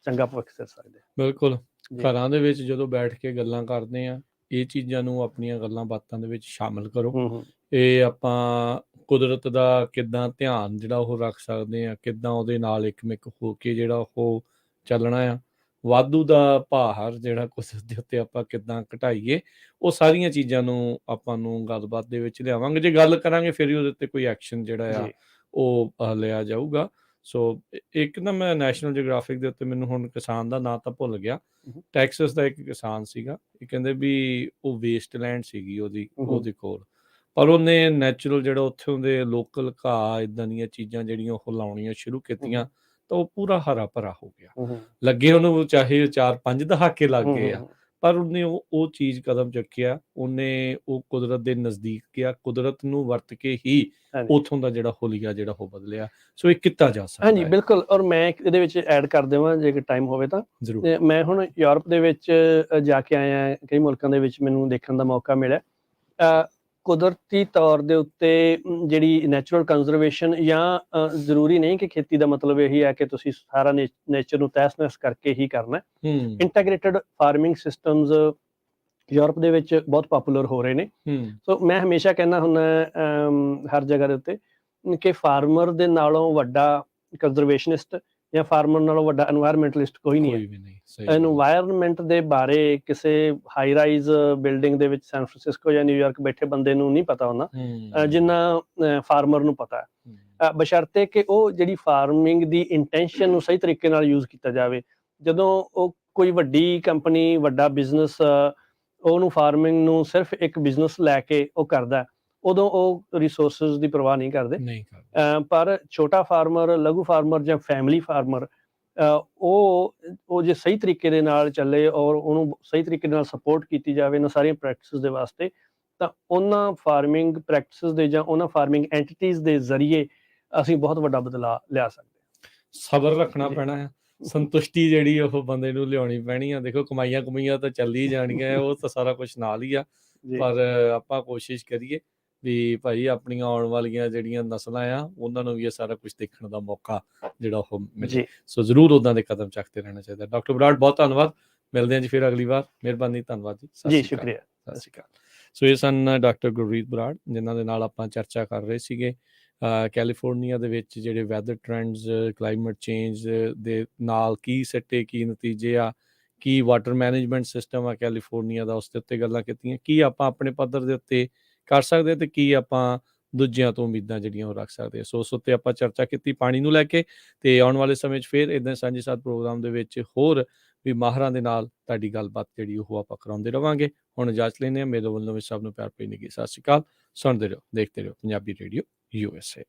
ਚੰਗਾ ਭਵਿੱਖ ਸਿਰ ਸਕਦੇ ਹਾਂ। ਬਿਲਕੁਲ। ਘਰਾਂ ਦੇ ਵਿੱਚ ਜਦੋਂ ਬੈਠ ਕੇ ਗੱਲਾਂ ਕਰਦੇ ਆ, ਇਹ ਚੀਜ਼ਾਂ ਨੂੰ ਆਪਣੀਆਂ ਗੱਲਾਂ ਬਾਤਾਂ ਦੇ ਵਿੱਚ ਸ਼ਾਮਿਲ ਕਰੋ। ਇਹ ਆਪਾਂ ਕੁਦਰਤ ਦਾ ਕਿੱਦਾਂ ਧਿਆਨ ਜਿਹੜਾ ਉਹ ਰੱਖ ਸਕਦੇ ਆ, ਕਿੱਦਾਂ ਉਹਦੇ ਨਾਲ ਇੱਕ ਹੋ ਕੇ ਜਿਹੜਾ ਉਹ ਚੱਲਣਾ ਆ, ਵਾਧੂ ਦਾ ਭਾਰ ਜਿਹੜਾ ਕੁਦਰਤ ਦੇ ਉੱਤੇ ਆਪਾਂ ਕਿੱਦਾਂ ਘਟਾਈਏ, ਉਹ ਸਾਰੀਆਂ ਚੀਜ਼ਾਂ ਨੂੰ ਆਪਾਂ ਨੂੰ ਗੱਲਬਾਤ ਦੇ ਵਿੱਚ ਲਿਆਵਾਂਗੇ। ਜੇ ਗੱਲ ਕਰਾਂਗੇ ਫਿਰ ਹੀ ਉਹਦੇ ਉੱਤੇ ਕੋਈ ਐਕਸ਼ਨ ਜਿਹੜਾ ਆ ਉਹ ਲਿਆ ਜਾਊਗਾ। ਸੋ ਇੱਕ ਨਾ ਮੈਂ ਨੈਸ਼ਨਲ ਜਿਓਗ੍ਰਾਫਿਕ ਦੇ ਉੱਤੇ, ਮੈਨੂੰ ਹੁਣ ਕਿਸਾਨ ਦਾ ਨਾਂ ਤਾਂ ਭੁੱਲ ਗਿਆ, ਟੈਕਸਸ ਦਾ ਇੱਕ ਕਿਸਾਨ ਸੀਗਾ। ਇਹ ਕਹਿੰਦੇ ਵੀ ਉਹ ਵੇਸਟਲੈਂਡ ਸੀਗੀ ਉਹਦੇ ਕੋਲ, ਪਰ ਉਹਨੇ ਨੈਚੁਰਲ ਜਿਹੜਾ ਉੱਥੋਂ ਦੇ ਲੋਕਲ ਘਾਹ, ਇੱਦਾਂ ਦੀਆਂ ਚੀਜ਼ਾਂ ਜਿਹੜੀਆਂ ਉਹ ਲਾਉਣੀਆਂ ਸ਼ੁਰੂ ਕੀਤੀਆਂ ਤਾਂ ਉਹ ਪੂਰਾ ਹਰਾ ਭਰਾ ਹੋ ਗਿਆ। ਲੱਗੇ ਉਹਨੂੰ ਚਾਹੇ 4-5 ਦਹਾਕੇ ਲੱਗ ਗਏ ਆ, ਪਰ ਉਹਨੇ ਉਹ ਚੀਜ਼ ਕਦਮ ਚੁੱਕਿਆ। ਉਹਨੇ ਉਹ ਕੁਦਰਤ ਦੇ ਨਜ਼ਦੀਕ ਗਿਆ, ਕੁਦਰਤ ਨੂੰ ਵਰਤ ਕੇ ਹੀ ਉੱਥੋਂ ਦਾ ਜਿਹੜਾ ਹੁਲੀਆ ਜਿਹੜਾ ਉਹ ਬਦਲਿਆ। ਸੋ ਇਹ ਕੀਤਾ ਜਾ ਸਕਦਾ। ਹਾਂਜੀ, ਬਿਲਕੁਲ। ਔਰ ਮੈਂ ਇਹਦੇ ਵਿੱਚ ਐਡ ਕਰ ਦੇਵਾਂ ਜੇ ਟਾਈਮ ਹੋਵੇ ਤਾਂ। ਮੈਂ ਹੁਣ ਯੂਰਪ ਦੇ ਵਿੱਚ ਜਾ ਕੇ ਆਇਆ, ਕਈ ਮੁਲਕਾਂ ਦੇ ਵਿੱਚ ਮੈਨੂੰ ਦੇਖਣ ਦਾ ਮੌਕਾ ਮਿਲਿਆ। ਕੁਦਰਤੀ ਤੌਰ ਦੇ ਉੱਤੇ ਜਿਹੜੀ ਨੈਚੁਰਲ ਕੰਜ਼ਰਵੇਸ਼ਨ ਜਾਂ ਜ਼ਰੂਰੀ ਨਹੀਂ ਕਿ ਖੇਤੀ ਦਾ ਮਤਲਬ ਇਹੀ ਹੈ ਕਿ ਤੁਸੀਂ ਸਾਰਾ ਨੇਚਰ ਨੂੰ ਤਹਿਸ-ਨਹਿਸ ਕਰਕੇ ਹੀ ਕਰਨਾ ਹੈ। ਇੰਟੈਗ੍ਰੇਟਿਡ ਫਾਰਮਿੰਗ ਸਿਸਟਮਸ ਯੂਰਪ ਦੇ ਵਿੱਚ ਬਹੁਤ ਪਪੂਲਰ ਹੋ ਰਹੇ ਨੇ। ਸੋ ਮੈਂ ਹਮੇਸ਼ਾ ਕਹਿੰਦਾ ਹੁੰਦਾ ਹਰ ਜਗ੍ਹਾ ਦੇ ਉੱਤੇ ਕਿ ਫਾਰਮਰ ਦੇ ਨਾਲੋਂ ਵੱਡਾ ਕੰਜ਼ਰਵੇਸ਼ਨਿਸਟ ਜਾਂ ਫਾਰਮਰ ਨਾਲੋਂ ਵੱਡਾ এনवायरमेंटलिस्ट ਕੋਈ ਨਹੀਂ ਹੈ। এনवायरमेंट ਦੇ ਬਾਰੇ ਕਿਸੇ ਹਾਈ ਰਾਈਜ਼ ਬਿਲਡਿੰਗ ਦੇ ਵਿੱਚ ਸੈਨ ਫਰਾਂਸਿਸਕੋ ਜਾਂ ਨਿਊਯਾਰਕ ਬੈਠੇ ਬੰਦੇ ਨੂੰ ਨਹੀਂ ਪਤਾ ਹੁੰਦਾ ਜਿੰਨਾ ਫਾਰਮਰ ਨੂੰ ਪਤਾ ਹੈ, ਬਸ਼ਰਤੇ ਕਿ ਉਹ ਜਿਹੜੀ ਫਾਰਮਿੰਗ ਦੀ ਇੰਟੈਂਸ਼ਨ ਨੂੰ ਸਹੀ ਤਰੀਕੇ ਨਾਲ ਯੂਜ਼ ਕੀਤਾ ਜਾਵੇ। ਜਦੋਂ ਉਹ ਕੋਈ ਵੱਡੀ ਕੰਪਨੀ, ਵੱਡਾ ਬਿਜ਼ਨਸ ਉਹਨੂੰ ਫਾਰਮਿੰਗ ਨੂੰ ਸਿਰਫ ਇੱਕ ਬਿਜ਼ਨਸ ਲੈ ਕੇ ਉਹ ਕਰਦਾ, ਉਦੋਂ ਉਹ ਰਿਸੋਰਸਿਸ ਦੀ ਪਰਵਾਹ ਨਹੀਂ ਕਰਦੇ। ਪਰ ਛੋਟਾ ਫਾਰਮਰ, ਲਘੂ ਫਾਰਮਰ ਜਾਂ ਫੈਮਿਲੀ ਫਾਰਮਰ ਉਹ ਜੇ ਸਹੀ ਤਰੀਕੇ ਦੇ ਨਾਲ ਚੱਲੇ ਔਰ ਉਹਨੂੰ ਸਹੀ ਤਰੀਕੇ ਨਾਲ ਸਪੋਰਟ ਕੀਤੀ ਜਾਵੇ ਇਹਨਾਂ ਸਾਰੀਆਂ ਪ੍ਰੈਕਟਿਸਿਸ ਦੇ ਵਾਸਤੇ, ਤਾਂ ਉਹਨਾਂ ਫਾਰਮਿੰਗ ਪ੍ਰੈਕਟਿਸਿਸ ਦੇ ਜਾਂ ਉਹਨਾਂ ਫਾਰਮਿੰਗ ਐਂਟੀਟੀਜ਼ ਦੇ ਜ਼ਰੀਏ ਅਸੀਂ ਬਹੁਤ ਵੱਡਾ ਬਦਲਾਅ ਲਿਆ ਸਕਦੇ ਹਾਂ। ਸਬਰ ਰੱਖਣਾ ਪੈਣਾ ਹੈ, ਸੰਤੁਸ਼ਟੀ ਜਿਹੜੀ ਉਹ ਬੰਦੇ ਨੂੰ ਲਿਆਉਣੀ ਪੈਣੀ ਆ। ਦੇਖੋ ਕਮਾਈਆਂ ਤਾਂ ਚੱਲੀ ਜਾਣੀਆਂ, ਉਹ ਤਾਂ ਸਾਰਾ ਕੁਛ ਨਾਲ ਹੀ ਆ, ਪਰ ਆਪਾਂ ਕੋਸ਼ਿਸ਼ ਕਰੀਏ ਵੀ ਭਾਈ ਆਪਣੀਆਂ ਆਉਣ ਵਾਲੀਆਂ ਜਿਹੜੀਆਂ ਨਸਲਾਂ ਆ ਉਹਨਾਂ ਨੂੰ ਵੀ ਇਹ ਸਾਰਾ ਕੁਝ ਦੇਖਣ ਦਾ ਮੌਕਾ ਜਿਹੜਾ ਉਹ ਮਿਲੇ। ਸੋ ਜ਼ਰੂਰ ਉੱਦਾਂ ਦੇ ਕਦਮ ਚੱਕਦੇ ਰਹਿਣਾ ਚਾਹੀਦਾ। ਡਾਕਟਰ ਬਰਾੜ, ਬਹੁਤ ਧੰਨਵਾਦ। ਮਿਲਦੇ ਹਾਂ ਜੀ ਫਿਰ ਅਗਲੀ ਵਾਰ। ਮਿਹਰਬਾਨੀ, ਧੰਨਵਾਦ ਜੀ। ਸ਼ੁਕਰੀਆ, ਸਤਿ ਸ਼੍ਰੀ ਅਕਾਲ। ਸੋ ਇਹ ਸਨ ਡਾਕਟਰ ਗੁਰਪ੍ਰੀਤ ਬਰਾੜ, ਜਿਨ੍ਹਾਂ ਦੇ ਨਾਲ ਆਪਾਂ ਚਰਚਾ ਕਰ ਰਹੇ ਸੀਗੇ ਕੈਲੀਫੋਰਨੀਆ ਦੇ ਵਿੱਚ ਜਿਹੜੇ ਵੈਦਰ ਟ੍ਰੈਂਡਸ, ਕਲਾਈਮੇਟ ਚੇਂਜ ਦੇ ਨਾਲ ਕੀ ਸਿੱਟੇ, ਕੀ ਨਤੀਜੇ ਆ, ਕੀ ਵਾਟਰ ਮੈਨੇਜਮੈਂਟ ਸਿਸਟਮ ਆ ਕੈਲੀਫੋਰਨੀਆ ਦਾ, ਉਸ ਦੇ ਉੱਤੇ ਗੱਲਾਂ ਕੀਤੀਆਂ। ਕੀ ਆਪਾਂ ਆਪਣੇ ਪੱਧਰ ਦੇ ਉੱਤੇ ਕਰ ਸਕਦੇ ਤੇ ਕੀ ਆਪਾਂ ਦੂਜਿਆਂ ਤੋਂ ਉਮੀਦਾਂ ਜਿਹੜੀਆਂ ਉਹ ਰੱਖ ਸਕਦੇ। ਸੋ ਉਸ ਉੱਤੇ ਆਪਾਂ ਚਰਚਾ ਕੀਤੀ ਪਾਣੀ ਨੂੰ ਲੈ ਕੇ, ਤੇ ਆਉਣ ਵਾਲੇ ਸਮੇਂ 'ਚ ਫਿਰ ਇੱਦਾਂ ਸਾਂਝੀ ਸਾਥ ਪ੍ਰੋਗਰਾਮ ਦੇ ਵਿੱਚ ਹੋਰ ਵੀ ਮਾਹਰਾਂ ਦੇ ਨਾਲ ਤੁਹਾਡੀ ਗੱਲਬਾਤ ਜਿਹੜੀ ਉਹ ਆਪਾਂ ਕਰਾਉਂਦੇ ਰਵਾਂਗੇ। ਹੁਣ ਇਜਾਜ਼ਤ ਲੈਂਦੇ ਹਾਂ। ਮੇਰੇ ਵੱਲੋਂ ਵੀ ਸਭ ਨੂੰ ਪਿਆਰ ਭਰੀ ਨਿੱਘੀ ਸਤਿ ਸ਼੍ਰੀ ਅਕਾਲ। ਸੁਣਦੇ ਰਹੋ, ਦੇਖਦੇ ਰਹੋ ਪੰਜਾਬੀ ਰੇਡੀਓ USA।